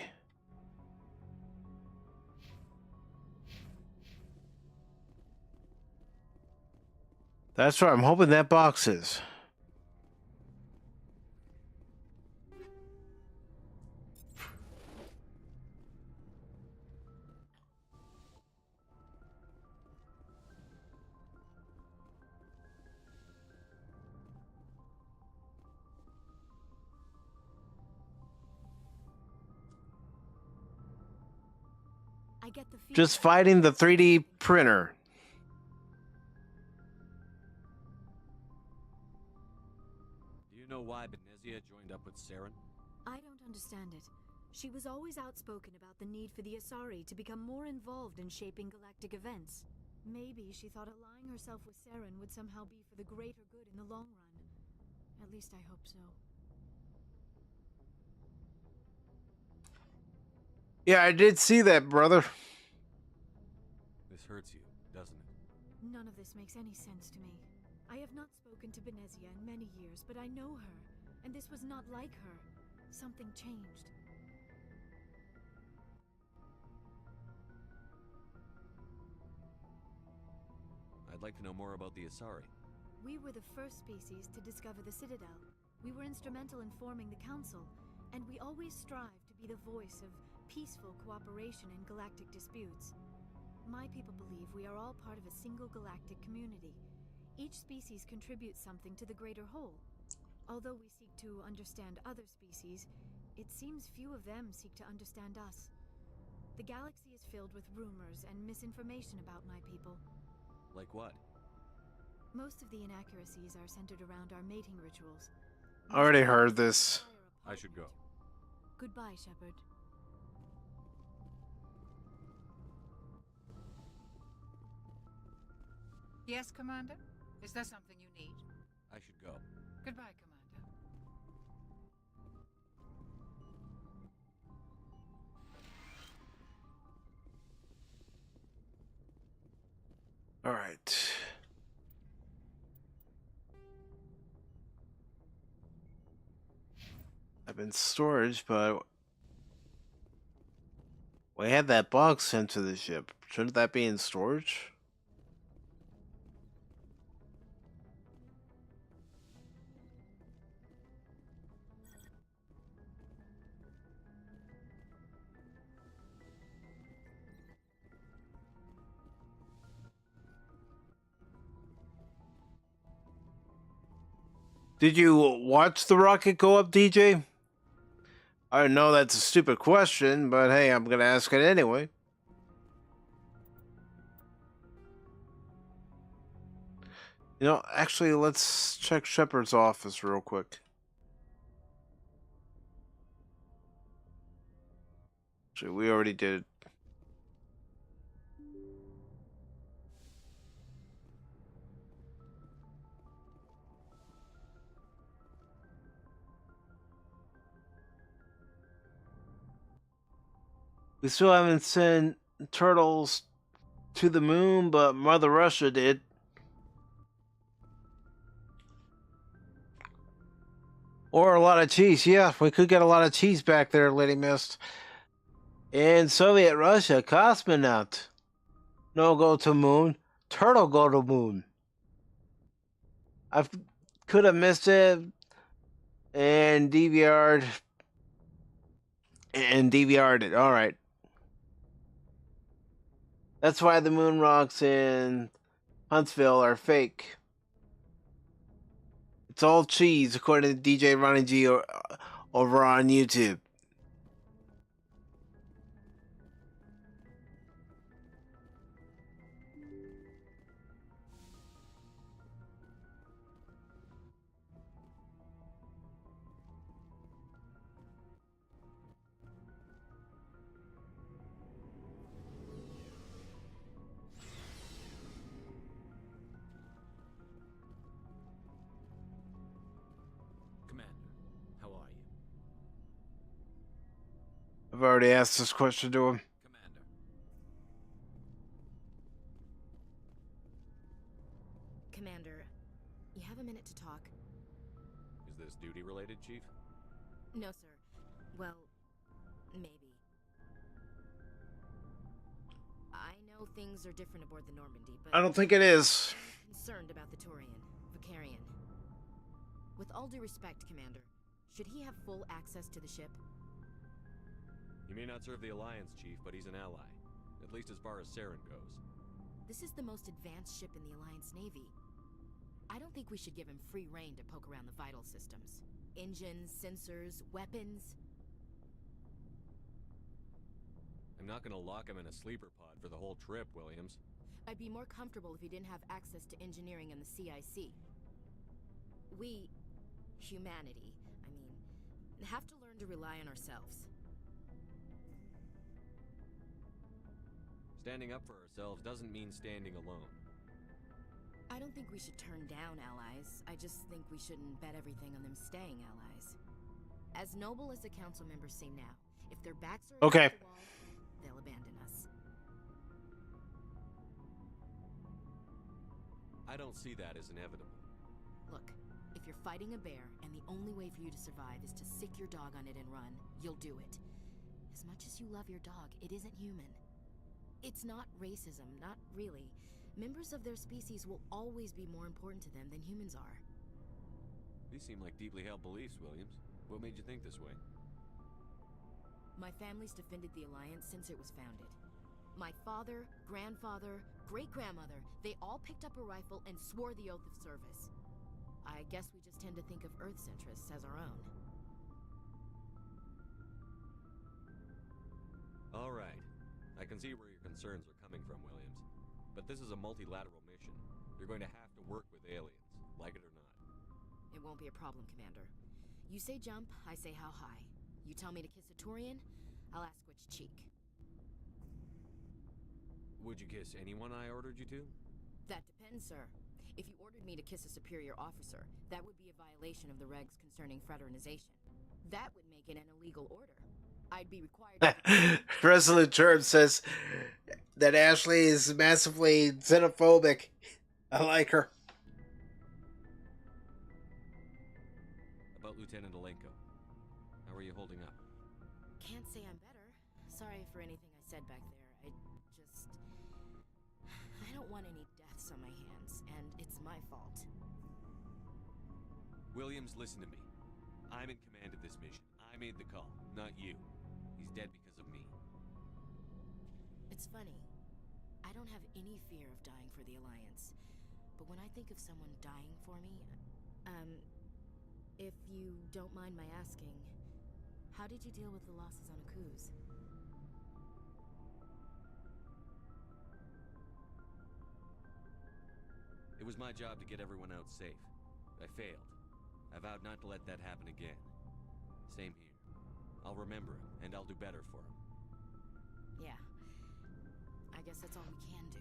That's right. I'm hoping that box is. I get the Just fighting the 3D printer. Do you know why Benezia joined up with Saren? I don't understand it. She was always outspoken about the need for the Asari to become more involved in shaping galactic events. Maybe she thought allying herself with Saren would somehow be for the greater good in the long run. At least I hope so. Yeah, I did see that, brother. This hurts you, doesn't it? None of this makes any sense to me. I have not spoken to Benezia in many years, but I know her, and this was not like her. Something changed. I'd like to know more about the Asari. We were the first species to discover the Citadel. We were instrumental in forming the Council, and we always strive to be the voice of peaceful cooperation in galactic disputes. My people believe we are all part of a single galactic community. Each species contributes something to the greater whole. Although we seek to understand other species, it seems few of them seek to understand us. The galaxy filled with rumors and misinformation about my people. Like what? Most of the inaccuracies are centered around our mating rituals. I already heard this. I should go. Goodbye, Shepard. Yes, Commander? Is there something you need? I should go. Goodbye, Commander. All right. I've been storage, but we had that box sent to the ship. Shouldn't that be in storage? Did you watch the rocket go up, DJ? I know that's a stupid question, but hey, I'm gonna ask it anyway. You know, actually, let's check Shepard's office real quick. Actually, we already did. We still haven't sent turtles to the moon, but Mother Russia did. Or a lot of cheese. Yeah, we could get a lot of cheese back there, Lady Mist. In Soviet Russia, cosmonaut. No go to moon. Turtle go to moon. I could have missed it. And DVR'd. And DVR'd it. Alright. That's why the moon rocks in Huntsville are fake. It's all cheese, according to DJ Ronnie G over on YouTube. I've already asked this question to him. Commander, you have a minute to talk? Is this duty related, Chief? No, sir. Well, maybe. I know things are different aboard the Normandy, but I don't think it is. I'm concerned about the Turian, Vicarian. With all due respect, Commander, should he have full access to the ship? He may not serve the Alliance, Chief, but he's an ally. At least as far as Saren goes. This is the most advanced ship in the Alliance Navy. I don't think we should give him free rein to poke around the vital systems. Engines, sensors, weapons. I'm not gonna lock him in a sleeper pod for the whole trip, Williams. I'd be more comfortable if he didn't have access to engineering and the CIC. We, humanity, have to learn to rely on ourselves. Standing up for ourselves doesn't mean standing alone. I don't think we should turn down allies. I just think we shouldn't bet everything on them staying allies. As noble as the council members seem now, if their backs are okay, against the wall, they'll abandon us. I don't see that as inevitable. Look, if you're fighting a bear and the only way for you to survive is to sick your dog on it and run, you'll do it. As much as you love your dog, it isn't human. It's not racism, not really. Members of their species will always be more important to them than humans are. These seem like deeply held beliefs, Williams. What made you think this way? My family's defended the Alliance since it was founded. My father, grandfather, great-grandmother, they all picked up a rifle and swore the oath of service. I guess we just tend to think of Earth's interests as our own. All right. I can see where your concerns are coming from, Williams. But this is a multilateral mission. You're going to have to work with aliens, like it or not. It won't be a problem, Commander. You say jump, I say how high. You tell me to kiss a Turian, I'll ask which cheek. Would you kiss anyone I ordered you to? That depends, sir. If you ordered me to kiss a superior officer, that would be a violation of the regs concerning fraternization. That would make it an illegal order. I'd be required to... Resolute Term says that Ashley is massively xenophobic. I like her. About Lieutenant Alenko. How are you holding up? Can't say I'm better. Sorry for anything I said back there. I don't want any deaths on my hands, and it's my fault. Williams, listen to me. I'm in command of this mission. I made the call, not you. He's dead because of me. It's funny. I don't have any fear of dying for the Alliance. But when I think of someone dying for me, if you don't mind my asking, how did you deal with the losses on Akuz? It was my job to get everyone out safe. I failed. I vowed not to let that happen again. Same here. I'll remember him, and I'll do better for him. Yeah. I guess that's all we can do.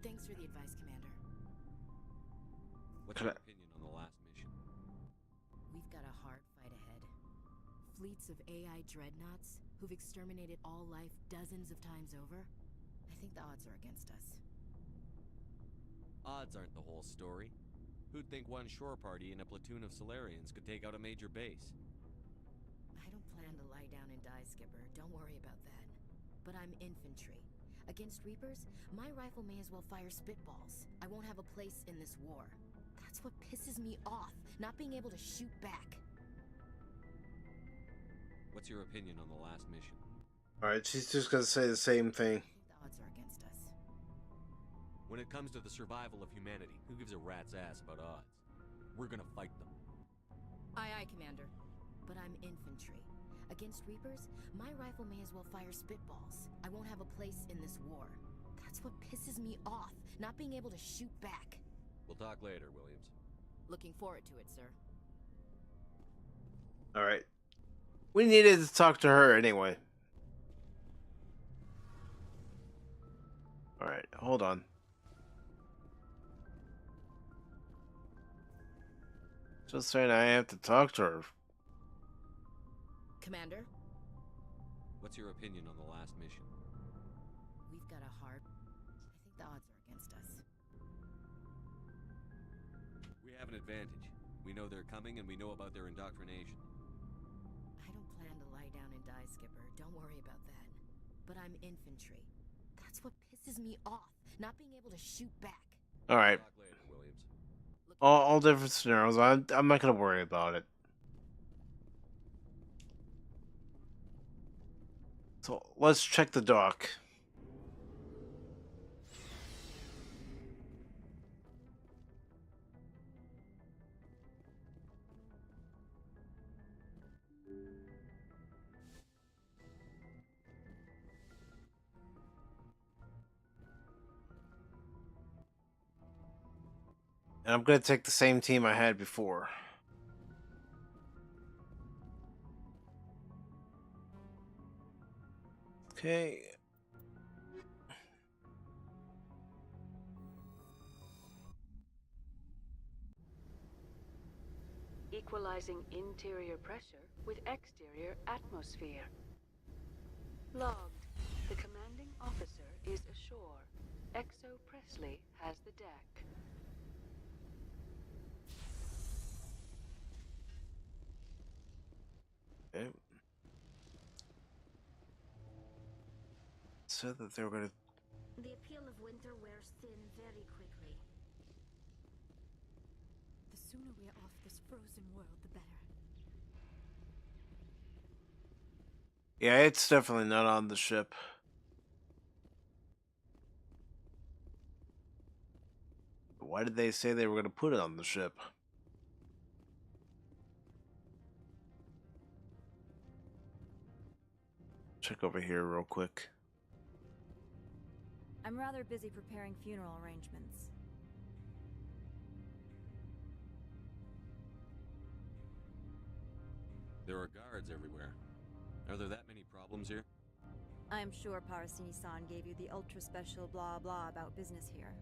Thanks for the advice, Commander. What's your opinion on the last mission? We've got a hard fight ahead. Fleets of AI dreadnoughts who've exterminated all life dozens of times over. I think the odds are against us. Odds aren't the whole story. Who'd think one shore party and a platoon of Solarians could take out a major base? I don't plan to lie down and die, Skipper. Don't worry about that. But I'm infantry. Against Reapers, my rifle may as well fire spitballs. I won't have a place in this war. That's what pisses me off, not being able to shoot back. What's your opinion on the last mission? Alright, she's just gonna say the same thing. The odds are against us. When it comes to the survival of humanity, who gives a rat's ass about odds? We're gonna fight them. Aye, aye, Commander. But I'm infantry. Against Reapers, my rifle may as well fire spitballs. I won't have a place in this war. That's what pisses me off, not being able to shoot back. We'll talk later, Williams. Looking forward to it, sir. Alright. We needed to talk to her anyway. Alright, hold on. Just saying I have to talk to her. Commander? What's your opinion on the last mission? We've got a hard... I think the odds are against us. We have an advantage. We know they're coming and we know about their indoctrination. I don't plan to lie down and die, Skipper. Don't worry about that. But I'm infantry. That's what pisses me off, not being able to shoot back. Alright. Talk later, Williams. All different scenarios. I'm not gonna worry about it. So let's check the dock. And I'm gonna take the same team I had before. Okay. Equalizing interior pressure with exterior atmosphere. Logged. The commanding officer is ashore. Exo Presley has the deck. Okay. Said that they were gonna... The appeal of winter wears thin very quickly. The sooner we're off this frozen world, the better. Yeah, it's definitely not on the ship. Why did they say they were gonna put it on the ship? Check over here real quick. I'm rather busy preparing funeral arrangements. There are guards everywhere. Are there that many problems here? I'm sure Parasini-san gave you the ultra-special blah blah about business here.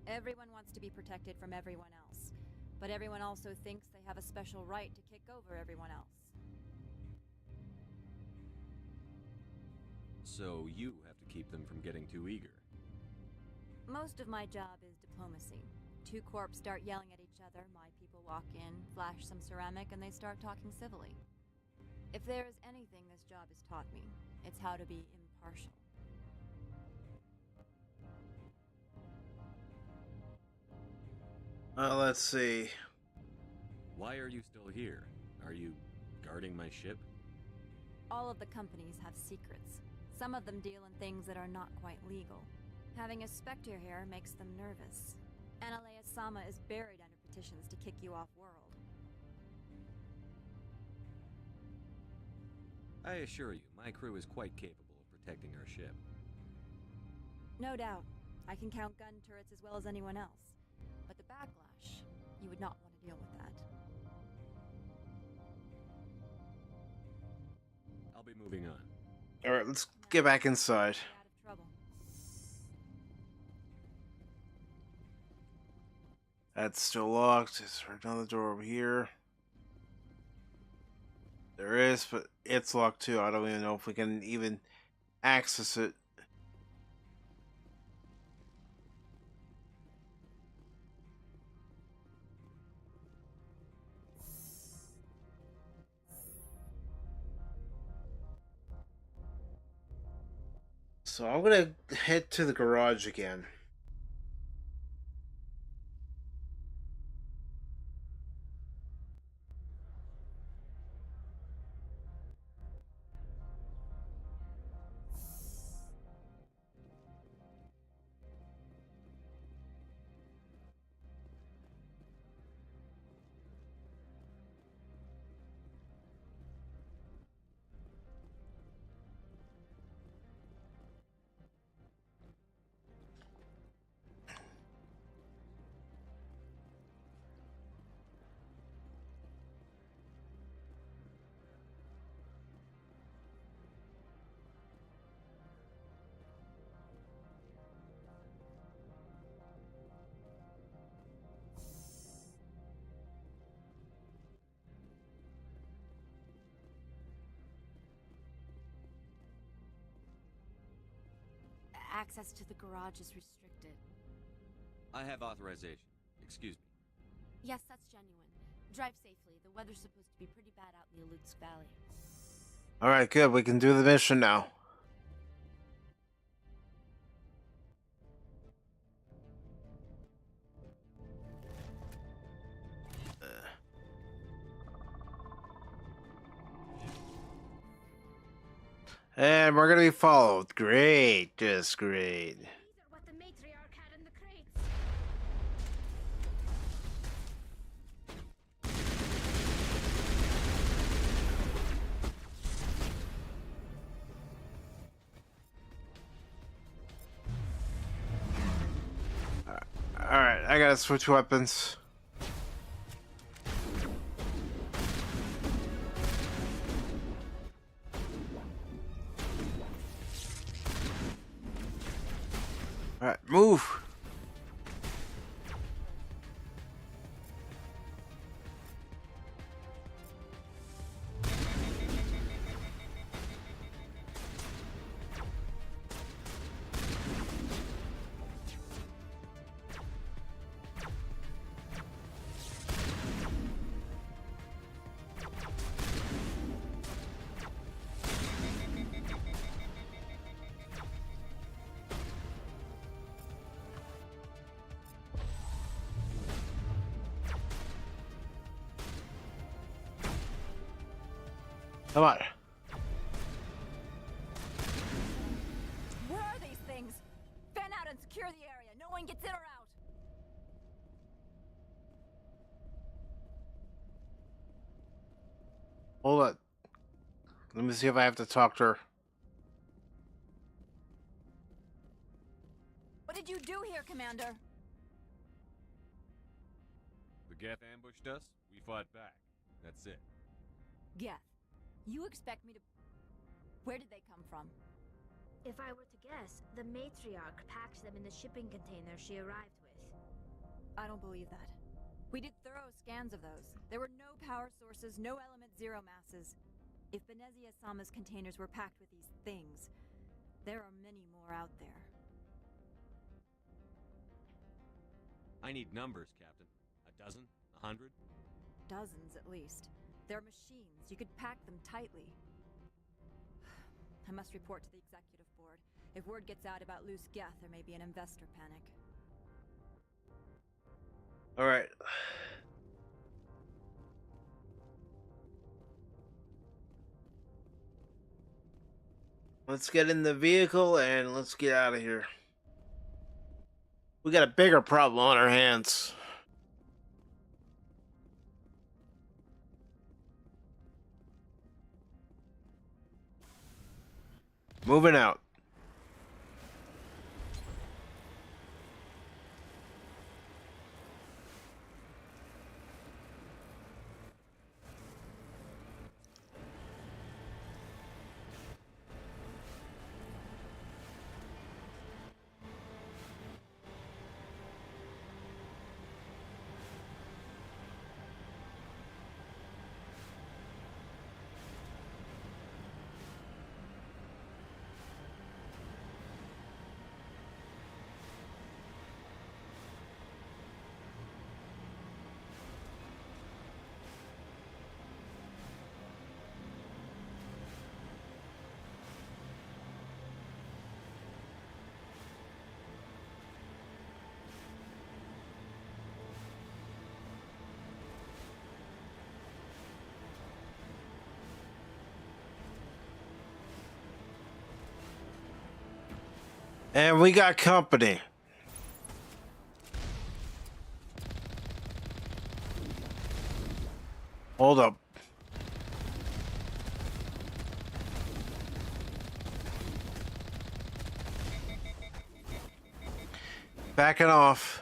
Everyone wants to be protected from everyone else, but everyone also thinks they have a special right to kick over everyone else. So you have to keep them from getting too eager. Most of my job is diplomacy. Two corps start yelling at each other, my people walk in, flash some ceramic, and they start talking civilly. If there is anything this job has taught me, it's how to be impartial. Let's see. Why are you still here? Are you guarding my ship? All of the companies have secrets. Some of them deal in things that are not quite legal. Having a Spectre here makes them nervous. Analea-sama is buried under petitions to kick you off-world. I assure you, my crew is quite capable of protecting our ship. No doubt. I can count gun turrets as well as anyone else. But the backlash, you would not want to deal with that. I'll be moving on. Alright, let's get back inside. Out of trouble. That's still locked. Is there another door over here? There is, but it's locked too. I don't even know if we can even access it. So I'm gonna head to the garage again. Access to the garage is restricted. I have authorization. Excuse me. Yes, that's genuine. Drive safely. The weather's supposed to be pretty bad out in the Alutsk Valley. Alright, good. We can do the mission now. And we're gonna be followed. Great, just great. These are what the matriarch had in the crates. Alright, I gotta switch weapons. Alright, move! Come on. Where are these things? Fan out and secure the area. No one gets in or out. Hold on. Let me see if I have to talk to her. did you do here, Commander? The Geth ambushed us, we fought back. That's it. Geth, you expect me to... Where did they come from? If I were to guess, the matriarch packed them in the shipping container she arrived with. I don't believe that. We did thorough scans of those. There were no power sources, no element zero masses. If Benezia-sama's containers were packed with these things, there are many more out there. I need numbers, Captain. A dozen? 100? Dozens, at least. They're machines. You could pack them tightly. I must report to the executive board. If word gets out about loose Geth, there may be an investor panic. All right. Let's get in the vehicle and let's get out of here. We got a bigger problem on our hands. Moving out. And we got company. Hold up. Backing off.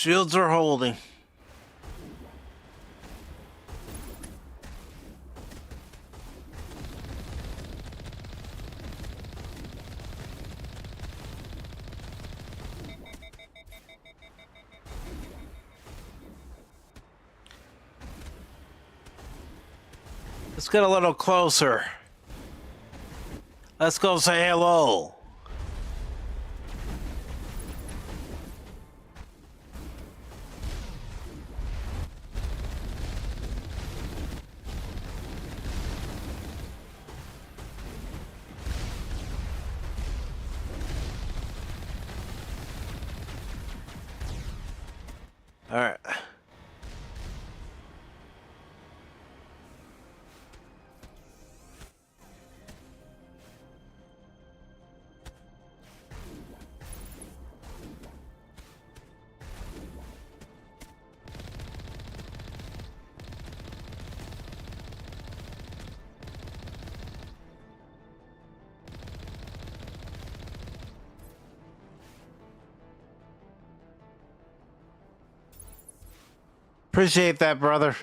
Shields are holding. Let's get a little closer. Let's go say hello. All right. Appreciate that, brother.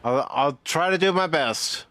I'll try to do my best.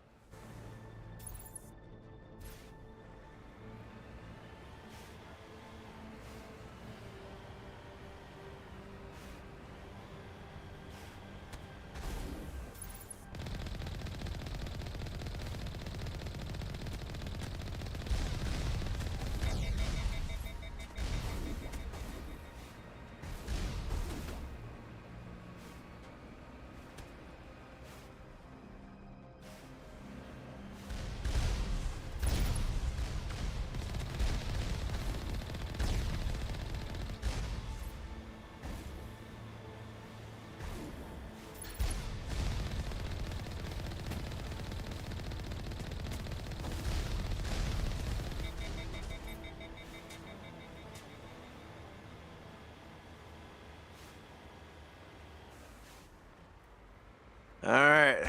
Alright.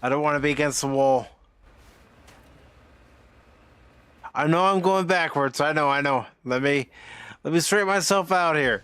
I don't want to be against the wall. I know I'm going backwards. I know. Let me straighten myself out here.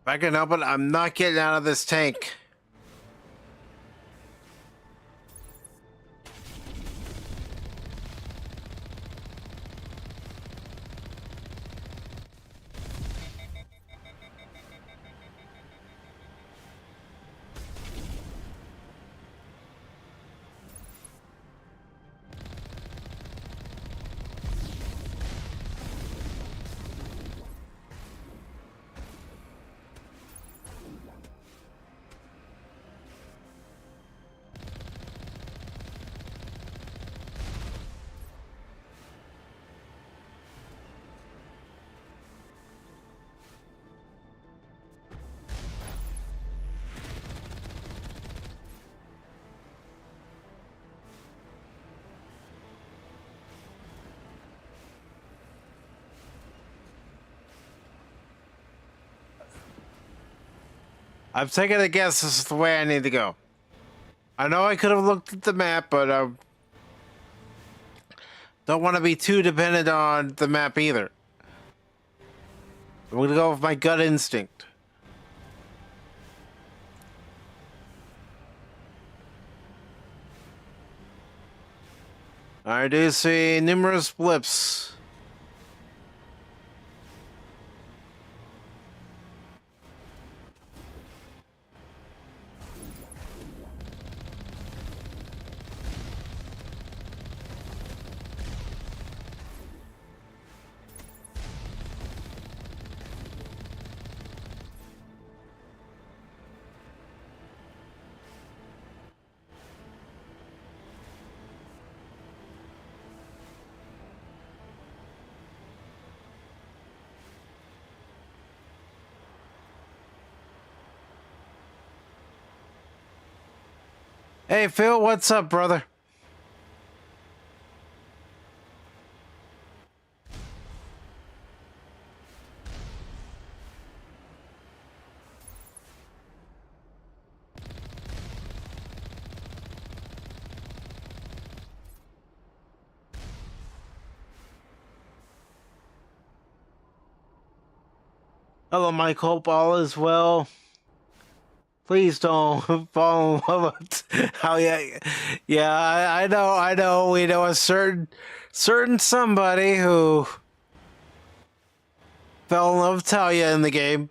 If I can help it, I'm not getting out of this tank. I'm taking a guess this is the way I need to go. I know I could have looked at the map, but I don't want to be too dependent on the map either. I'm going to go with my gut instinct. I do see numerous blips. Hey, Phil, what's up, brother? Hello, Mike. Hope all is well. Please don't fall in love with how I know. We know a certain somebody who fell in love with Talia in the game.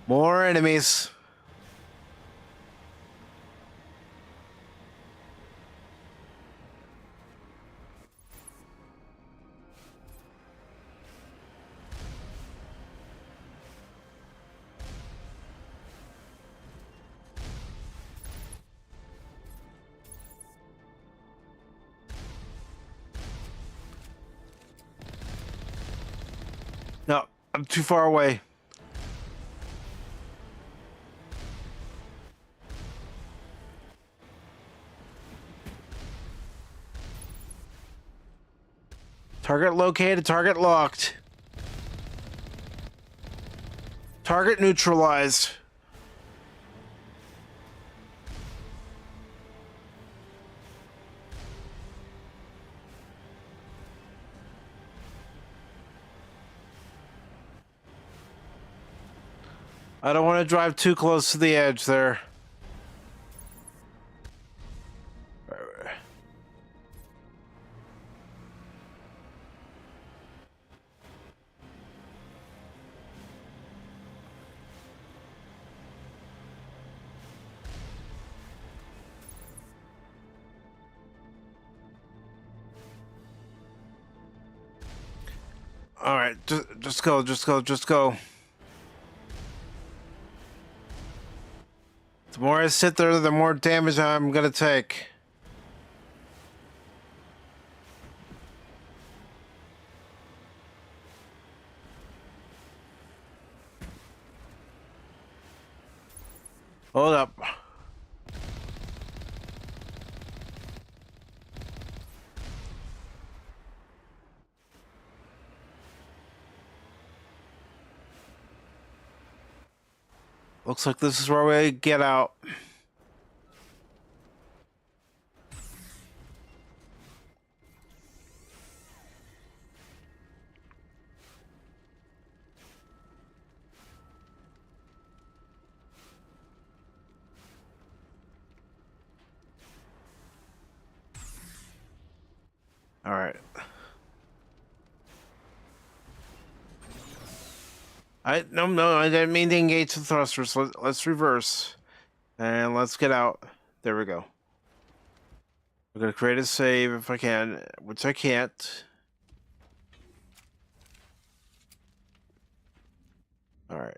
More enemies. No, I'm too far away. Target located, target locked. Target neutralized. I don't want to drive too close to the edge there. All right, just go. The more I sit there, the more damage I'm gonna take. Hold up. Looks like this is where we get out. All right. No, I didn't mean to engage the thrusters. Let's reverse. And let's get out. There we go. I'm gonna create a save if I can, which I can't. All right.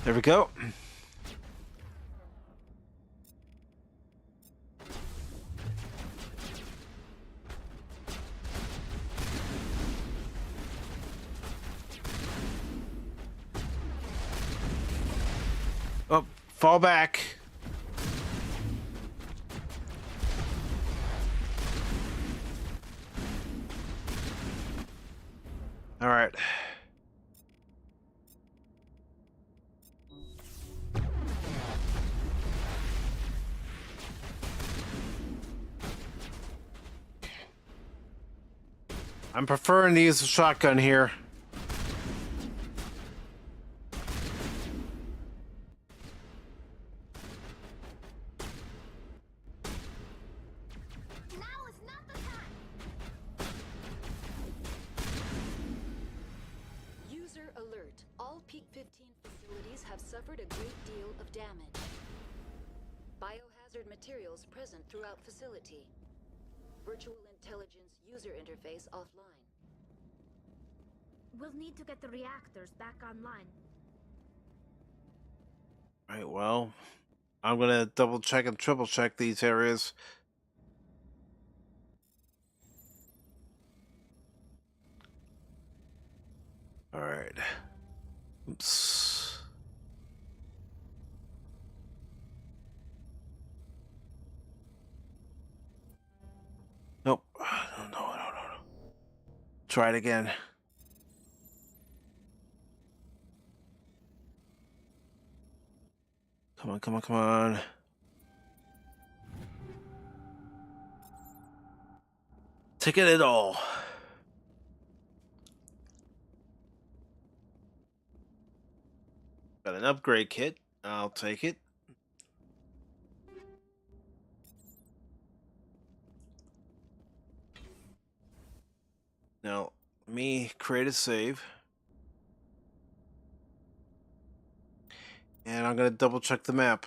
There we go. Oh, fall back. All right. I'm preferring to use the shotgun here. User alert. All Peak 15 facilities have suffered a great deal of damage. Biohazard materials present throughout facility. Virtual intelligence user interface offline. We'll need to get the reactors back online. Right, well, I'm gonna double check and triple check these areas. All right. Oops. Nope. No. Try it again. Come on. Ticket it all. Got an upgrade kit. I'll take it. Now, let me create a save. And I'm going to double check the map.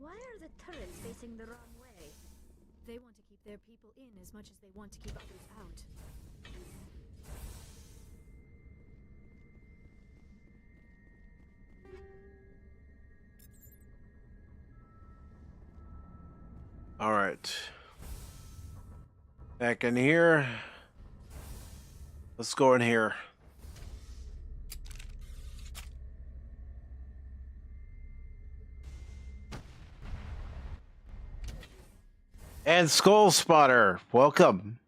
Why are the turrets facing the wrong way? They want to keep their people in as much as they want to keep others out. All right. Back in here. Let's go in here. And Skull Spotter, welcome.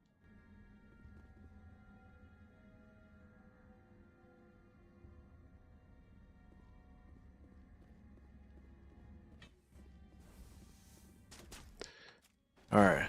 All right.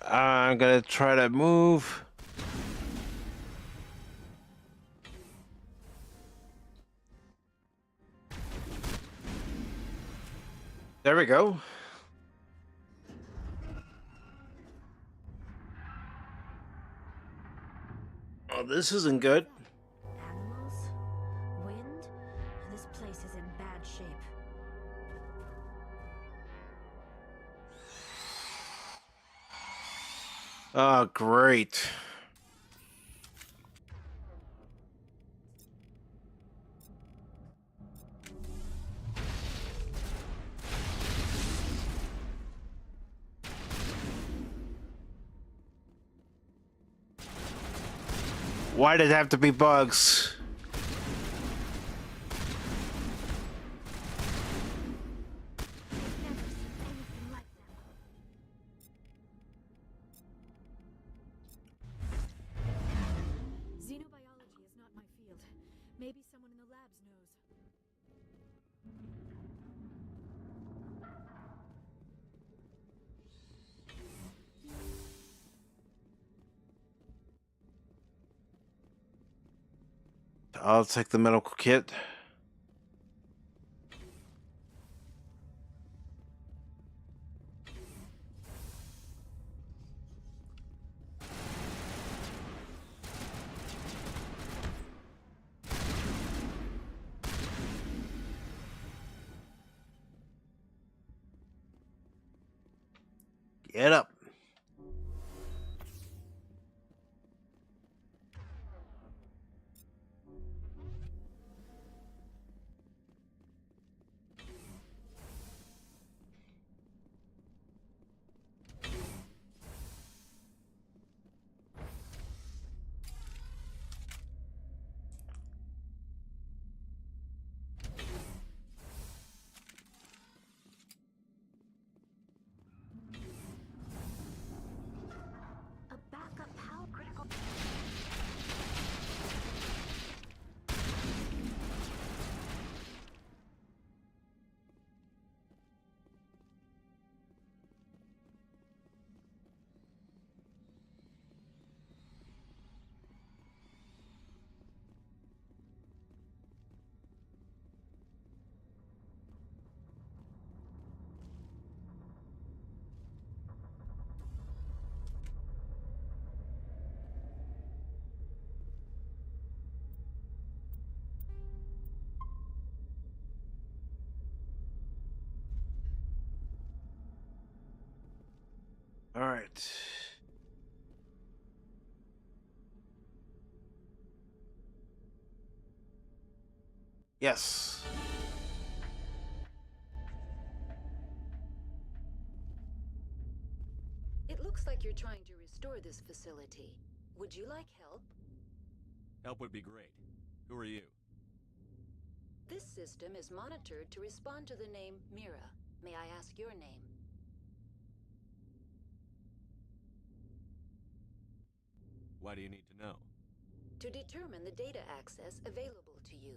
I'm gonna try to move. There we go. Oh, this isn't good. Animals? Wind? This place is in bad shape. Oh, great. Why did it have to be bugs? Xenobiology is not my field. Maybe someone in the labs knows. I'll take the medical kit. Get up. A backup power critical. All right. Yes. It looks like you're trying to restore this facility. Would you like help? Help would be great. Who are you? This system is monitored to respond to the name Mira. May I ask your name? Why do you need to know? To determine the data access available to you.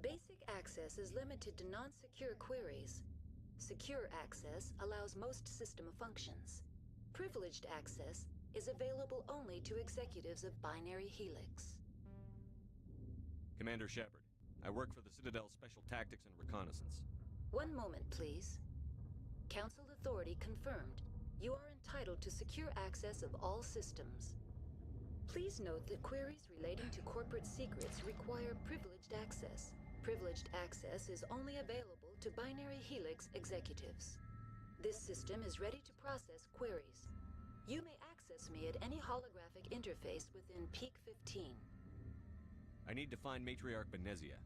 Basic access is limited to non-secure queries. Secure access allows most system functions. Privileged access is available only to executives of Binary Helix. Commander Shepard, I work for the Citadel's Special Tactics and Reconnaissance. One moment, please. Council authority confirmed. You are entitled to secure access of all systems. Please note that queries relating to corporate secrets require privileged access. Privileged access is only available to Binary Helix executives. This system is ready to process queries. You may access me at any holographic interface within Peak 15. I need to find Matriarch Benezia.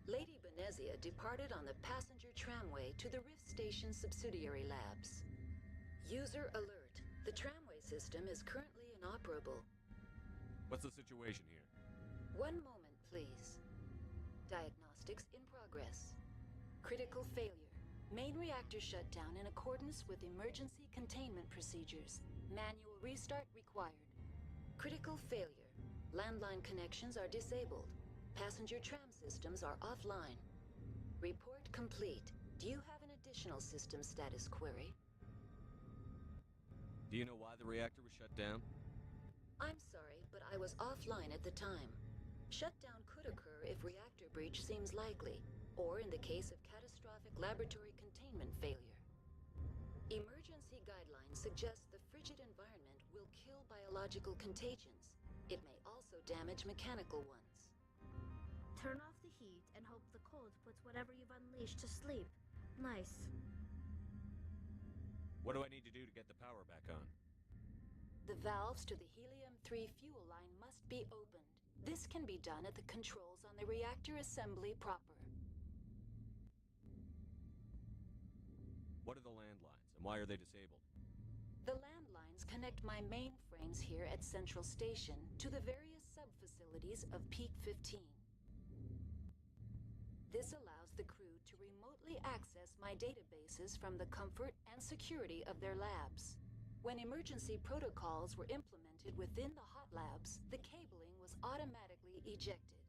Lady Benezia departed on the passenger tramway to the Rift Station subsidiary labs. User alert. The tramway system is currently inoperable. What's the situation here? One moment, please. Diagnostics in progress. Critical failure. Main reactor shut down in accordance with emergency containment procedures. Manual restart required. Critical failure. Landline connections are disabled. Passenger tram systems are offline. Report complete. Do you have an additional system status query? Do you know why the reactor was shut down? I'm sorry, but I was offline at the time. Shutdown could occur if reactor breach seems likely, or in the case of catastrophic laboratory containment failure. Emergency guidelines suggest the frigid environment will kill biological contagions. It may also damage mechanical ones. Turn off the heat and hope the cold puts whatever you've unleashed to sleep. Nice. What do I need to do to get the power back on? The valves to the helium-3 fuel line must be opened. This can be done at the controls on the reactor assembly proper. What are the landlines, and why are they disabled? The landlines connect my mainframes here at Central Station to the various sub-facilities of Peak 15. This allows the crew to remotely access my databases from the comfort and security of their labs. When emergency protocols were implemented within the hot labs, the cabling was automatically ejected.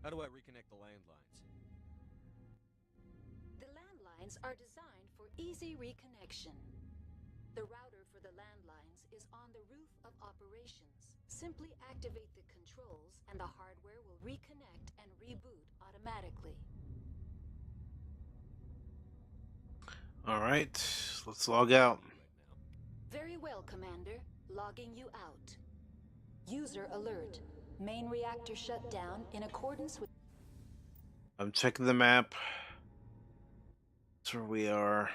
How do I reconnect the landlines? The landlines are designed for easy reconnection. The router for the landlines is on the roof of operations. Simply activate the controls and the hardware will reconnect and reboot automatically. All right, let's log out. Very well, Commander. Logging you out. User alert. Main reactor shut down in accordance with... I'm checking the map. That's where we are.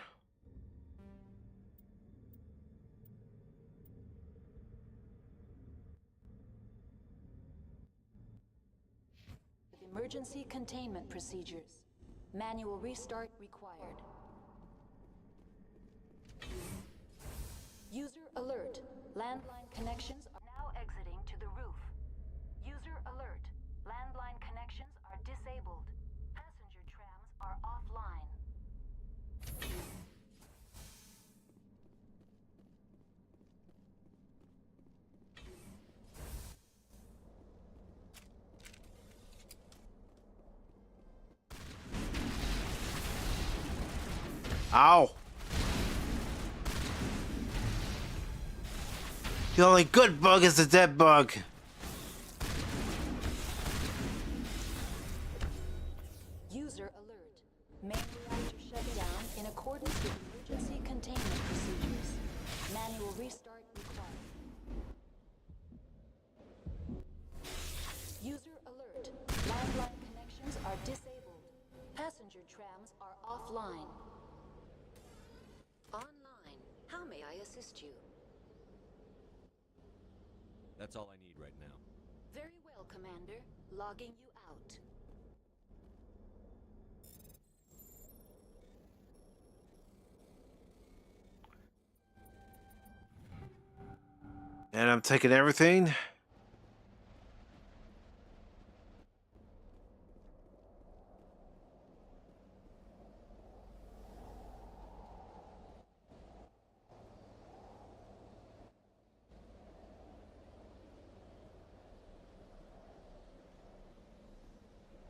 Emergency containment procedures. Manual restart required. User alert. Landline connections are now exiting to the roof. User alert. Landline connections are disabled. Passenger trams are offline. Ow! The only good bug is the dead bug. User alert. Main reactor shut down in accordance with emergency containment procedures. Manual restart required. User alert. Landline connections are disabled. Passenger trams are offline. Online. How may I assist you? That's all I need right now. Very well, Commander. Logging you out. And I'm taking everything.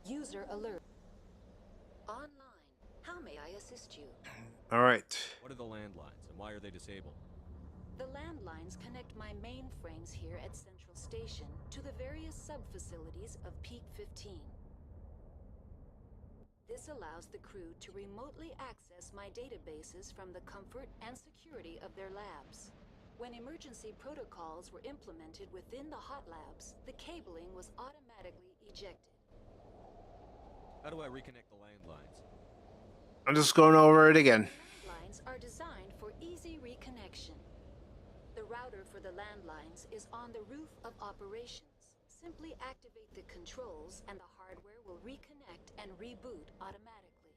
User alert. Online. How may I assist assist you. All right. What are the landlines, and why are they disabled? The landlines connect my mainframes here at Central Station to the various sub-facilities of Peak 15. This allows the crew to remotely access my databases from the comfort and security of their labs. When emergency protocols were implemented within the hot labs, the cabling was automatically ejected. How do I reconnect the landlines? I'm just going over it again. Landlines are designed for easy reconnection. The router for the landlines is on the roof of operations. Simply activate the controls and the hardware will reconnect and reboot automatically.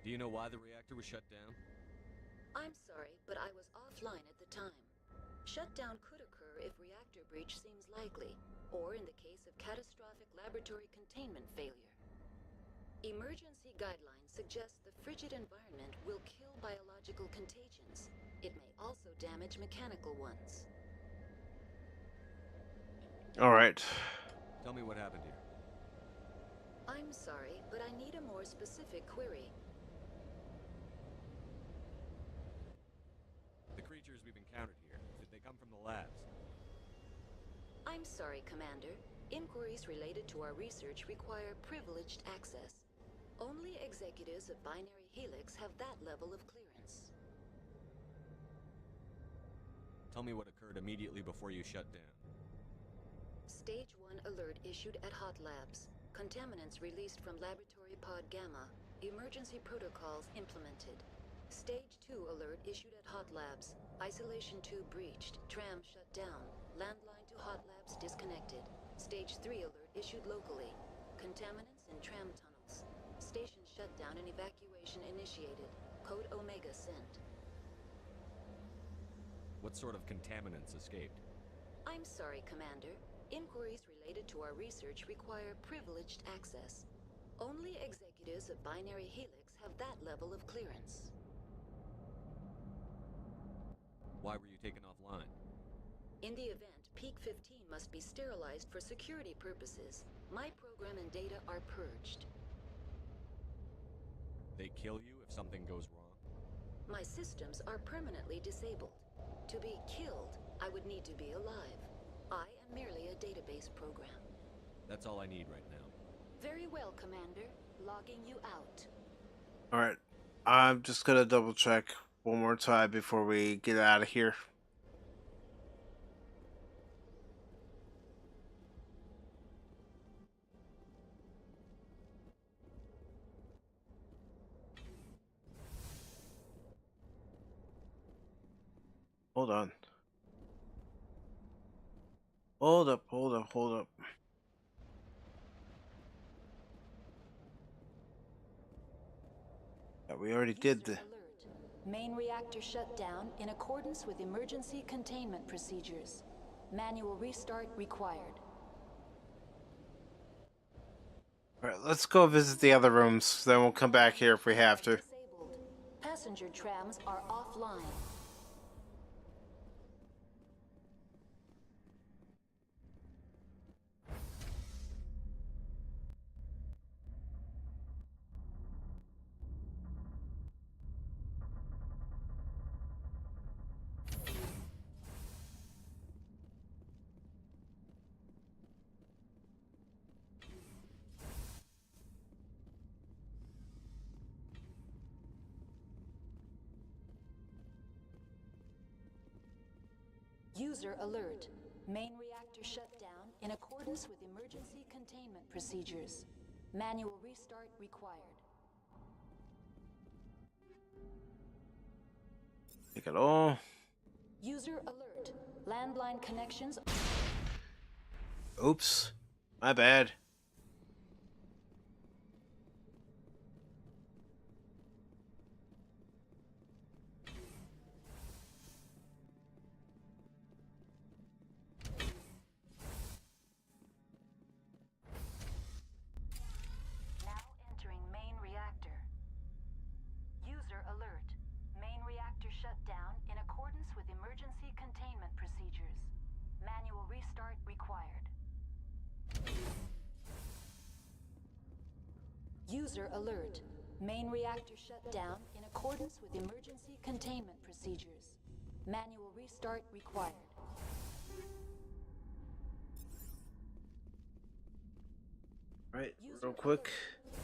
Do you know why the reactor was shut down? I'm sorry, but I was offline at the time. Shutdown could occur if reactor breach seems likely, or in the case of catastrophic laboratory containment failure. Emergency guidelines suggest the frigid environment will kill biological contagions. It may also damage mechanical ones. All right. Tell me what happened here. I'm sorry, but I need a more specific query. The creatures we've encountered here, did they come from the labs? I'm sorry, Commander. Inquiries related to our research require privileged access. Only executives of Binary Helix have that level of clearance. Tell me what occurred immediately before you shut down. Stage 1 alert issued at Hot Labs. Contaminants released from Laboratory Pod Gamma. Emergency protocols implemented. Stage 2 alert issued at Hot Labs. Isolation 2 breached. Tram shut down. Landline to Hot Labs disconnected. Stage 3 alert issued locally. Contaminants in tram tunnels. Station shutdown and evacuation initiated. Code Omega sent. What sort of contaminants escaped? I'm sorry, Commander. Inquiries related to our research require privileged access. Only executives of Binary Helix have that level of clearance. Why were you taken offline? In the event, Peak 15 must be sterilized for security purposes. My program and data are purged. They kill you if something goes wrong? My systems are permanently disabled. To be killed, I would need to be alive. I am merely a database program. That's all I need right now. Very well, Commander. Logging you out. All right. I'm just going to double check one more time before we get out of here. Hold on. Hold up. Yeah, we already did the... Main reactor shut down in accordance with emergency containment procedures. Manual restart required. Alright, let's go visit the other rooms, then we'll come back here if we have to. Passenger trams are offline. User alert. Main reactor shut down in accordance with emergency containment procedures. Manual restart required. Take it all. User alert. Landline connections. Oops. My bad. User alert. Main reactor shut down in accordance with emergency containment procedures. Manual restart required. Right, real quick.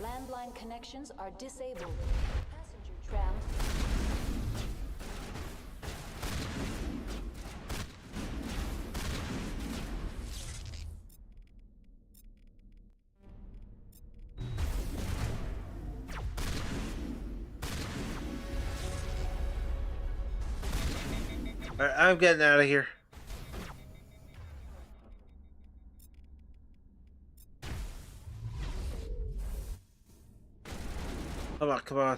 Landline connections are disabled. Passenger trams. All right, I'm getting out of here. Come on, come on.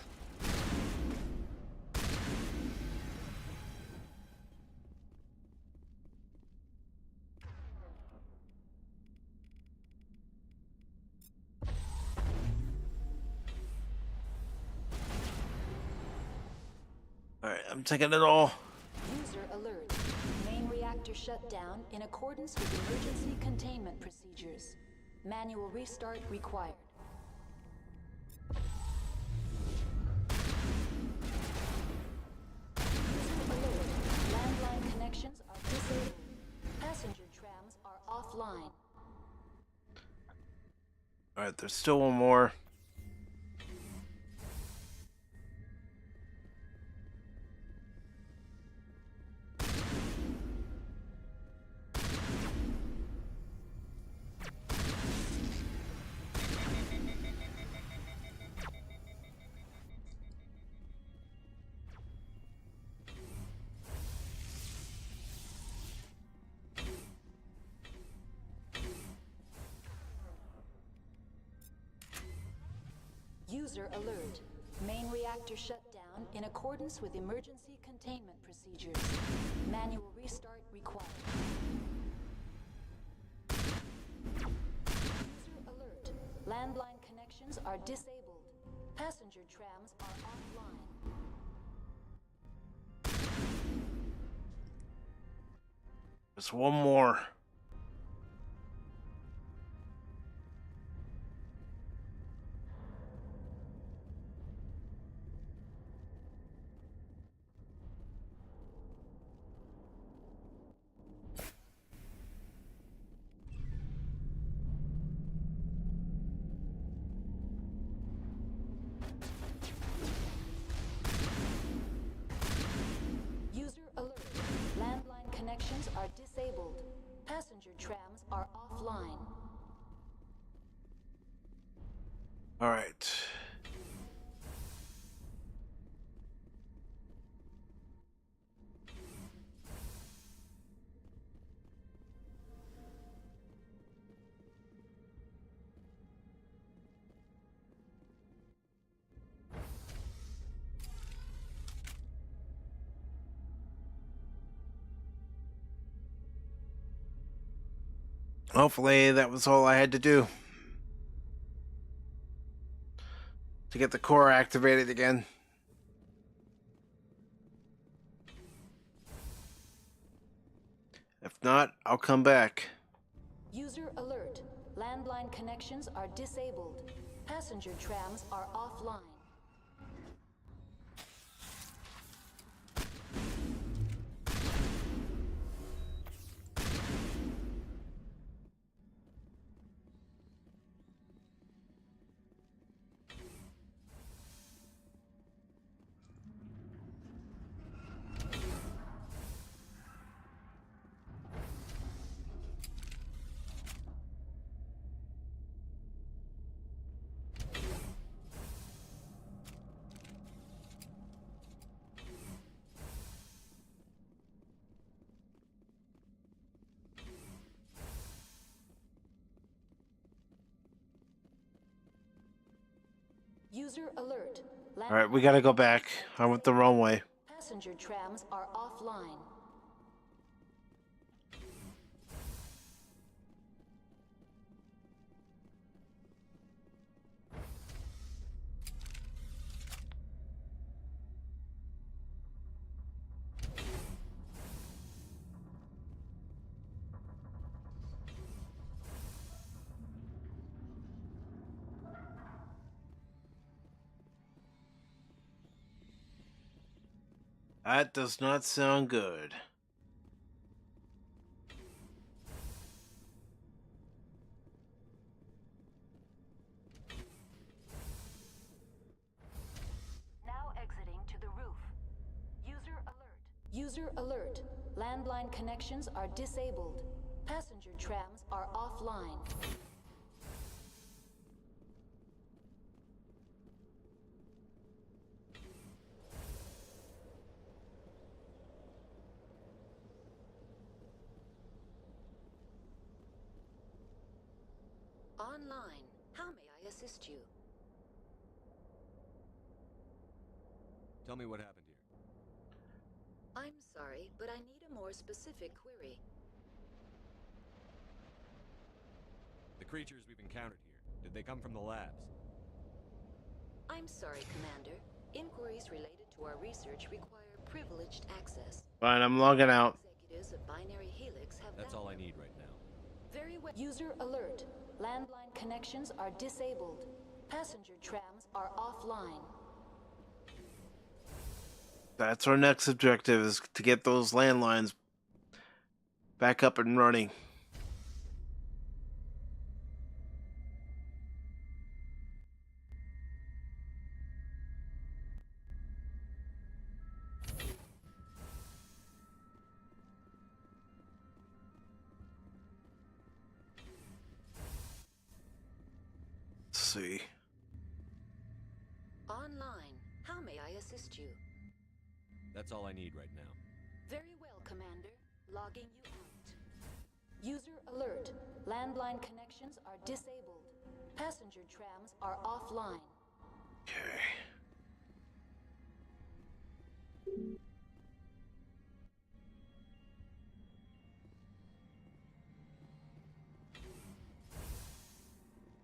All right, I'm taking it all. User alert. Main reactor shut down in accordance with emergency containment procedures. Manual restart required. User alert. Landline connections are disabled. Passenger trams are offline. All right, there's still one more. User alert. Main reactor shut down in accordance with emergency containment procedures. Manual restart required. User alert. Landline connections are disabled. Passenger trams are offline. There's one more. User alert. Landline connections are disabled. Passenger trams are offline. All right. Hopefully that was all I had to do to get the core activated again. If not, I'll come back. User alert. Landline connections are disabled. Passenger trams are offline. User alert. All right, we gotta go back. I went the wrong way. Passenger trams are offline. That does not sound good. Now exiting to the roof. User alert. User alert. Landline connections are disabled. Passenger trams are offline. Online. How may I assist you? Tell me what happened here. I'm sorry, but I need a more specific query. The creatures we've encountered here, did they come from the labs? I'm sorry, Commander. Inquiries related to our research require privileged access. Fine, I'm logging out. Executives of Binary Helix have That's all I need right now. Very well. User alert. Landline connections are disabled. Passenger trams are offline. That's our next objective, is to get those landlines back up and running. Let's see. Online. How may I assist you? That's all I need right now. Very well, Commander. Logging you out. User alert. Landline connections are disabled. Passenger trams are offline. Okay.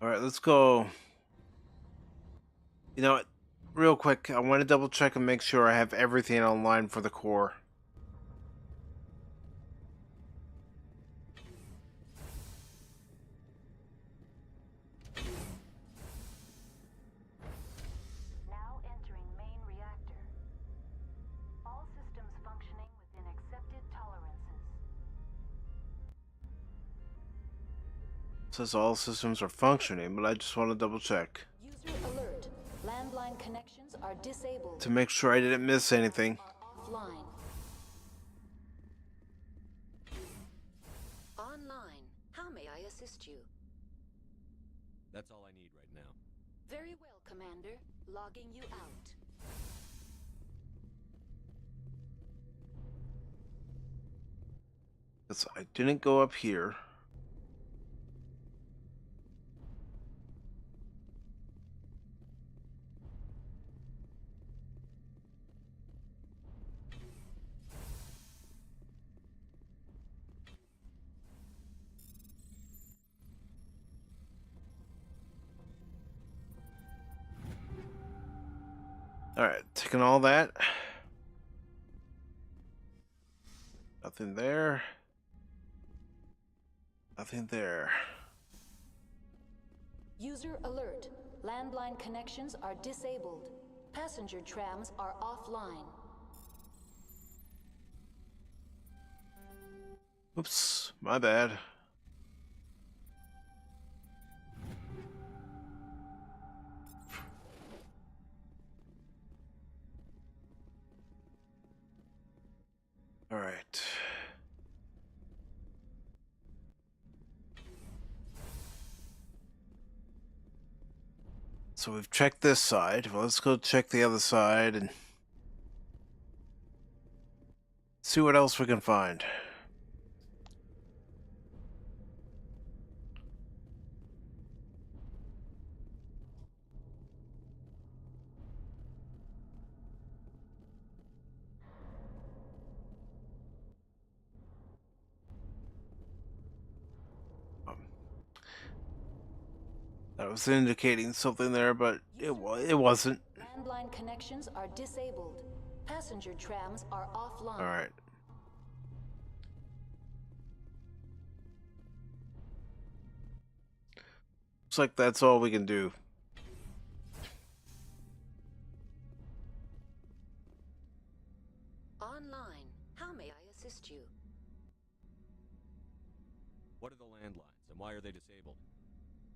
All right, let's go. You know what? Real quick, I want to double check and make sure I have everything online for the core. Now entering main reactor. All systems functioning within accepted tolerances. It says all systems are functioning, but I just want to double check User alert. Landline connections are disabled. to make sure I didn't miss anything. Offline. Online. How may I assist you? That's all I need right now. Very well, Commander. Logging you out. Because I didn't go up here. Alright, taking all that. Nothing there. Nothing there. User alert. Landline connections are disabled. Passenger trams are offline. Oops, my bad. All right. So we've checked this side. Well, let's go check the other side and see what else we can find. That was indicating something there, but it wasn't. Landline connections are disabled. Passenger trams are offline. All right. Looks like that's all we can do. What are the landlines, and why are they disabled?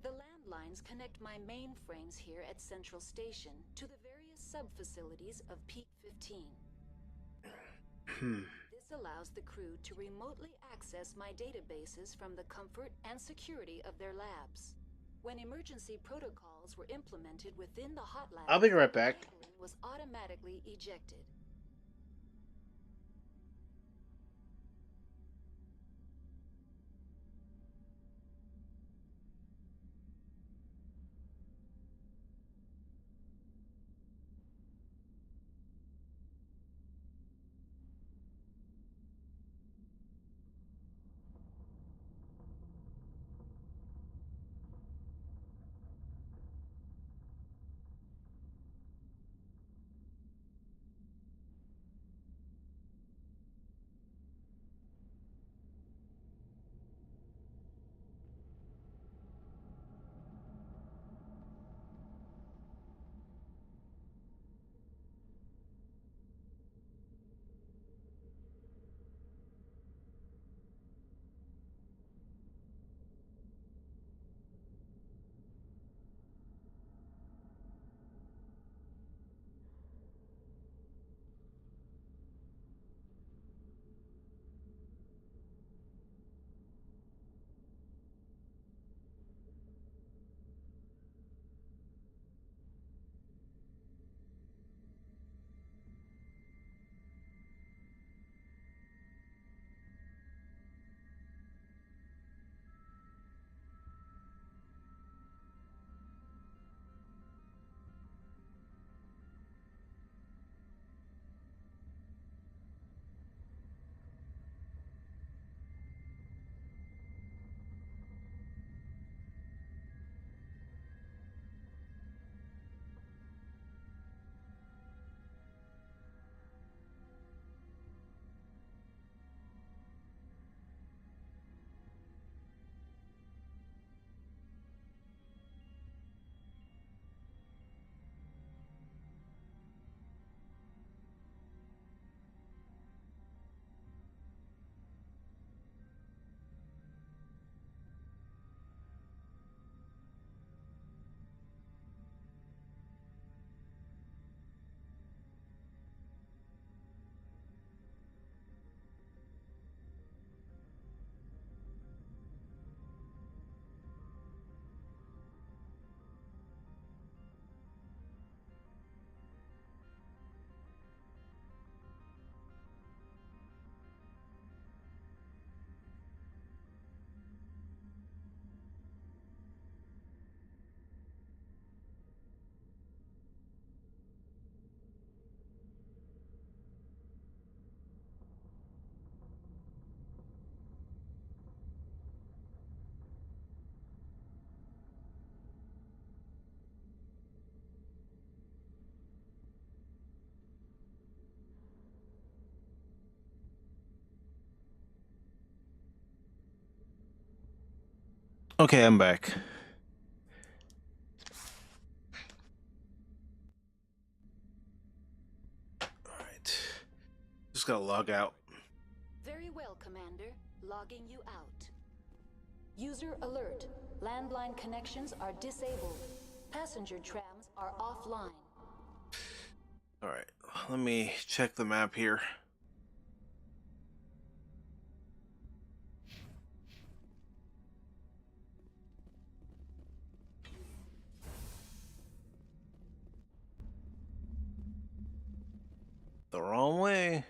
The landlines connect my mainframes here at Central Station to the various sub-facilities of Peak 15. This allows the crew to remotely access my databases from the comfort and security of their labs. When emergency protocols were implemented within the hot lab, I'll be right back. cabling was automatically ejected. Okay, I'm back. Alright. Just gotta log out. Very well, Commander. Logging you out. User alert. Landline connections are disabled. Passenger trams are offline. Alright, let me check the map here. The wrong way.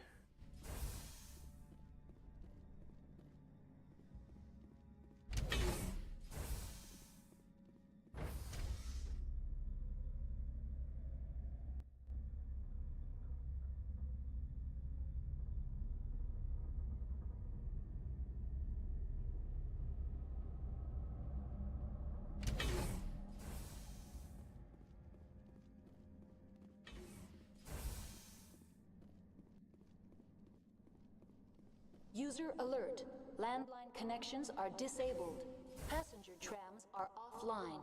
User alert. Landline connections are disabled. Passenger trams are offline.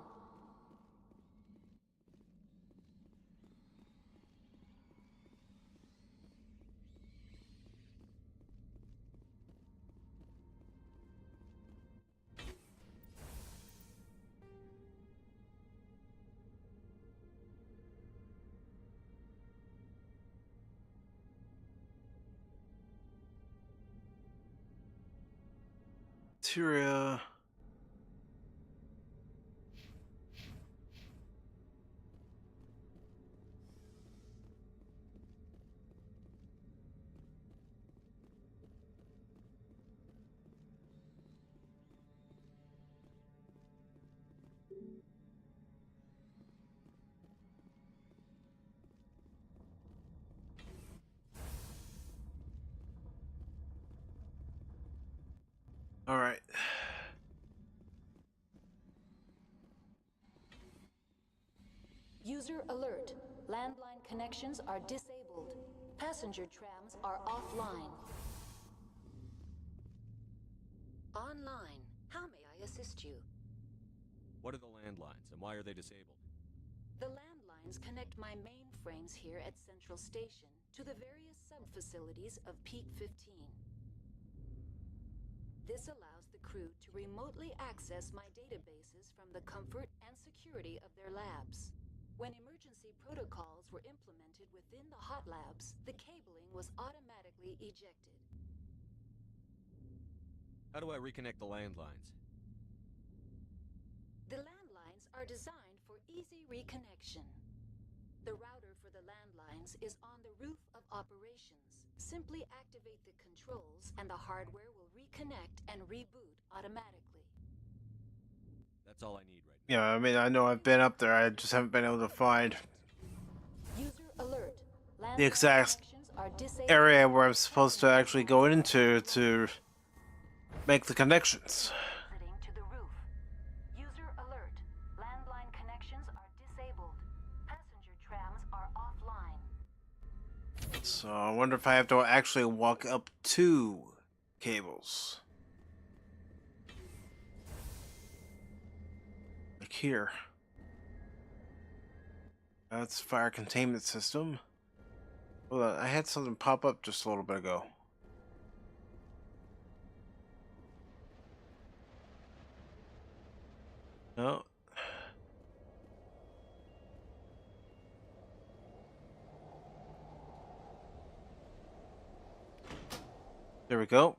Cafeteria. All right. User alert. Landline connections are disabled. Passenger trams are offline. Online. How may I assist you? What are the landlines, and why are they disabled? The landlines connect my mainframes here at Central Station to the various sub-facilities of Peak 15. This allows the crew to remotely access my databases from the comfort and security of their labs. When emergency protocols were implemented within the hot labs, the cabling was automatically ejected. How do I reconnect the landlines? The landlines are designed for easy reconnection. The router for the landlines is on the roof of operations. Simply activate the controls and the hardware will reconnect and reboot automatically. That's all I need right Yeah, I mean, I know I've been up there. I just haven't been able to find User alert. the exact area where I'm supposed to actually go into to make the connections. To the roof. User alert. Landline connections are disabled. Passenger trams are offline. So I wonder if I have to actually walk up to cables. Like here. That's fire containment system. Hold on, I had something pop up just a little bit ago. No. There we go.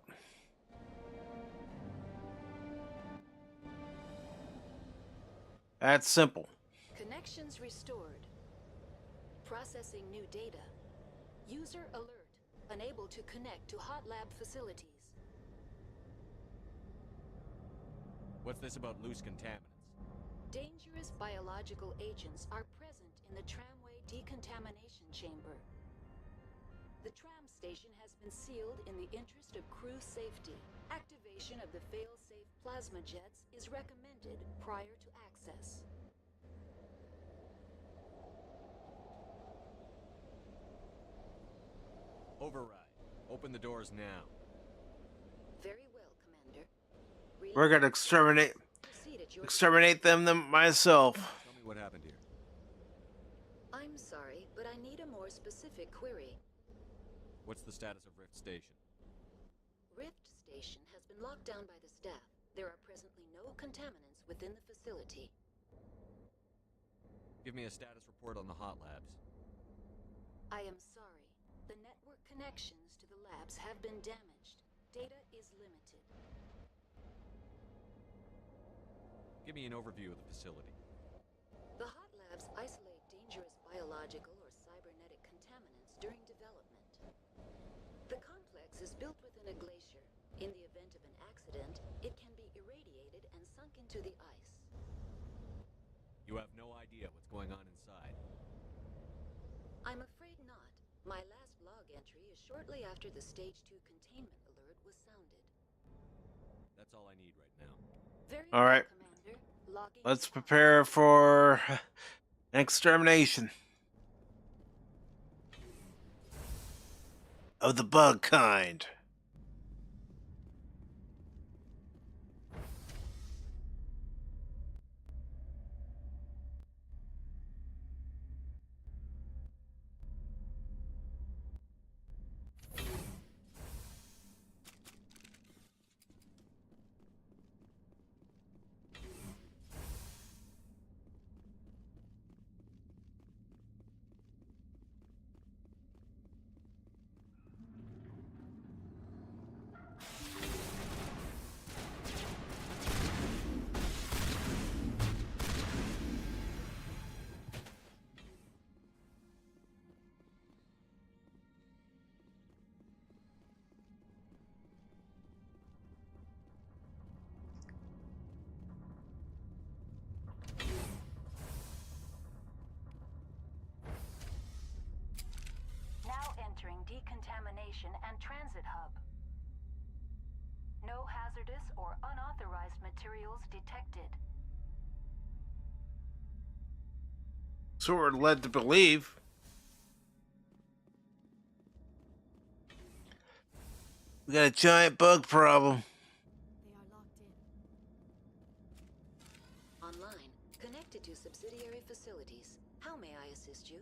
That's simple. Connections restored. Processing new data. User alert. Unable to connect to hot lab facilities. What's this about loose contaminants? Dangerous biological agents are present in the tramway decontamination chamber. The tram station has been sealed in the interest of crew safety. Activation of the fail-safe plasma jets is recommended prior to access. Override. Open the doors now. Very well, Commander. We're gonna exterminate them myself. Tell me what happened here. I'm sorry, but I need a more specific query. What's the status of Rift Station? Rift Station has been locked down by the staff. There are presently no contaminants within the facility. Give me a status report on the hot labs. I am sorry. The network connections to the labs have been damaged. Data is limited. Give me an overview of the facility. The hot labs isolate dangerous biological or cybernetic contaminants during development. The complex is built within a glacier. In the event of an accident, it can be irradiated and sunk into the ice. You have no idea what's going on inside. I'm afraid not. My last log entry is shortly after the Stage 2 containment alert was sounded. That's all I need right now. Very All right. Commander. Logging Let's prepare for an extermination of the bug kind. destination and transit hub. No hazardous or unauthorized materials detected. So we're led to believe. We got a giant bug problem. Online, connected to subsidiary facilities. How may I assist you?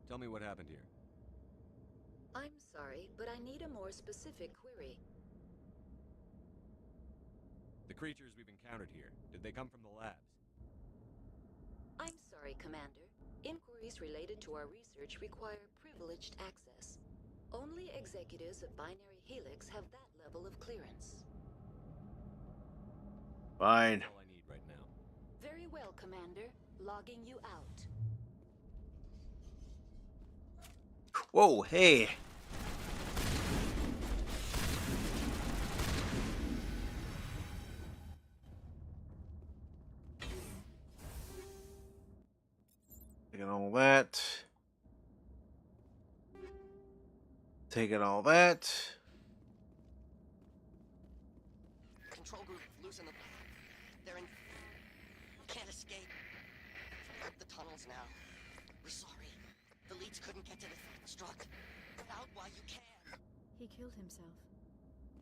Tell me what happened here. I'm sorry, but I need a more specific query. The creatures we've encountered here, did they come from the labs? I'm sorry, Commander. Inquiries related to our research require privileged access. Only executives of Binary Helix have that level of clearance. Fine. That's all I need right now. Very well, Commander. Logging you out. Whoa, hey. Taking all that. Taking all that. Control group, loosen them. They're in... Can't escape. Up the tunnels now. We're sorry. The leads couldn't get to the struck. Get out while you can. He killed himself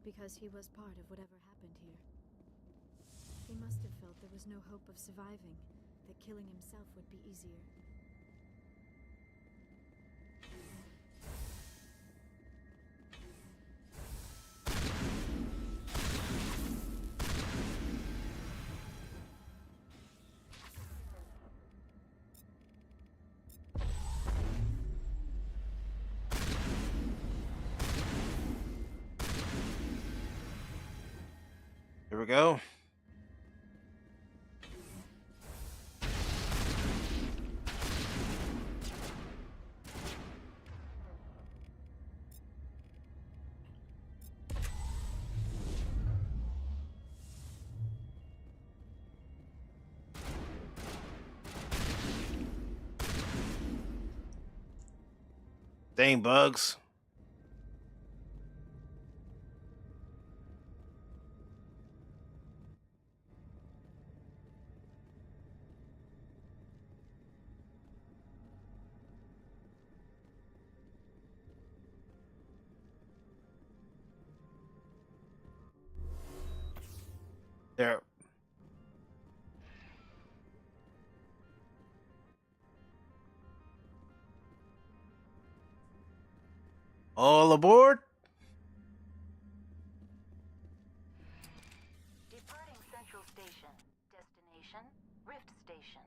because he was part of whatever happened here. He must have felt there was no hope of surviving, that killing himself would be easier. Here we go. Dang bugs. There. All aboard? Departing Central Station. Destination, Rift Station.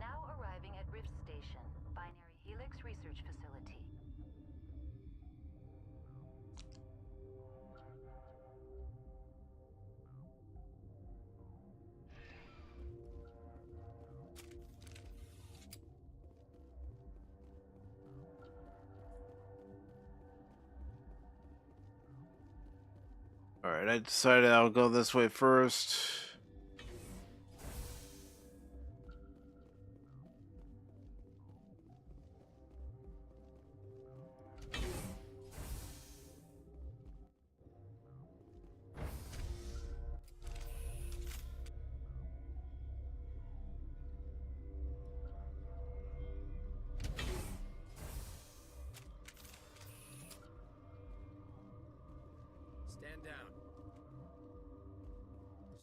Now arriving at Rift Station, Binary Helix Research Facility. All right, I decided I'll go this way first. Stand down.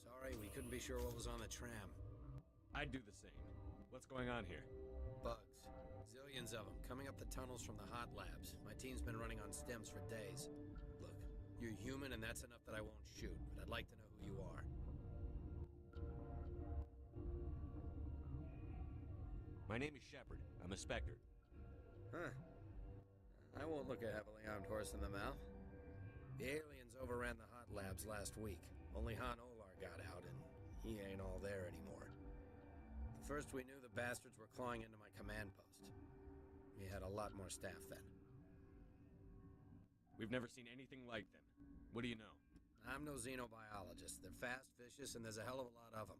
Sorry, we couldn't be sure what was on the tram. I'd do the same. What's going on here? Bugs. Zillions of them, coming up the tunnels from the hot labs. My team's been running on stems for days. Look, you're human and that's enough that I won't shoot, but I'd like to know who you are. My name is Shepard. I'm a Spectre. Huh. I won't look a heavily armed horse in the mouth. The aliens overran the hot labs last week. Only Han Olar got out, and he ain't all there anymore. The first we knew, the bastards were clawing into my command post. We had a lot more staff then. We've never seen anything like them. What do you know? I'm no xenobiologist. They're fast, vicious, and there's a hell of a lot of them.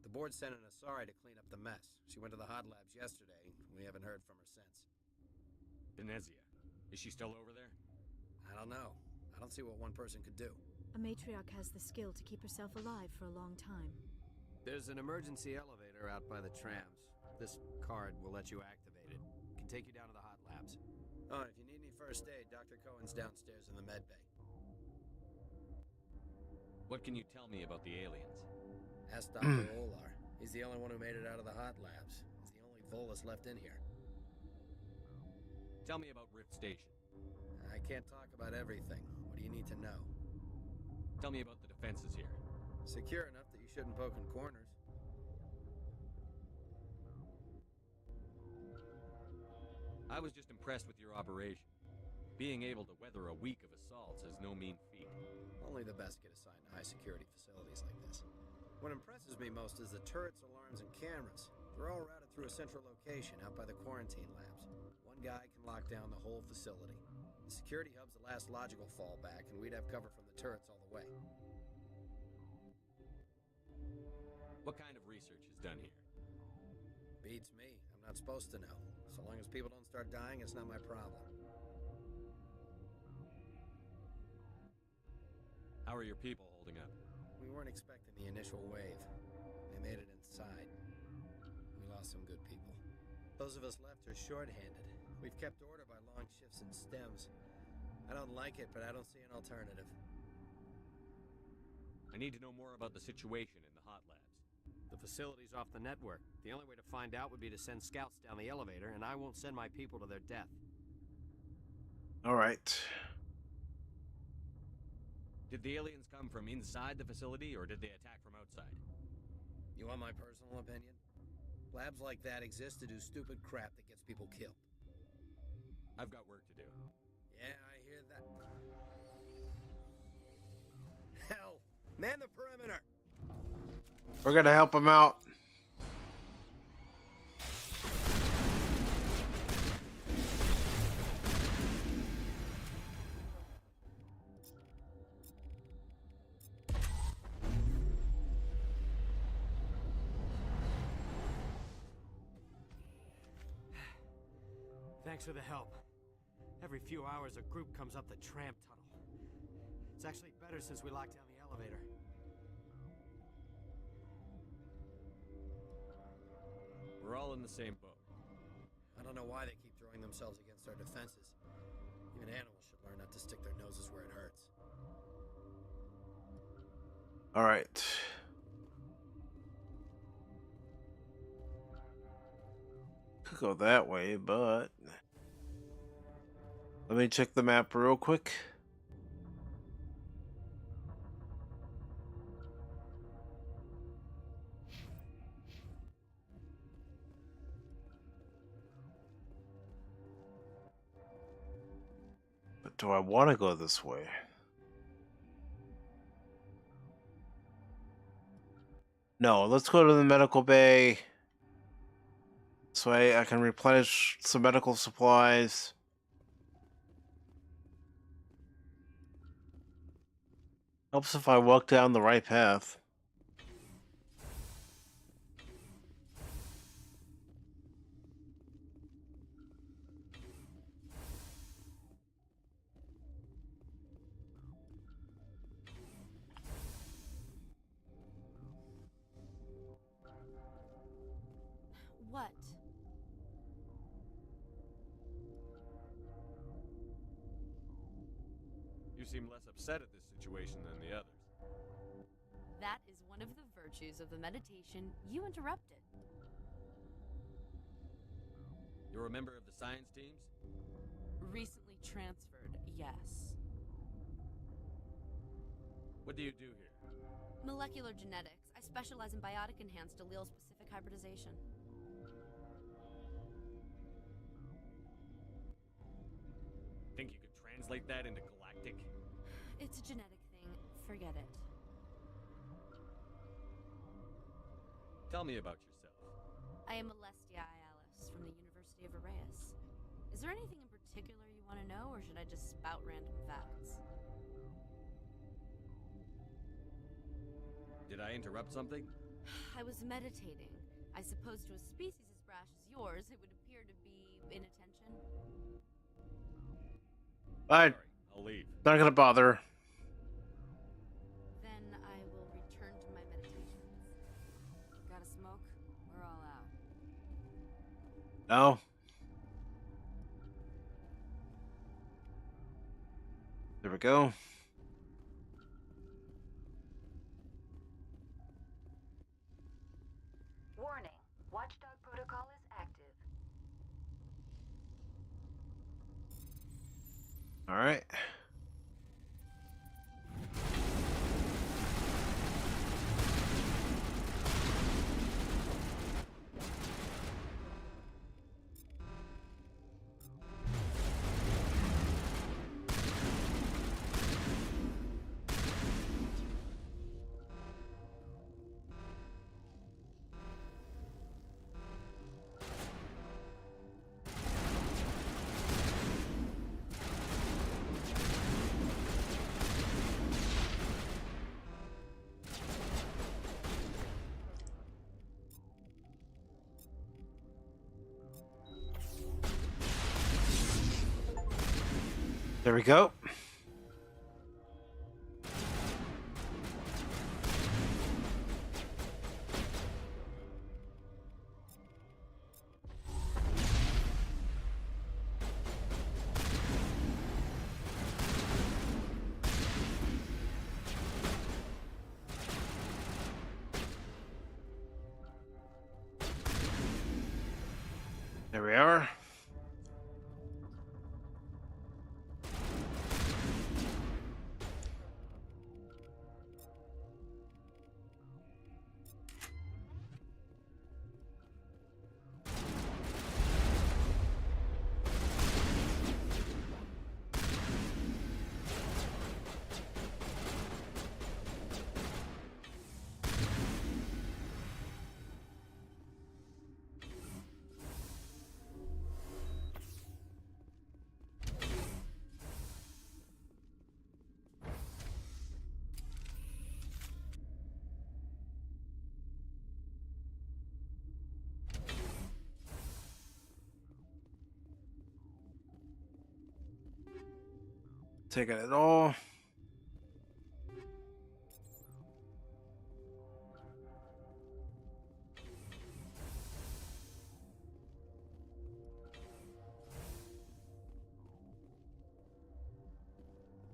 The board sent an Asari to clean up the mess. She went to the hot labs yesterday. We haven't heard from her since. Venezia. Is she still over there? I don't know. I don't see what one person could do. A matriarch has the skill to keep herself alive for a long time. There's an emergency elevator out by the trams. This card will let you activate it. It can take you down to the hot labs. Oh, and if you need any first aid, Dr. Cohen's downstairs in the med bay. What can you tell me about the aliens? Ask Dr. Olar. He's the only one who made it out of the hot labs. He's the only Volus left in here. Tell me about Rift Station. I can't talk about everything. What do you need to know? Tell me about the defenses here. Secure enough that you shouldn't poke in corners. I was just impressed with your operation. Being able to weather a week of assaults is no mean feat. Only the best get assigned to high-security facilities like this. What impresses me most is the turrets, alarms, and cameras. They're all routed through a central location out by the quarantine labs. One guy can lock down the whole facility. The security hub's the last logical fallback, and we'd have cover from the turrets all the way. What kind of research is done here? Beats me. I'm not supposed to know. So long as people don't start dying, it's not my problem. How are your people holding up? We weren't expecting the initial wave. They made it inside. We lost some good people. Those of us left are short-handed. We've kept order by long shifts and stems. I don't like it, but I don't see an alternative. I need to know more about the situation in the hot labs. The facility's off the network. The only way to find out would be to send scouts down the elevator, and I won't send my people to their death. All right. Did the aliens come from inside the facility, or did they attack from outside? You want my personal opinion? Labs like that exist to do stupid crap that gets people killed. I've got work to do. Yeah, I hear that. Hell, man the perimeter! We're gonna help him out. Thanks for the help. Every few hours a group comes up the tram tunnel. It's actually better since we locked down the elevator. We're all in the same boat. I don't know why they keep throwing themselves against our defenses. Even animals should learn not to stick their noses where it hurts. All right. Could go that way, but let me check the map real quick. But do I want to go this way? No, let's go to the medical bay. This way I can replenish some medical supplies. Helps if I walk down the right path. What? You seem less upset at this situation than the others. That is one of the virtues of the meditation you interrupted. You're a member of the science teams? Recently transferred, yes. What do you do here? Molecular genetics. I specialize in biotic-enhanced allele-specific hybridization. Think you could translate that into galactic? It's a genetic thing. Forget it. Tell me about yourself. I am Alestia Ialis from the University of Arraeus. Is there anything in particular you want to know, or should I just spout random facts? did I interrupt something? I was meditating. I suppose to a species as brash as yours, it would appear to be inattention. I'll leave. Not gonna bother. Then I will return to my meditations. Got a smoke? We're all out. No. There we go. Warning. Watchdog protocol is active. All right. There we go. There we are. Taking it all.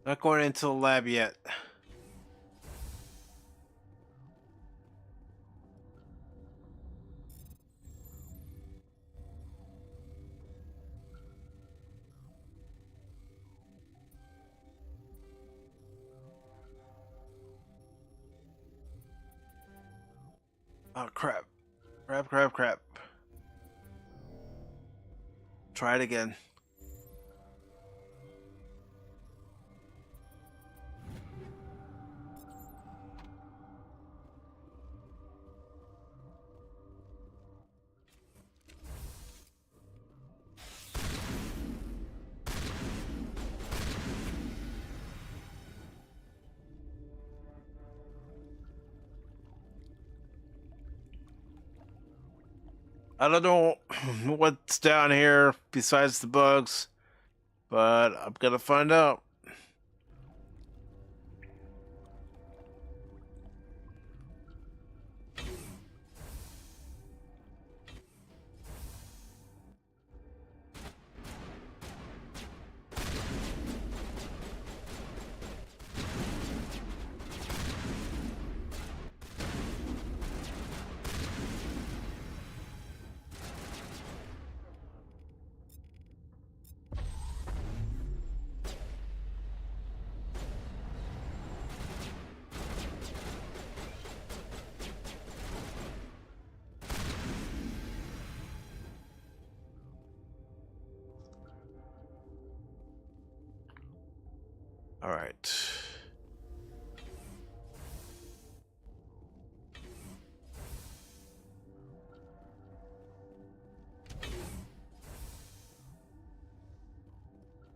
Not going into the lab yet. Oh, crap. Crap. Try it again. I don't know what's down here besides the bugs, but I'm gonna find out. All right.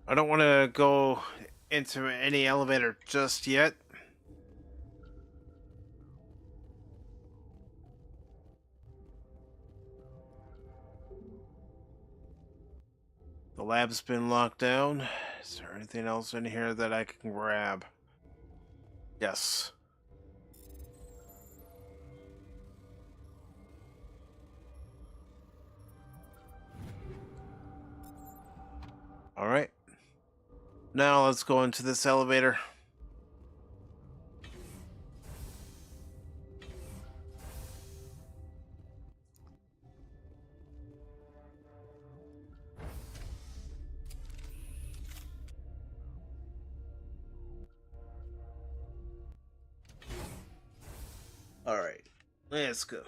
I don't want to go into any elevator just yet. lab's been locked down. Is there anything else in here that I can grab? Yes. All right. Now let's go into this elevator. All right. Let's go.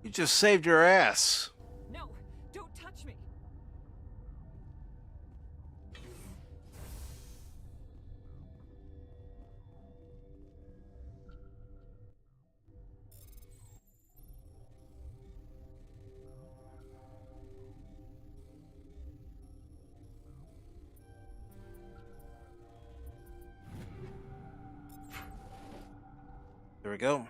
You just saved your ass. No, don't touch me. There we go.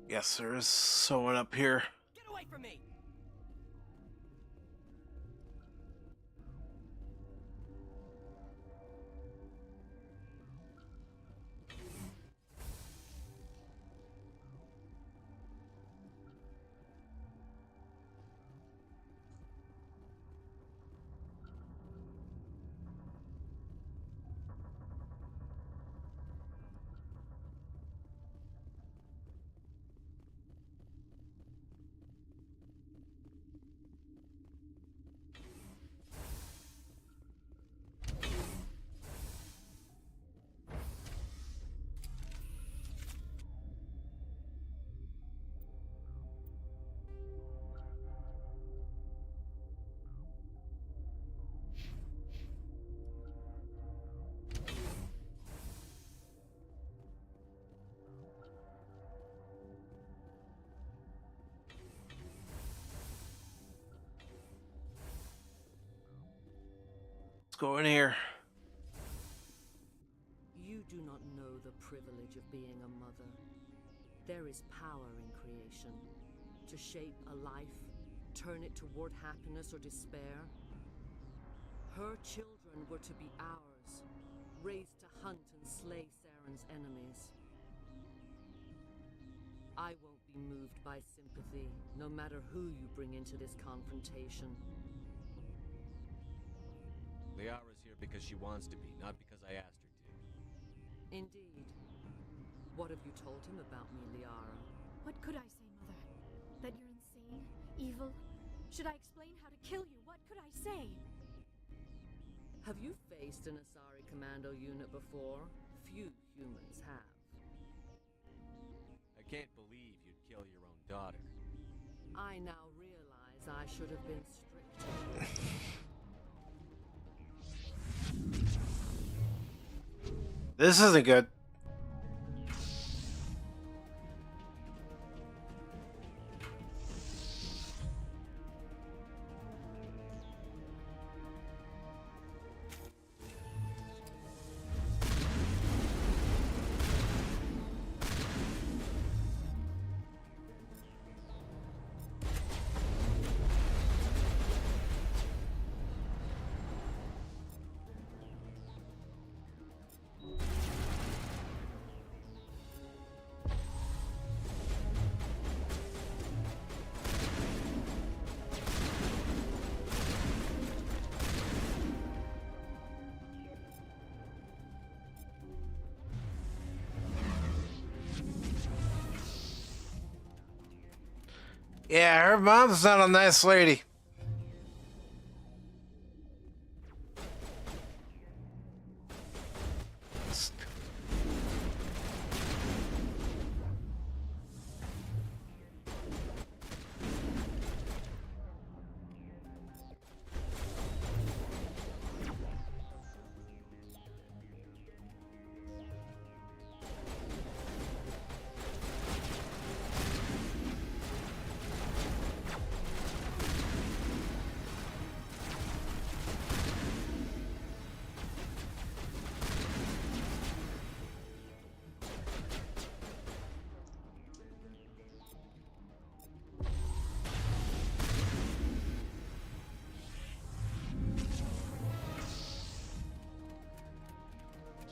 Yes, there is someone up here. Get away from me! Go in here. You do not know the privilege of being a mother. There is power in creation. To shape a life, turn it toward happiness or despair. Her children were to be ours, raised to hunt and slay Saren's enemies. I won't be moved by sympathy, no matter who you bring into this confrontation. Liara's here because she wants to be, not because I asked her to. Indeed. What have you told him about me, Liara? What could I say, Mother? That you're insane? Evil? Should I explain how to kill you? What could I say? Have you faced an Asari commando unit before? Few humans have. I can't believe you'd kill your own daughter. I now realize I should have been stricter. This isn't good. Yeah, her mom's not a nice lady.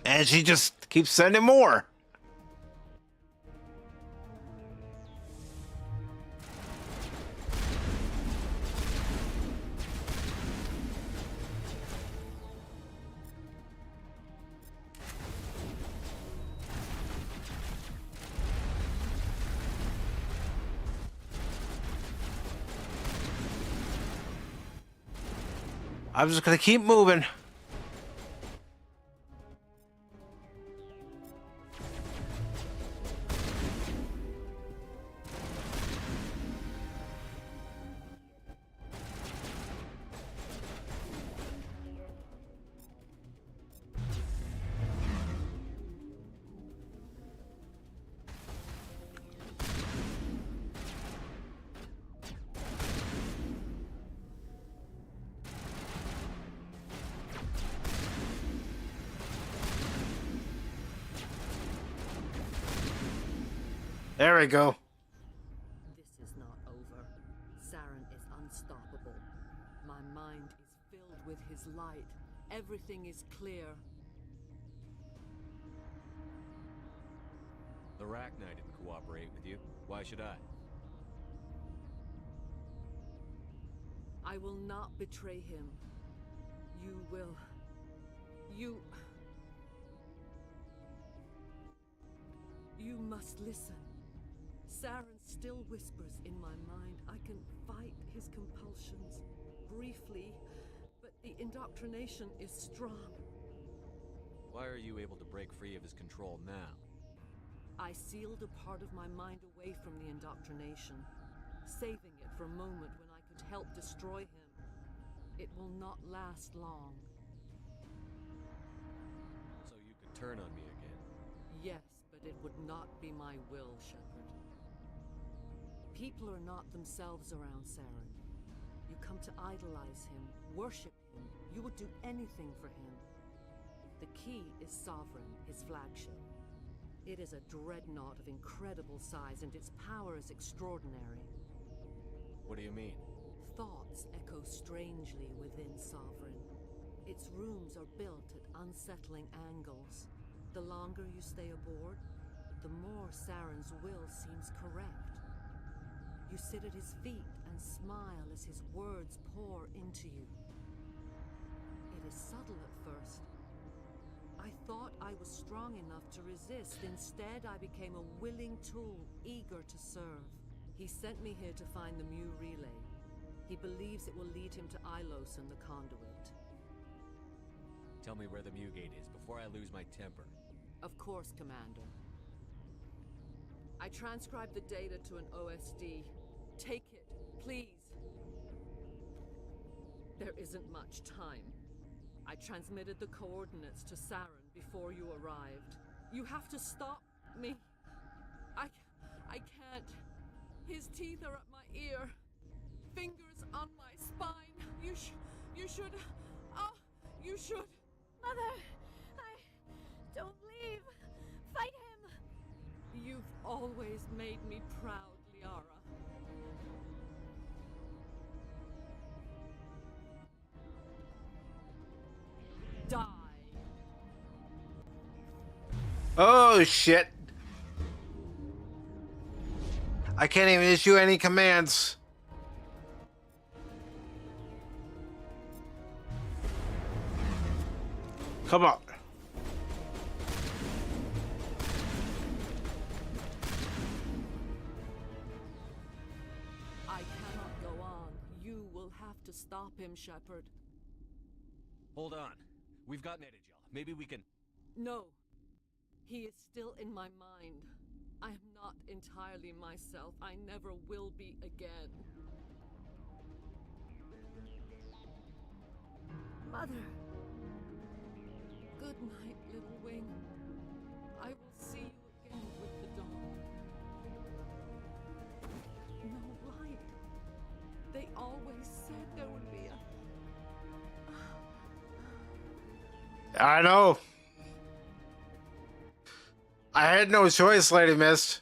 And she just keeps sending more. I'm just gonna keep moving. There we go. This is not over. Saren is unstoppable. My mind is filled with his light. Everything is clear. The Rachni didn't cooperate with you. Why should I? I will not betray him. You will. You must listen. Saren still whispers in my mind. I can fight his compulsions briefly, but the indoctrination is strong. Why are you able to break free of his control now? I sealed a part of my mind away from the indoctrination, saving it for a moment when I could help destroy him. It will not last long. So you could turn on me again? Yes, but it would not be my will, Shepard. People are not themselves around Saren. You come to idolize him, worship him. You would do anything for him. The key is Sovereign, his flagship. It is a dreadnought of incredible size, and its power is extraordinary. What do you mean? Thoughts echo strangely within Sovereign. Its rooms are built at unsettling angles. The longer you stay aboard, the more Saren's will seems correct. You sit at his feet and smile as his words pour into you. It is subtle at first. I thought I was strong enough to resist. Instead, I became a willing tool, eager to serve. He sent me here to find the Mu relay. He believes it will lead him to Ilos and the conduit. Tell me where the Mu gate is before I lose my temper. Of course, Commander. I transcribed the data to an OSD. Take it, please. There isn't much time. I transmitted the coordinates to Saren before you arrived. You have to stop me. I can't. His teeth are at my ear. Fingers on my spine. You should. Oh, you should. Mother, don't leave. Fight him. You've always made me proud, Liara. Die. Oh shit. I can't even issue any commands. Come on. I to stop him, Shepard. Hold on. We've got Netagel. Maybe we can... No. He is still in my mind. I am not entirely myself. I never will be again. Mother. Good night, little wing. I will see you again with the dawn. No light. They always said there would be a... I know. I had no choice, Lady Mist.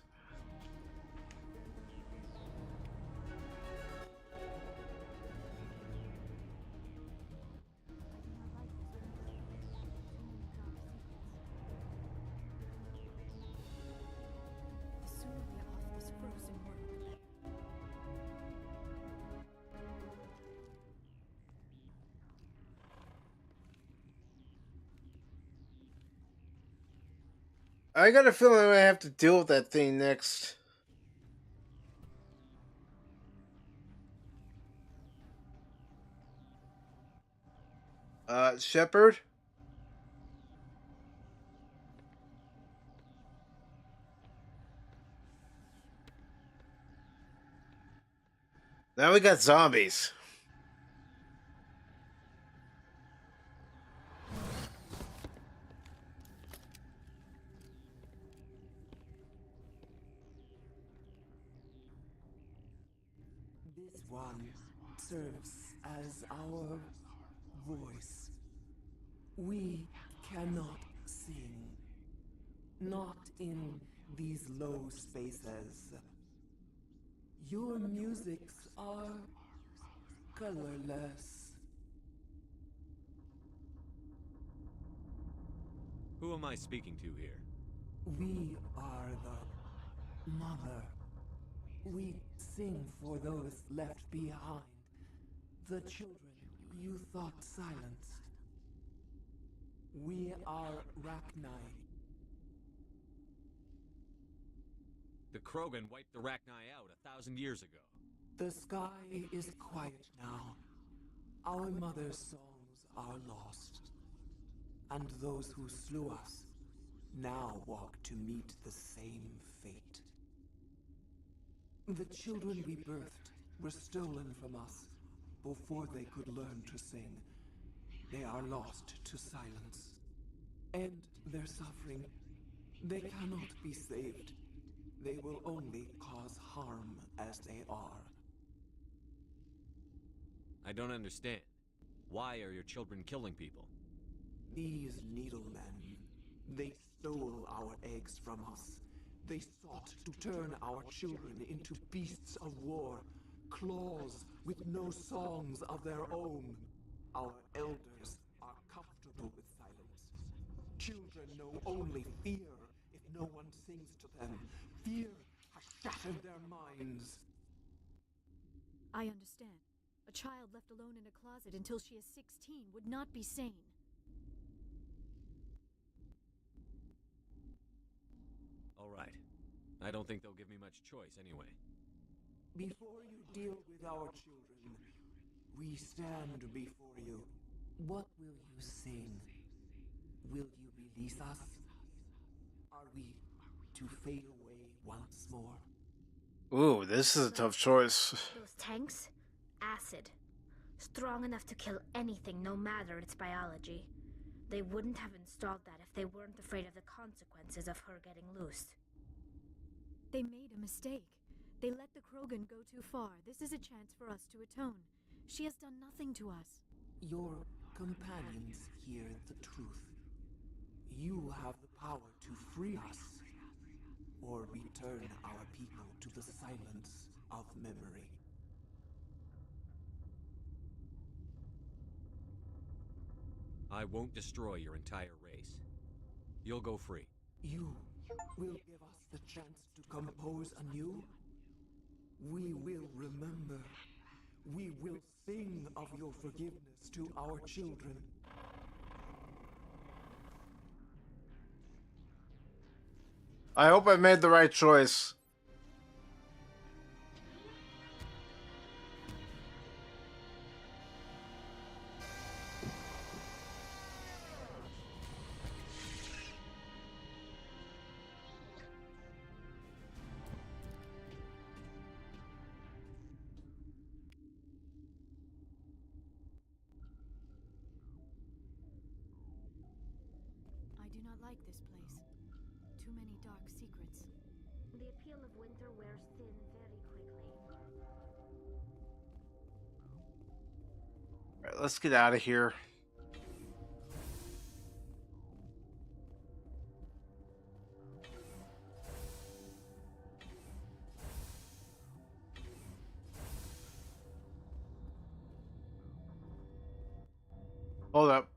I got a feeling I have to deal with that thing next. Shepard? Now we got zombies. This one serves as our voice. We cannot sing. Not in these low spaces. Your musics are colorless. Who am I speaking to here? We are the mother. We sing for those left behind. The children you thought silenced. We are Rachni. The Krogan wiped the Rachni out 1,000 years ago. The sky is quiet now. Our mother's songs are lost. And those who slew us now walk to meet the same fate. The children we birthed were stolen from us before they could learn to sing. They are lost to silence. And their suffering, they cannot be saved. They will only cause harm as they are. I don't understand. Why are your children killing people? These needlemen, they stole our eggs from us. They sought to turn our children into beasts of war, claws with no songs of their own. Our elders are comfortable with silence. Children know only fear if no one sings to them. Fear has shattered their minds. I understand. A child left alone in a closet until she is 16 would not be sane. All right. I don't think they'll give me much choice anyway. Before you deal with our children, we stand before you. What will you sing? Will you release us? Are we to fade away once more? Ooh, this is a tough choice. Those tanks? Acid. Strong enough to kill anything, no matter its biology. They wouldn't have installed that if they weren't afraid of the consequences of her getting loose. They made a mistake. They let the Krogan go too far. This is a chance for us to atone. She has done nothing to us. Your companions hear the truth. You have the power to free us, or return our people to the silence of memory. I won't destroy your entire race. You'll go free. You will give us the chance to compose anew? We will remember. We will sing of your forgiveness to our children. I hope I made the right choice. not like this place. Too many dark secrets. The appeal of winter wears thin very quickly. All right, let's get out of here. Hold up.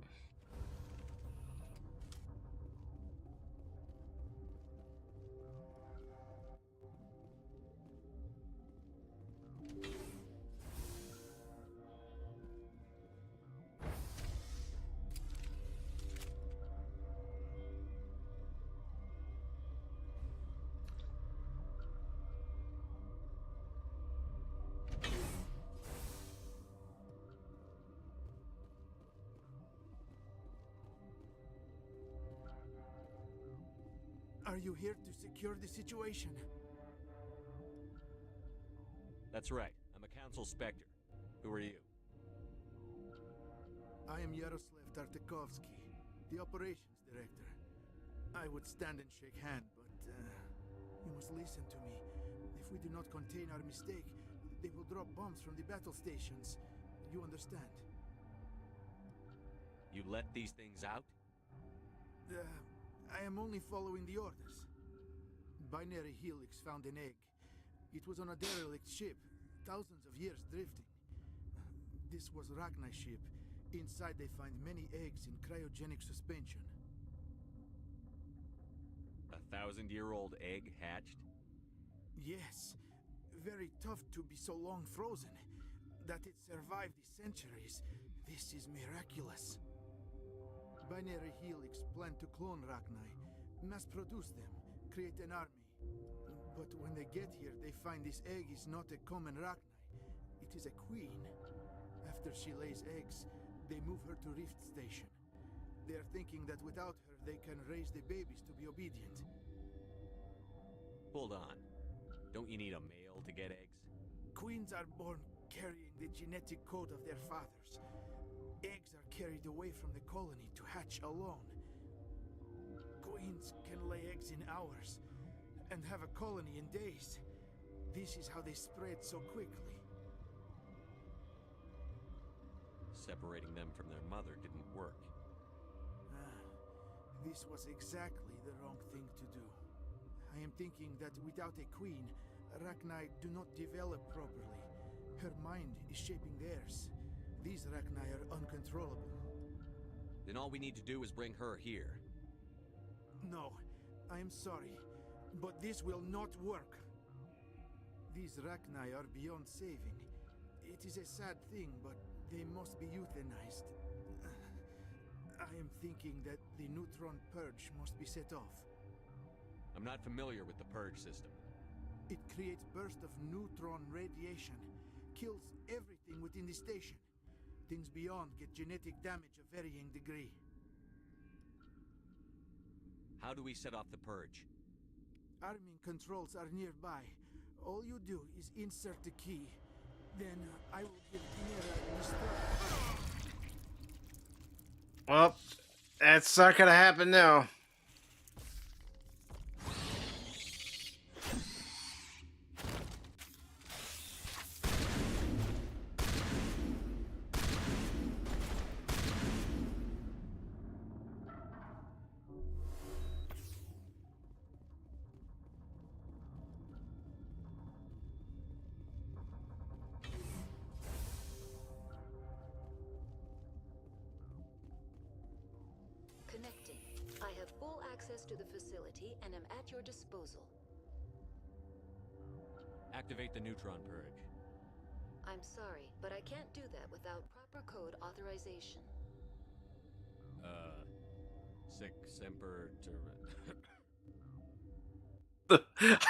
Are you here to secure the situation? That's right. I'm a Council Spectre. Who are you? I am Yaroslav Tartakovsky, the Operations Director. I would stand and shake hand, but you must listen to me. If we do not contain our mistake, they will drop bombs from the battle stations. You understand? You let these things out? I am only following the orders. Binary Helix found an egg. It was on a derelict ship, thousands of years drifting. This was Rachni's ship. Inside they find many eggs in cryogenic suspension. 1,000-year-old egg hatched? Yes. Very tough to be so long frozen. That it survived the centuries. This is miraculous. Binary Helix planned to clone Rachni, mass-produce them, create an army. But when they get here, they find this egg is not a common Rachni. It is a queen. After she lays eggs, they move her to Rift Station. They are thinking that without her, they can raise the babies to be obedient. Hold on. Don't you need a male to get eggs? Queens are born carrying the genetic code of their fathers. Eggs are carried away from the colony to hatch alone. Queens can lay eggs in hours and have a colony in days. This is how they spread so quickly. Separating them from their mother didn't work. This was exactly the wrong thing to do. I am thinking that without a queen, Rachni do not develop properly. Her mind is shaping theirs. These Rachni are uncontrollable. Then all we need to do is bring her here. No, I am sorry, but this will not work. These Rachni are beyond saving. It is a sad thing, but they must be euthanized. I am thinking that the neutron purge must be set off. I'm not familiar with the purge system. It creates bursts of neutron radiation, kills everything within the station. Things beyond get genetic damage of varying degree. How do we set off the purge? Arming controls are nearby. All you do is insert the key. Then I will give Chimera a destruct. Well, that's not gonna happen now. Connecting. I have full access to the facility and am at your disposal. Activate the neutron purge. I'm sorry, but I can't do that without proper code authorization. Sic semper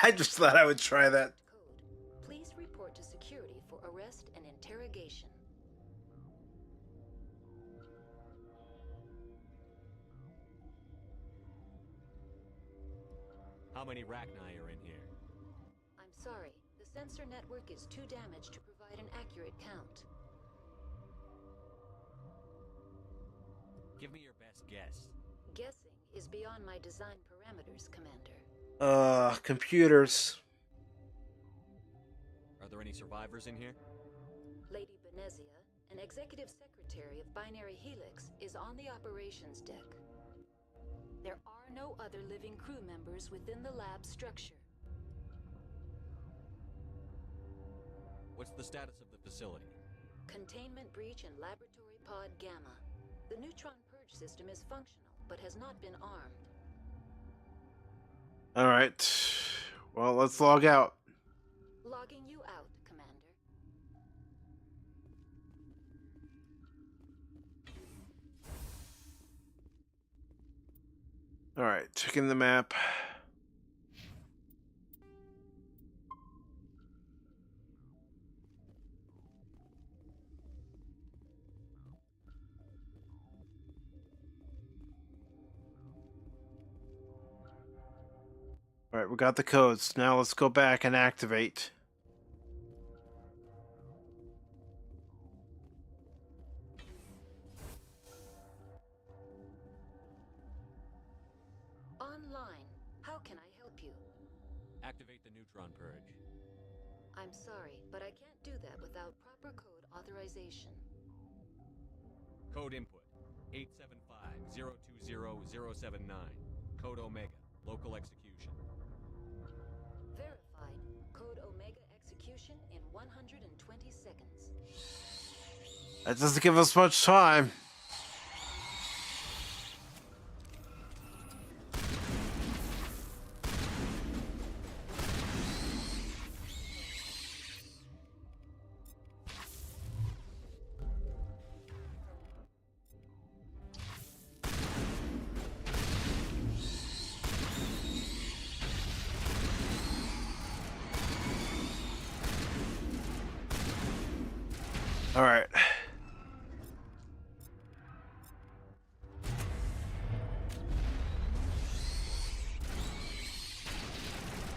I just thought I would try that. Code. Please report to security for arrest and interrogation. How many Rachni are in here? I'm sorry, the sensor network is too damaged to provide an accurate count. Give me your best guess. Guessing is beyond my design parameters, Commander. Computers. Are there any survivors in here? Lady Benezia, an executive secretary of Binary Helix, is on the operations deck. There are no other living crew members within the lab structure. What's the status of the facility? Containment breach in Laboratory Pod Gamma. The neutron purge system is functional, but has not been armed. Alright. Well, let's log out. Logging you out, Commander. Alright, checking the map. Alright, we got the codes. Now let's go back and activate. Online. How can I help you? Activate the neutron purge. I'm sorry, but I can't do that without proper code authorization. Code input 875-020-079. Code Omega. Local execution. Verified. Code Omega execution in 120 seconds. That doesn't give us much time. All right.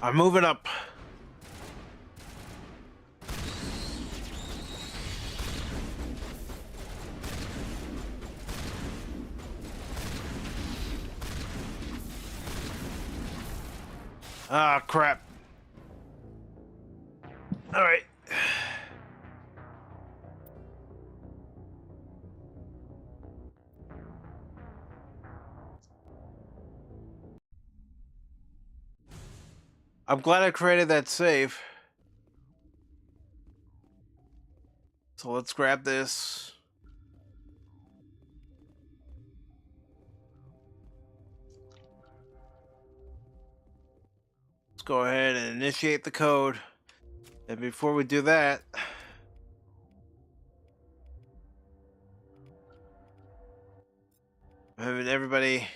I'm moving up. Ah, crap. All right. I'm glad I created that save. So let's grab this. Let's go ahead and initiate the code. And before we do that, I'm having everybody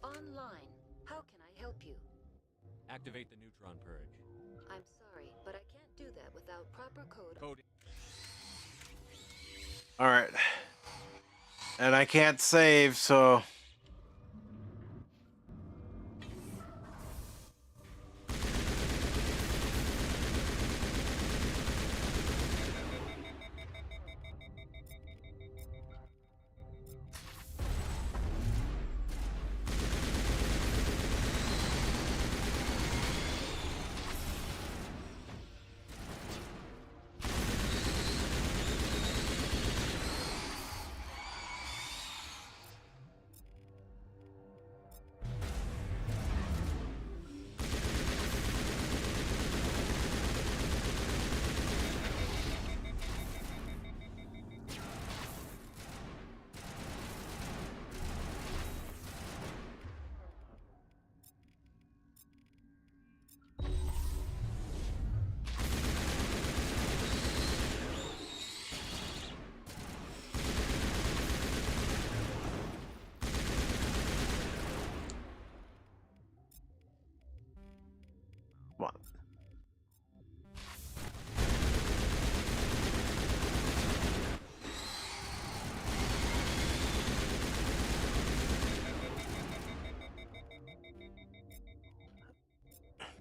Online. How can I help you? Activate the neutron purge. I'm sorry, but I can't do that without proper code. All right. And I can't save, so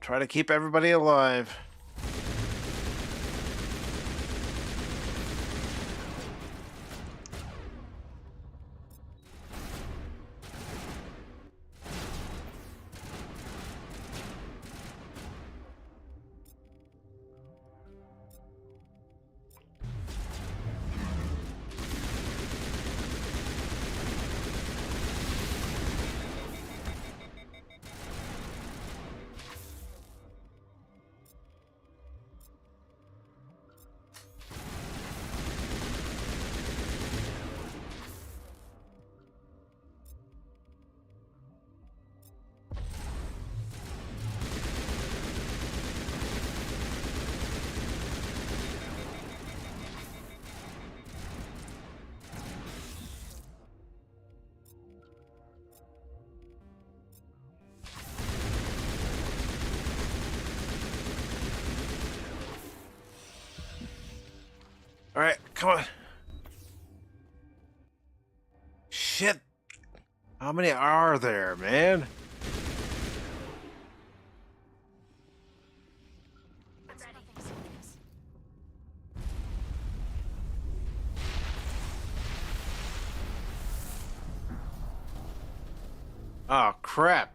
Try to keep everybody alive. All right, come on. Shit. How many are there, man? Oh, crap.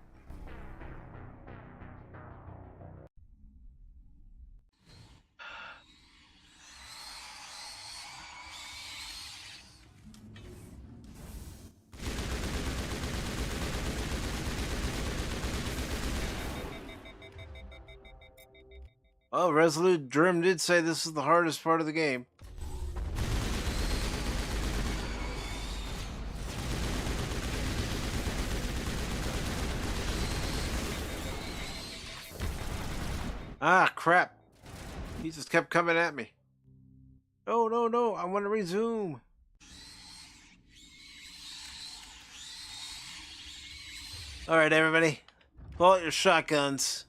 Oh, Resolute Dream did say this is the hardest part of the game. Ah, crap. He just kept coming at me. No, no, no. I want to resume. All right, everybody. Pull out your shotguns.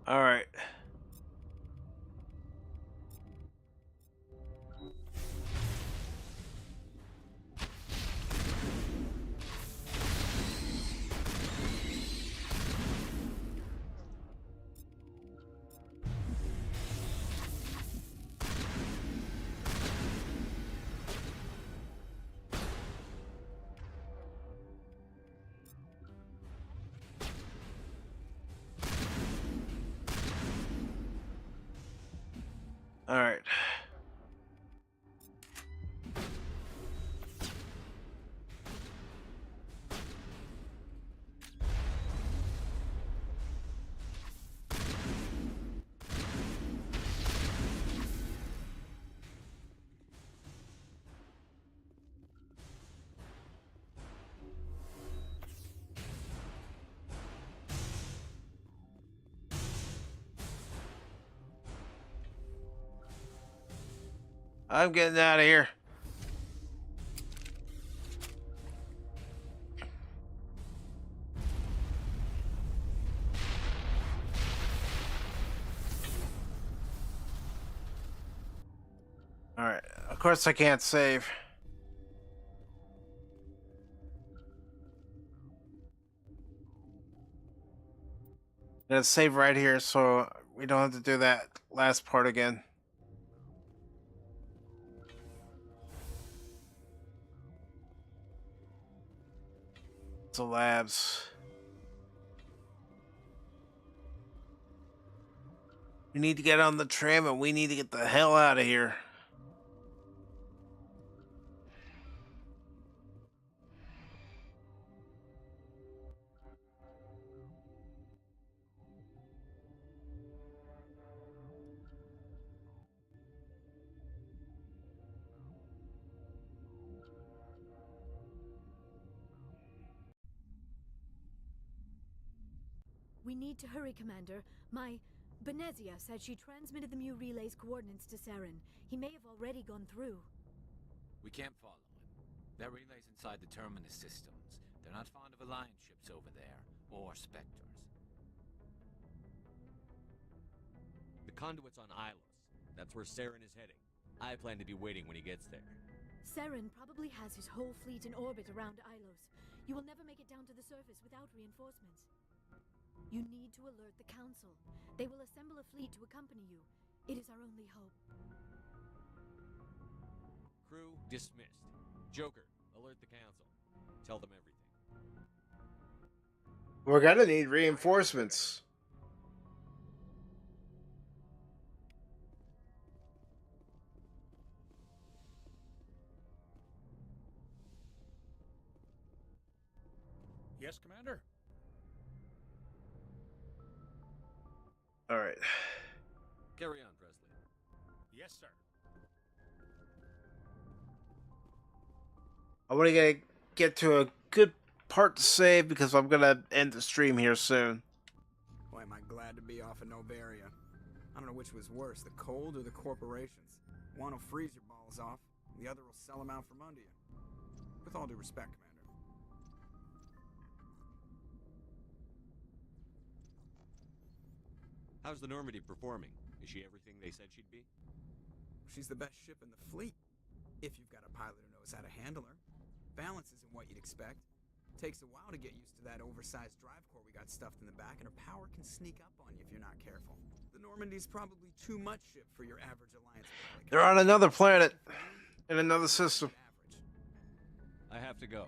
All right. All right. I'm getting out of here. All right. Of course I can't save. I'm gonna save right here so we don't have to do that last part again. The labs. We need to get on the tram and we need to get the hell out of here. We need to hurry, Commander. My Benezia said she transmitted the Mu relay's coordinates to Saren. He may have already gone through. We can't follow him. That relay's inside the Terminus systems. They're not fond of Alliance ships over there, or Spectres. The conduit's on Ilos. That's where Saren is heading. I plan to be waiting when he gets there. Saren probably has his whole fleet in orbit around Ilos. You will never make it down to the surface without reinforcements. You need to alert the Council. They will assemble a fleet to accompany you. It is our only hope. Crew dismissed. Joker, alert the Council. Tell them everything. We're gonna need reinforcements. Yes, Commander? All right. Carry on, Presley. Yes, sir. I want to get to a good part to save because I'm gonna end the stream here soon. Boy, am I glad to be off of Novaria. I don't know which was worse, the cold or the corporations. One will freeze your balls off, the other will sell them out from under you. With all due respect, Commander. How's the Normandy performing? Is she everything they said she'd be? She's the best ship in the fleet, if you've got a pilot who knows how to handle her. Balance isn't what you'd expect. Takes a while to get used to that oversized drive core we got stuffed in the back, and her power can sneak up on you if you're not careful. The Normandy's probably too much ship for your average Alliance pilot. They're on another planet, in another system. I have to go.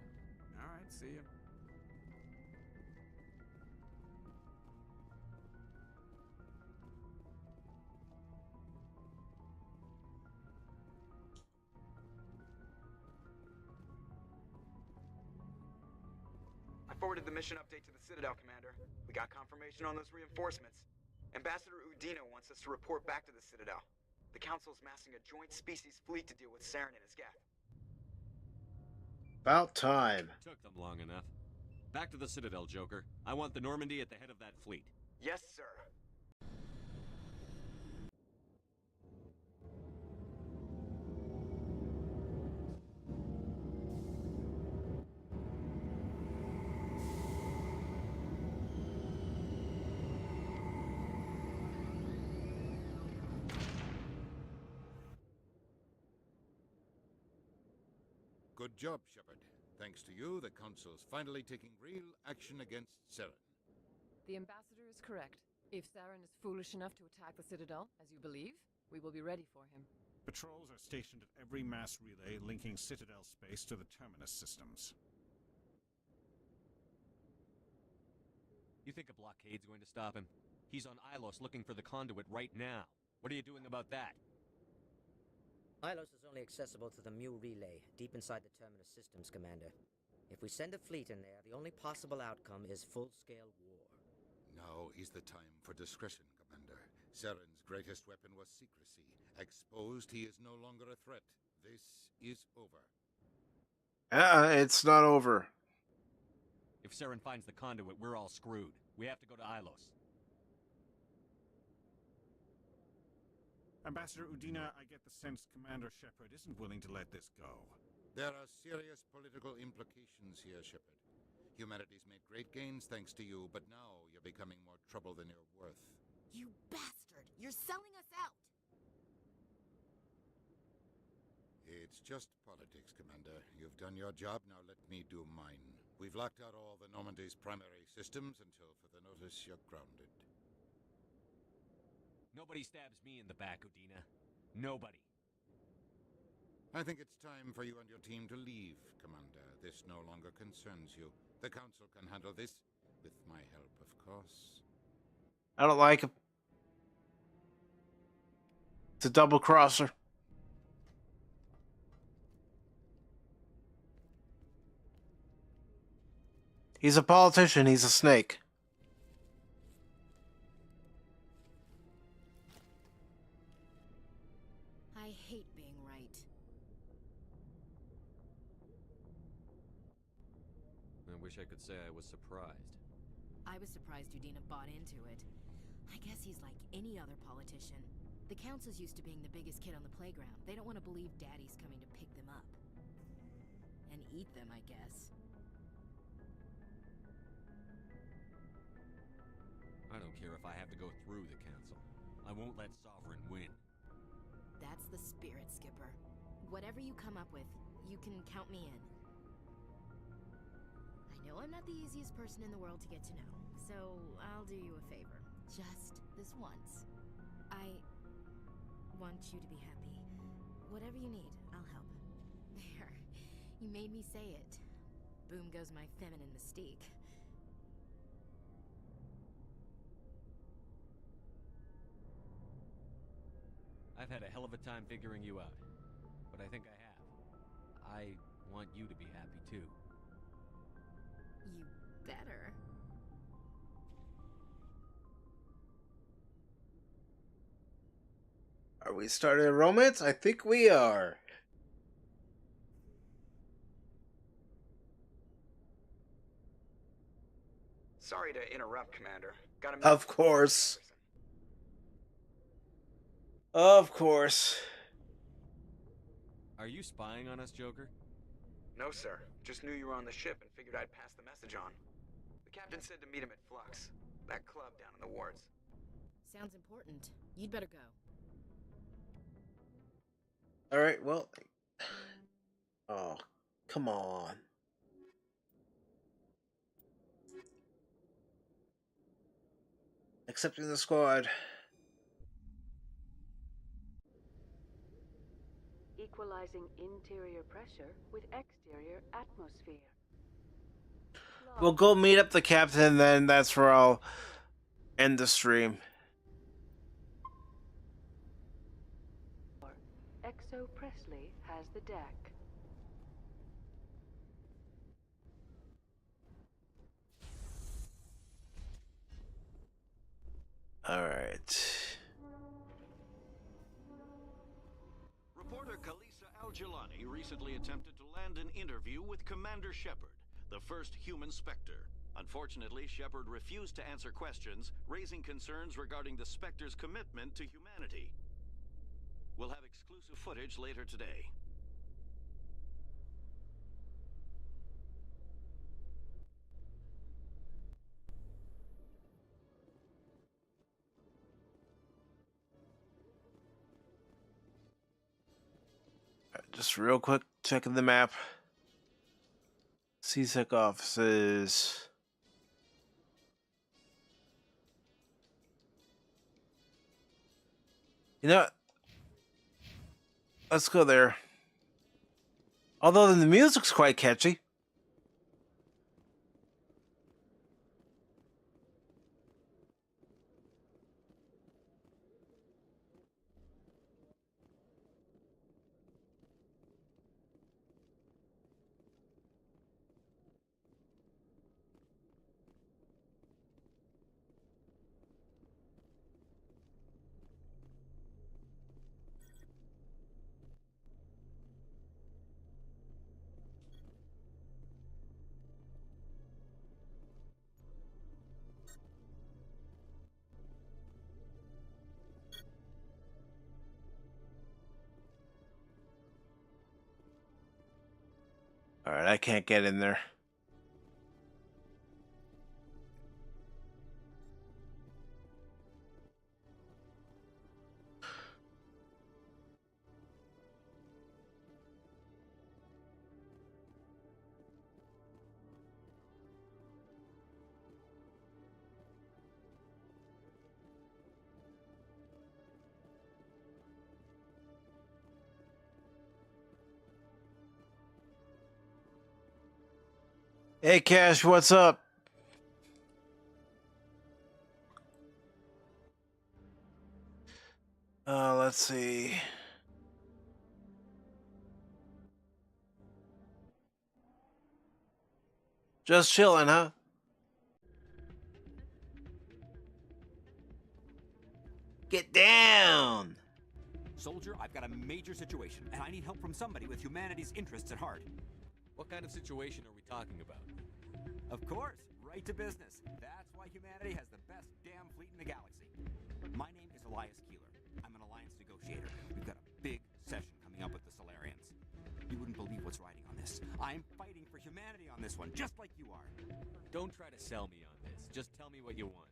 Alright, see ya. Forwarded the mission update to the Citadel, Commander. We got confirmation on those reinforcements. Ambassador Udina wants us to report back to the Citadel. The Council's massing a joint species fleet to deal with Saren and his geth. About time. Took them long enough. Back to the Citadel, Joker. I want the Normandy at the head of that fleet. Yes, sir. Good job, Shepard. Thanks to you, the Council's finally taking real action against Saren. The Ambassador is correct. If Saren is foolish enough to attack the Citadel, as you believe, we will be ready for him. Patrols are stationed at every mass relay linking Citadel space to the Terminus systems. You think a blockade's going to stop him? He's on Ilos looking for the conduit right now. What are you doing about that? Ilos is only accessible to the Mu relay, deep inside the Terminus systems, Commander. If we send a fleet in there, the only possible outcome is full-scale war. Now is the time for discretion, Commander. Saren's greatest weapon was secrecy. Exposed, he is no longer a threat. This is over. It's not over. If Saren finds the conduit, we're all screwed. We have to go to Ilos. Ambassador Udina, I get the sense Commander Shepard isn't willing to let this go. There are serious political implications here, Shepard. Humanity's made great gains thanks to you, but now you're becoming more trouble than you're worth. You bastard! You're selling us out! It's just politics, Commander. You've done your job, now let me do mine. We've locked out all the Normandy's primary systems until further notice you're grounded. Nobody stabs me in the back, Udina. Nobody. I think it's time for you and your team to leave, Commander. This no longer concerns you. The Council can handle this, with my help, of course. I don't like him. It's a double crosser. He's a politician, he's a snake. I hate being right. I wish I could say I was surprised. I was surprised Udina bought into it. I guess he's like any other politician. The council's used to being the biggest kid on the playground. They don't want to believe Daddy's coming to pick them up. And eat them, I guess. I don't care if I have to go through the council. I won't let Sovereign win. That's the spirit, Skipper. Whatever you come up with, you can count me in. I know I'm not the easiest person in the world to get to know, so I'll do you a favor. Just this once. I want you to be happy. Whatever you need, I'll help. There. You made me say it. Boom goes my feminine mystique. I've had a hell of a time figuring you out, but I think I have. I want you to be happy too. You better. Are we starting a romance? I think we are. Sorry to interrupt, Commander. Of course. Of course. Are you spying on us, Joker? No, sir. Just knew you were on the ship and figured I'd pass the message on. The captain said to meet him at Flux, that club down in the wards. Sounds important. You'd better go. All right, well. Oh, come on. Accepting the squad. Equalizing interior pressure with exterior atmosphere. We'll go meet up the captain, then that's where I'll end the stream. Exo Presley has the deck. All right. Reporter Kalisa Al-Jilani recently attempted to land an interview with Commander Shepard, the first human Spectre. Unfortunately, Shepard refused to answer questions, raising concerns regarding the Spectre's commitment to humanity. We'll have exclusive footage later today. Just real quick, checking the map. CSEC offices. You know what? Let's go there. Although the music's quite catchy. All right, I can't get in there. Hey, Cash, what's up? Let's see. Just chilling, huh? Get down! Soldier, I've got a major situation, and I need help from somebody with humanity's interests at heart. What kind of situation are we talking about? Of course, right right to business. That's why humanity has the best damn fleet in the galaxy. My name is Elias Keeler. I'm an alliance negotiator. We've got a big session coming up with the Solarians. You wouldn't believe what's riding on this. I'm fighting for humanity on this one, just like you are. Don't try to sell me on this. Just tell me what you want.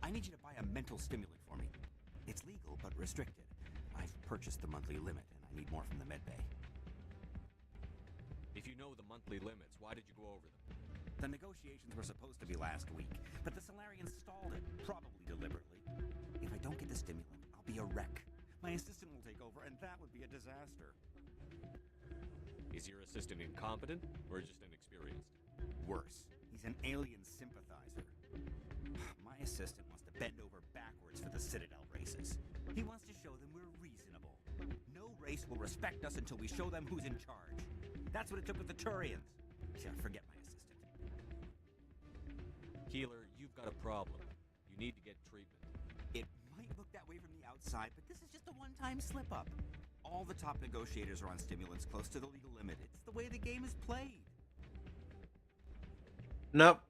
I need you to buy a mental stimulant for me. It's legal, but restricted. I've purchased the monthly limit, and I need more from the medbay. If you know the monthly limits, why did you go over them? The negotiations were supposed to be last week, but the Solarians stalled it, probably deliberately. If I don't get the stimulant, I'll be a wreck. My assistant will take over, and that would be a disaster. Is your assistant incompetent, or just inexperienced? Worse, he's an alien sympathizer. My assistant wants to bend over backwards for the Citadel races. He wants to show them we're reasonable. No race will respect us until we show them who's in charge. That's what it took with the Turians. Yeah, forget my assistant. Keeler, you've got a problem. You need to get treatment. It might look that way from the outside, but this is just a one-time slip-up. All the top negotiators are on stimulants close to the legal limit. It's the way the game is played. Nope.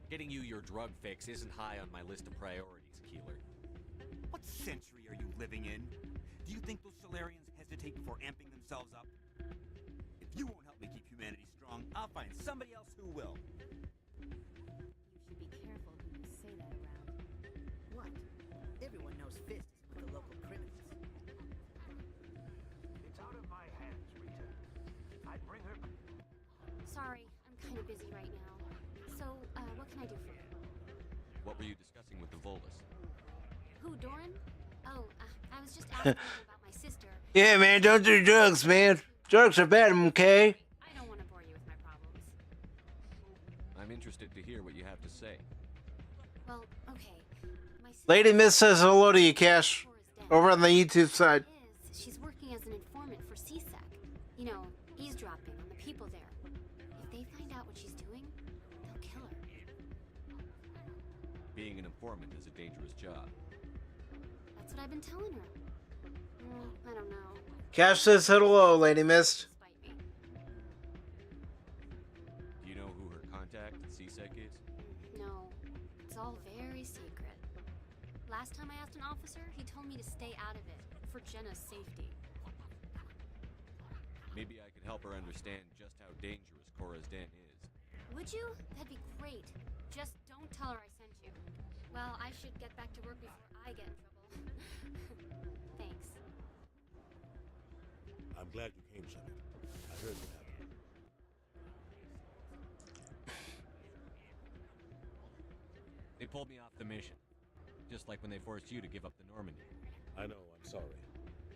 Getting you your drug fix isn't high on my list of priorities, Keeler. What century are you living in? Do you think those Solarians hesitate before amping themselves up? If you won't help me keep humanity strong, I'll find somebody else who will. You should be careful who you say that around. What? Everyone knows Fist is with the local criminals. It's out of my hands, Rita. I'd bring her. Sorry, I'm kind of busy right now. So, what can I do for you? What were you discussing with the Volus? Who, Doran? Oh, I was just asking him about my sister. Yeah, man, don't do drugs, man. Drugs are bad, okay? I don't want to bore you with my problems. I'm interested to hear what you have to say. Well, okay. My sister Lady Miss says hello to you, Cash. Over on the YouTube side. she's working as an informant for CSEC. You know, eavesdropping on the people there. If they find out what she's doing, they'll kill her. Being an informant is a dangerous job. That's what I've been telling her. I don't know. Cash says hello, Lady Mist. Do you know who her contact at CSEC is? No, it's all very secret. Last time I asked an officer, he told me to stay out of it, for Jenna's safety. Maybe I could help her understand just how dangerous Cora's Den is. Would you? That'd be great. Just don't tell her I sent you. Well, I should get back to work before I get in trouble. Thanks. I'm glad you came, Shepard. I heard what happened. They pulled me off the mission. Just like when they forced you to give up the Normandy. I know, I'm sorry.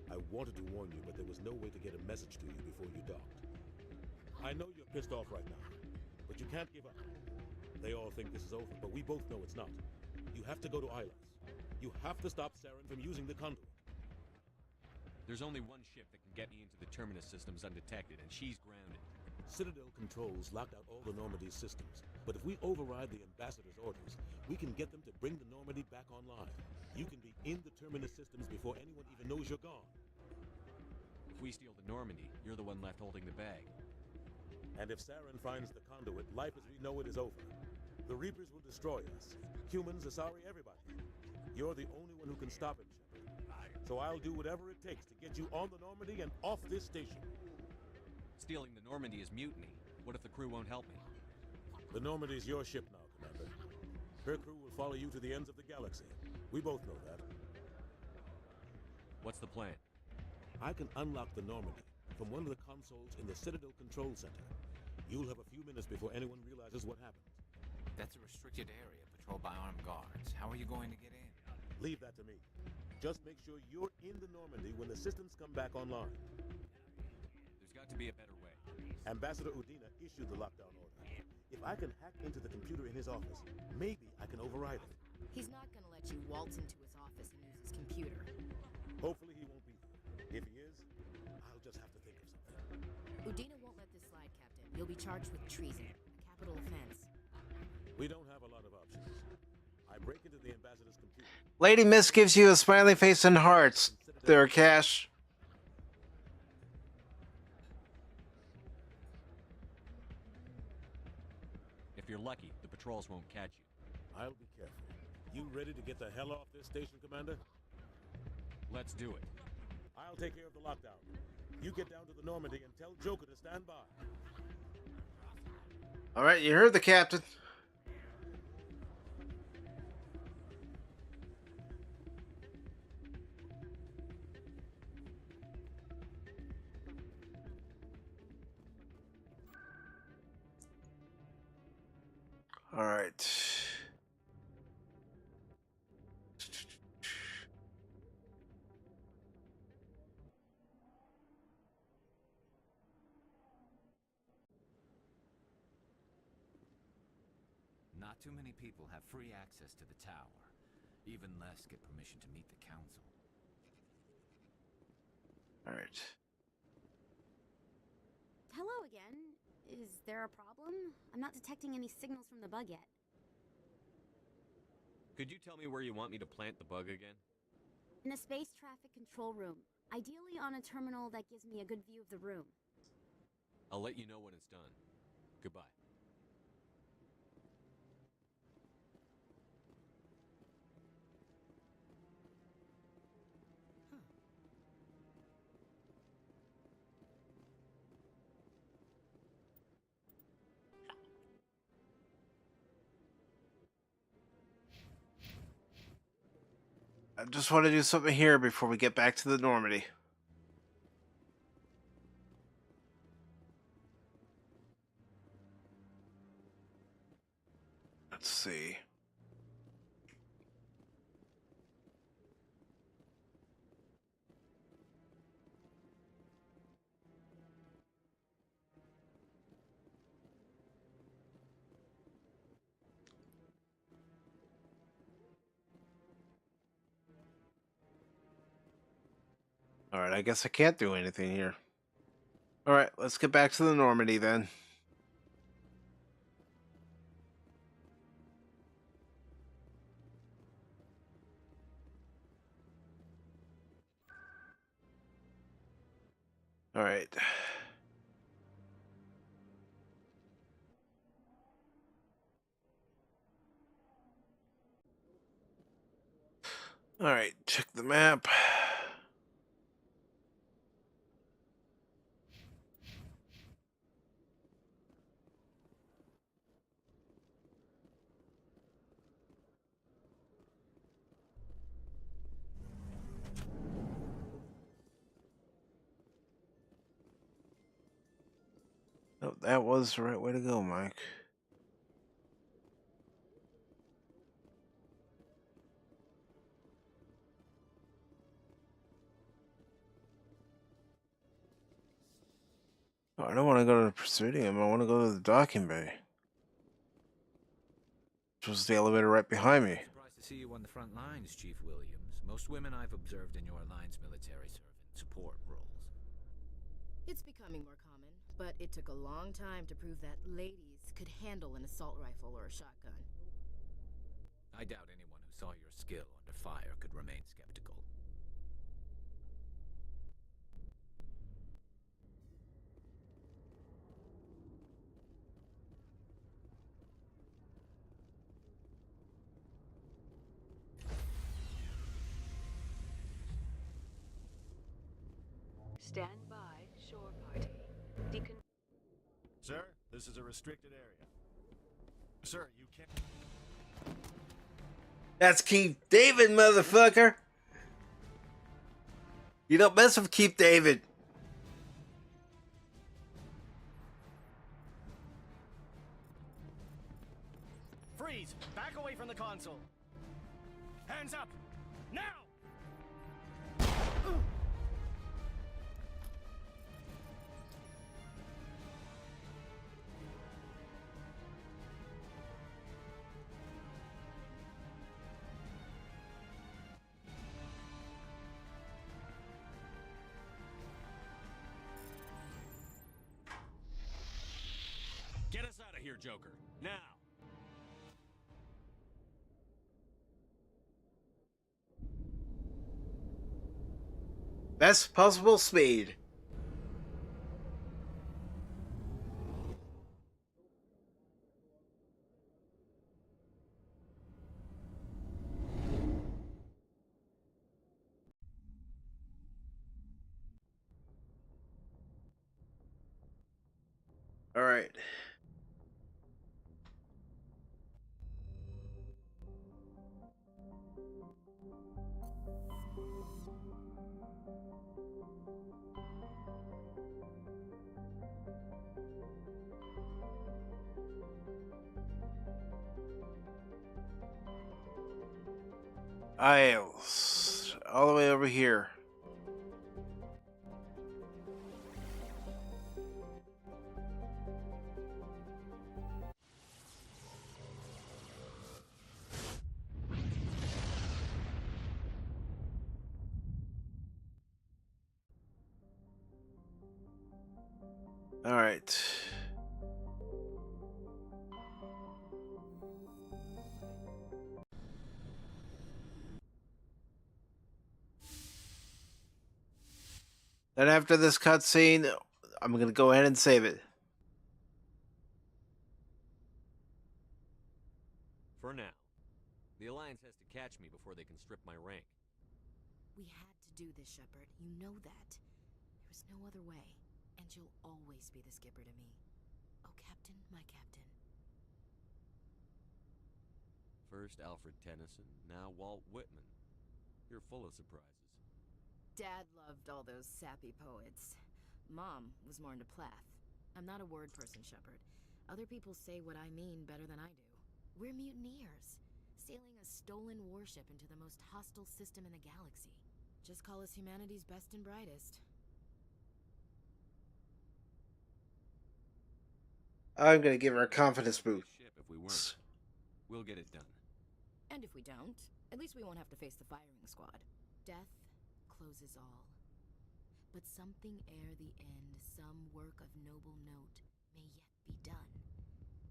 I wanted to warn you, but there was no way to get a message to you before you docked. I know you're pissed off right now, but you can't give up. They all think this is over, but we both know it's not. You have to go to Ilas. You have to stop Saren from using the conduit. There's only one ship that can get me into the Terminus systems undetected, and she's grounded. Citadel controls locked out all the Normandy's systems, but if we override the Ambassador's orders, we can get them to bring the Normandy back online. You can be in the Terminus systems before anyone even knows you're gone. If we steal the Normandy, you're the one left holding the bag. And if Saren finds the conduit, life as we know it is over. The Reapers will destroy us. Humans, Asari, everybody. You're the only one who can stop it, Shepard. So I'll do whatever it takes to get you on the Normandy and off this station. Stealing the Normandy is mutiny. What if the crew won't help me? The Normandy's your ship now, Commander. Her crew will follow you to the ends of the galaxy. We both know that. What's the plan? I can unlock the Normandy from one of the consoles in the Citadel Control Center. You'll have a few minutes before anyone realizes what happened. That's a restricted area patrolled by armed guards. How are you going to get in? Leave that to me. Just make sure you're in the Normandy when the systems come back online. There's got to be a better way. Ambassador Udina issued the lockdown order. If I can hack into the computer in his office, maybe I can override it. He's not gonna let you waltz into his office and use his computer. Hopefully he won't be there. If he is, I'll just have to think of something. Udina won't let this slide, Captain. You'll be charged with treason, a capital offense. We don't have a lot of options. I break into the Ambassador's computer. Lady Miss gives you a smiley face and hearts. There, Cash. If you're lucky, the patrols won't catch you. I'll be careful. You ready to get the hell off this station, Commander? Let's do it. I'll take care of the lockdown. You get down to the Normandy and tell Joker to stand by. All right, you heard the captain. All right. Not too many people have free access to the tower. Even less get permission to meet the council. All right. Hello again. Is there a problem? I'm not detecting any signals from the bug yet. Could you tell me where you want me to plant the bug again? In a space traffic control room. Ideally on a terminal that gives me a good view of the room. I'll let you know when it's done. Goodbye. I just want to do something here before we get back to the Normandy. Let's see. Alright, I guess I can't do anything here. Alright, let's get back to the Normandy then. Alright. Alright, check the map. Oh, that was the right way to go, Mike. Oh, I don't want to go to the Presidium. I want to go to the docking bay. Which was the elevator right behind me. Surprised to see you on the front lines, Chief Williams. Most women I've observed in your alliance military serve in support roles. It's becoming more common, but it took a long time to prove that ladies could handle an assault rifle or a shotgun. I doubt anyone who saw your skill under fire could remain skeptical. Stand by, shore party. Sir, this is a restricted area. Sir, you can't... That's Keith David, motherfucker! You don't mess with Keith David. Freeze! Back away from the console! Hands up! Now! Get us out of here, Joker. Now! Best possible speed. All right. Aisles. All the way over here. All right. Then after this cutscene, I'm going to go ahead and save it. For now. The Alliance has to catch me before they can strip my rank. We had to do this, Shepard. You know that. There was no other way. And you'll always be the skipper to me. Oh, Captain, my Captain. First Alfred Tennyson, now Walt Whitman. You're full of surprises. Dad loved all those sappy poets. Mom was more into Plath. I'm not a word person, Shepard. Other people say what I mean better than I do. We're mutineers, sailing a stolen warship into the most hostile system in the galaxy. Just call us humanity's best and brightest. I'm going to give her a confidence boost. If we weren't, we'll get it done. And if we don't, at least we won't have to face the firing squad. Death closes all. But something ere the end, some work of noble note, may yet be done.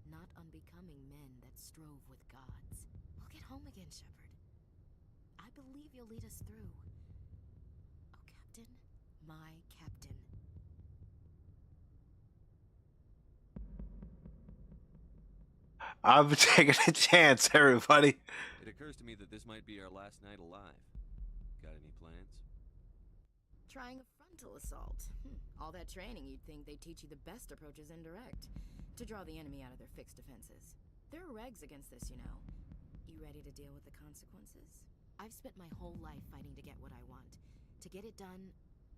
Not unbecoming men that strove with gods. We'll get home again, Shepard. I believe you'll lead us through. Oh, Captain, my Captain. I'm taking a chance, everybody. It occurs to me that this might be our last night alive. Got any plans? Trying a frontal assault. All that training, you'd think they'd teach you the best approaches indirect. To draw the enemy out of their fixed defenses. There are regs against this, you know. You ready to deal with the consequences? I've spent my whole life fighting to get what I want. To get it done,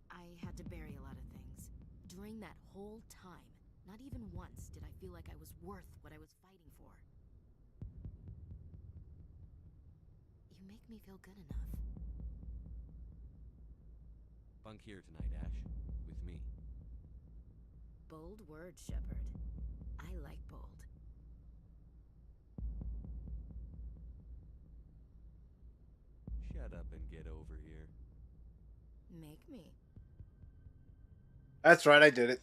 I had to bury a lot of things. During that whole time, not even once did I feel like I was worth what I was fighting for. You make me feel good enough. Bunk here tonight, Ash. With me. Bold words, Shepard. I like bold. Shut up and get over here. Make me. That's right, I did it.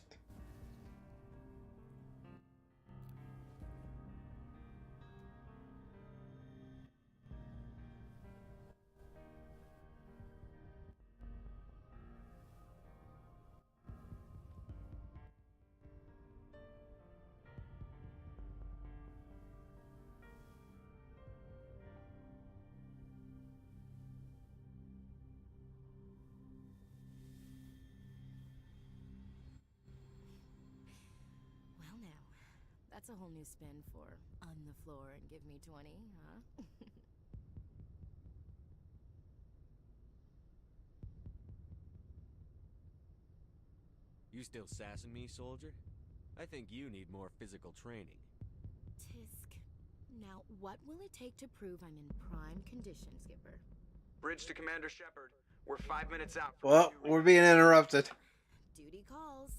Well now, that's a whole new spin for on the floor and give me 20, huh? You still sassing me, soldier? I think you need more physical training. Tisk. Now, what will it take to prove I'm in prime condition, Skipper? Bridge to Commander Shepard. We're 5 minutes out. Well, we're being interrupted. Duty calls.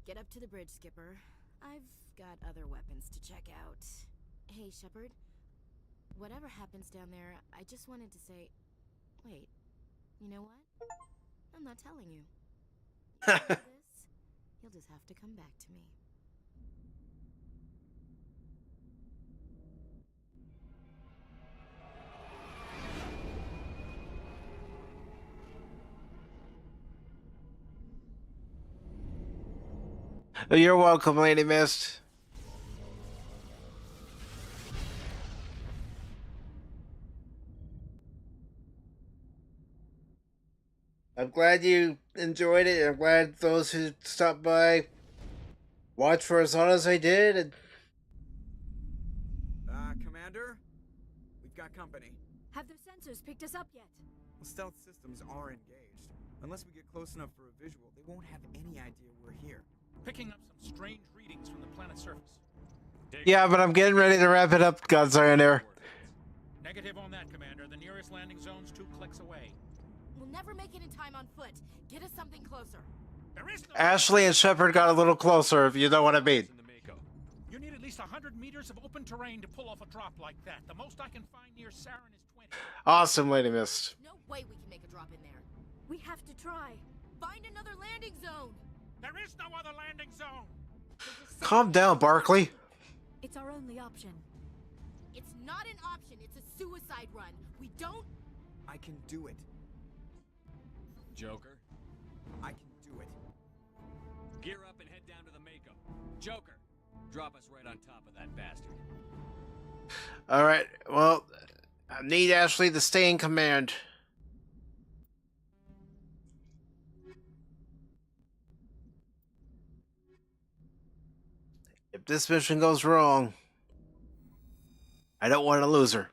Get up to the bridge, Skipper. I've got other weapons to check out. Hey, Shepard. Whatever happens down there, I just wanted to say... Wait. You know what? I'm not telling you. This, you'll just have to come back to me. You're welcome, Lady Mist. I'm glad you enjoyed it. I'm glad those who stopped by watch for as long as I did. And... Commander? We've got company. Have their sensors picked us up yet? Well, stealth systems are engaged. Unless we get close enough for a visual, they won't have any idea we're here. Picking up some strange readings from the planet's surface. Yeah, but I'm getting ready to wrap it up, Godzilla. Negative on that, Commander. The nearest landing zone's 2 clicks away. We'll never make it in time on foot. Get us something closer. There is no... Ashley and Shepard got a little closer, if you know what I mean. You need at least 100 meters of open terrain to pull off a drop like that. The most I can find near Saren is 20. Awesome, Lady Mist. No way we can make a drop in there. We have to try. Find another landing zone. There is no other landing zone. Calm down, Barkley. It's our only option. It's not an option. It's a suicide run. We don't... I can do it. Joker? I can do it. Gear up and head down to the Mako. Joker, drop us right on top of that bastard. Alright, well, I need Ashley to stay in command. If this mission goes wrong, I don't want to lose her.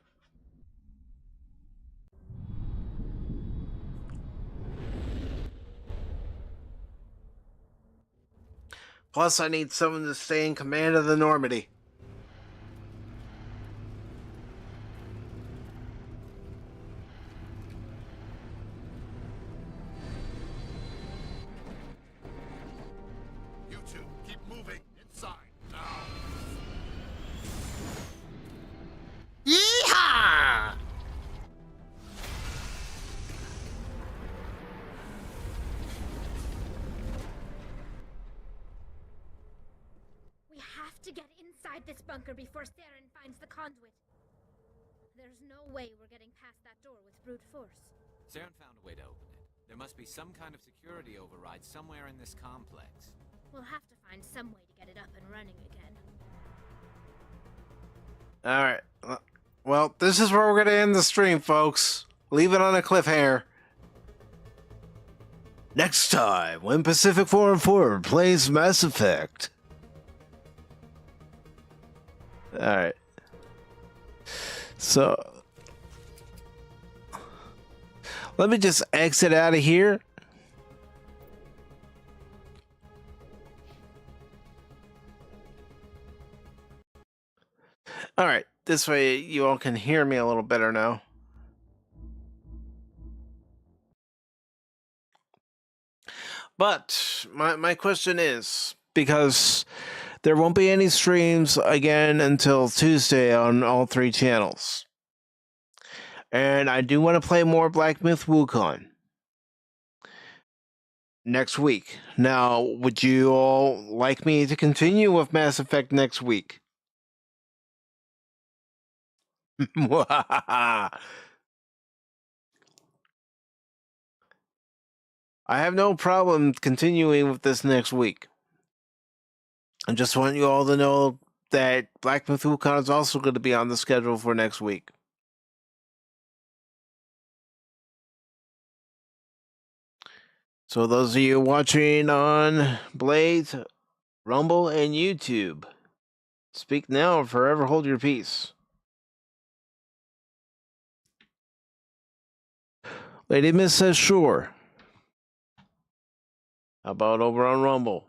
Plus, I need someone to stay in command of the Normandy. You two, keep moving inside now. Yeehaw! We have to get inside this bunker before Saren finds the conduit. There's no way we're getting past that door with brute force. Saren found a way to open it. There must be some kind of security override somewhere in this complex. We'll have to find some way to get it up and running again. Alright. Well, this is where we're going to end the stream, folks. Leave it on a cliffhanger. Next time, when Pacific 4 and 4 plays Mass Effect. Alright. So, let me just exit out of here. Alright, this way you all can hear me a little better now. But my question is, because there won't be any streams again until Tuesday on all 3 channels. And I do want to play more Black Myth Wukong next week. Now, would you all like me to continue with Mass Effect next week? I have no problem continuing with this next week. I just want you all to know that Black Myth Wukong is also going to be on the schedule for next week. So those of you watching on Blaze, Rumble, and YouTube, speak now or forever hold your peace. Lady Miss says sure. How about over on Rumble?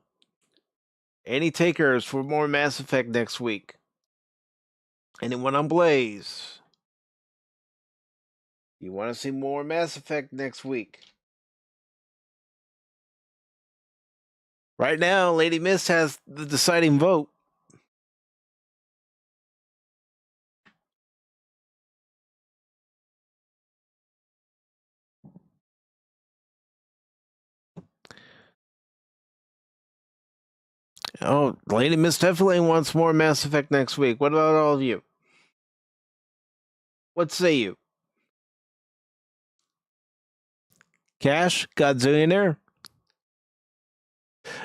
Any takers for more Mass Effect next week? Anyone on Blaze? You want to see more Mass Effect next week? Right now, Lady Mist has the deciding vote. Oh, Lady Miss definitely wants more Mass Effect next week. What about all of you? What say you? Cash? Godzillionaire?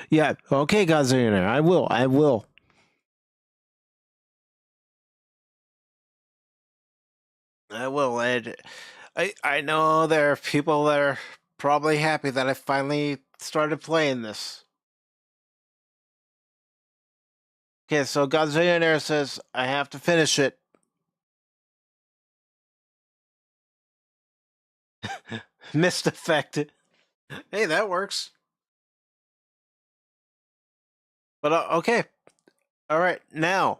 Yeah, okay, Godzillionaire. I will. And I know there are people that are probably happy that I finally started playing this. Okay, so Godzillionaire says I have to finish it. Missed effect. Hey, that works. But okay. All right, now,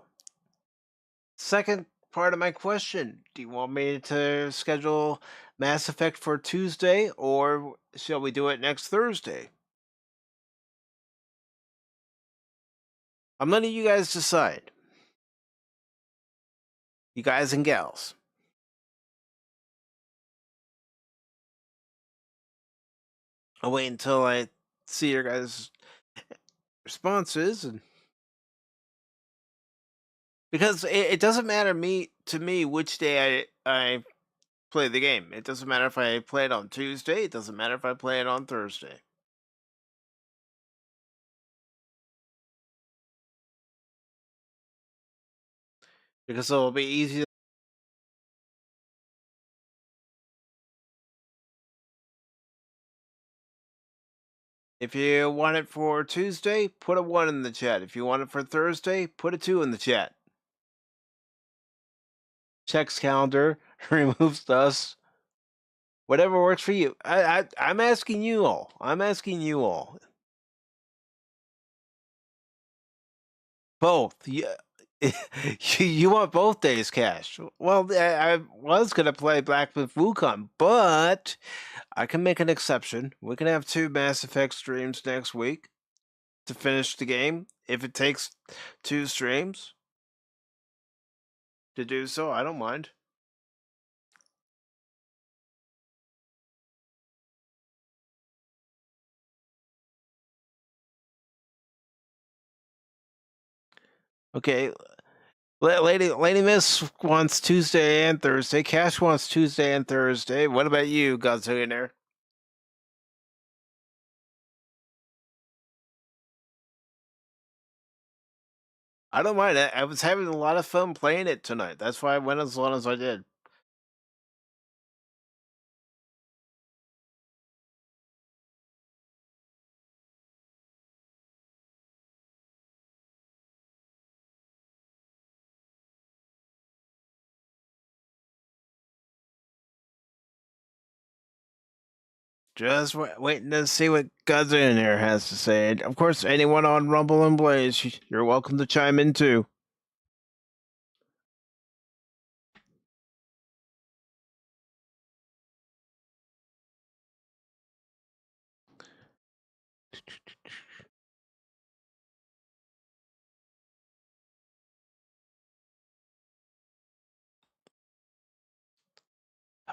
second part of my question. Do you want me to schedule Mass Effect for Tuesday, or shall we do it next Thursday? I'm letting you guys decide. You guys and gals. I'll wait until I see your guys' responses, and because it doesn't matter to me which day I play the game. It doesn't matter if I play it on Tuesday. It doesn't matter if I play it on Thursday. Because it'll be easy. If you want it for Tuesday, put a 1 in the chat. If you want it for Thursday, put a 2 in the chat. Checks calendar, removes dust. Whatever works for you. I'm asking you all. I'm asking you all. Both. You want both days, Cash. Well, I was going to play Black Myth Wukong, but I can make an exception. We can have 2 Mass Effect streams next week to finish the game. If it takes 2 streams to do so, I don't mind. Okay. Lady Miss wants Tuesday and Thursday. Cash wants Tuesday and Thursday. What about you, Godzillionaire? I don't mind. I was having a lot of fun playing it tonight. That's why I went as long as I did. Just waiting to see what Godzillionaire has to say. And of course, anyone on Rumble and Blaze, you're welcome to chime in too.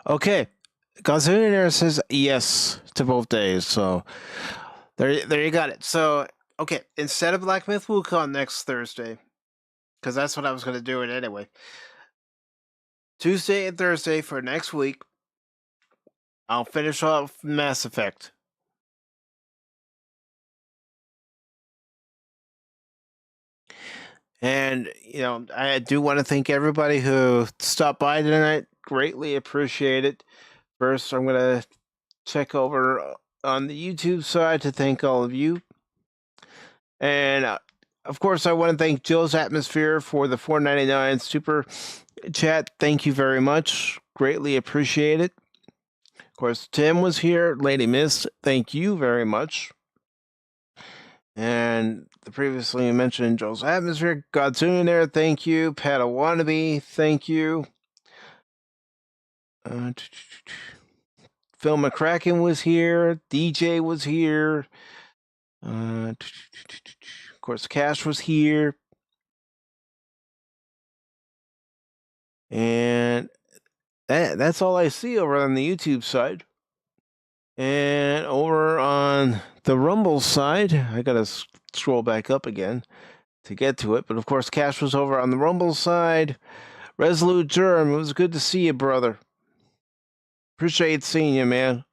Okay. Godzillionaire says yes to both days, so there you got it. So, okay, instead of Black Myth Wukong next Thursday, because that's what I was going to do it anyway, Tuesday and Thursday for next week, I'll finish off Mass Effect. And, I do want to thank everybody who stopped by tonight. Greatly appreciate it. First, I'm going to check over on the YouTube side to thank all of you. And, of course, I want to thank Jill's Atmosphere for the $4.99 super chat. Thank you very much. Greatly appreciate it. Of course, Tim was here. Lady Miss, thank you very much. And the previously mentioned Joel's Atmosphere, Godzillionaire, thank you. Padawannabe, thank you. Phil McCracken was here. DJ was here. Of course, Cash was here. And that's all I see over on the YouTube side. And over on the Rumble side, I gotta scroll back up again to get to it. But of course, Cash was over on the Rumble side. Resolute Germ, it was good to see you, brother. Appreciate seeing you, man.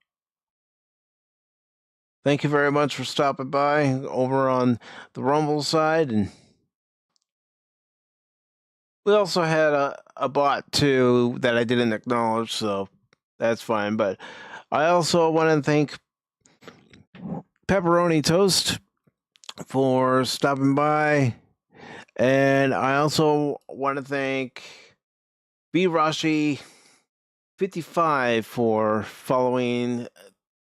Thank you very much for stopping by over on the Rumble side. And we also had a bot, too, that I didn't acknowledge, so that's fine. But I also want to thank Pepperoni Toast for stopping by. And I also want to thank B. Rashi 55 for following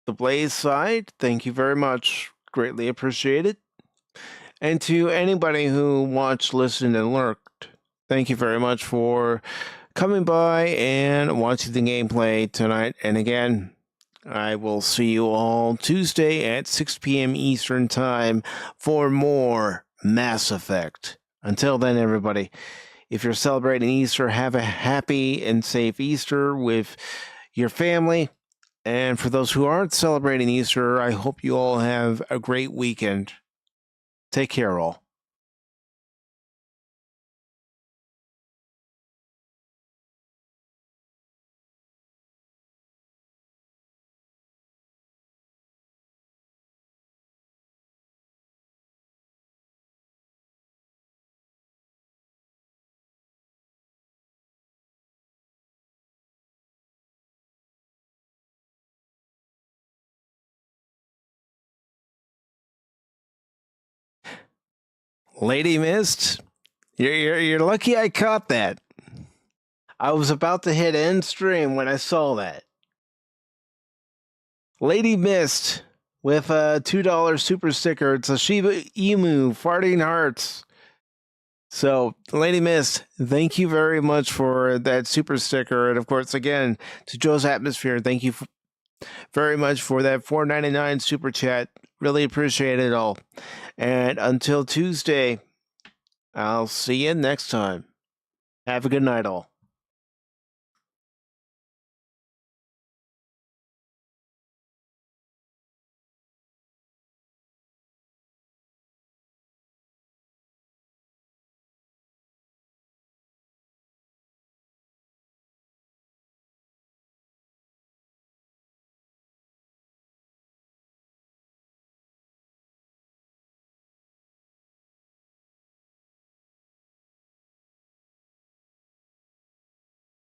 the Blaze side. Thank you very much. Greatly appreciated. And to anybody who watched, listened, and lurked, thank you very much for coming by and watching the gameplay tonight. And again, I will see you all Tuesday at 6 p.m. Eastern Time for more Mass Effect. Until then, everybody, if you're celebrating Easter, have a happy and safe Easter with your family. And for those who aren't celebrating Easter, I hope you all have a great weekend. Take care, all. Lady Mist, you're lucky I caught that. I was about to hit end stream when I saw that. Lady Mist with a $2 super sticker. It's a Shiba Emu farting hearts. So, Lady Mist, thank you very much for that super sticker. And of course, again, to Joe's Atmosphere, thank you very much for that $4.99 super chat. Really appreciate it all. And until Tuesday, I'll see you next time. Have a good night, all.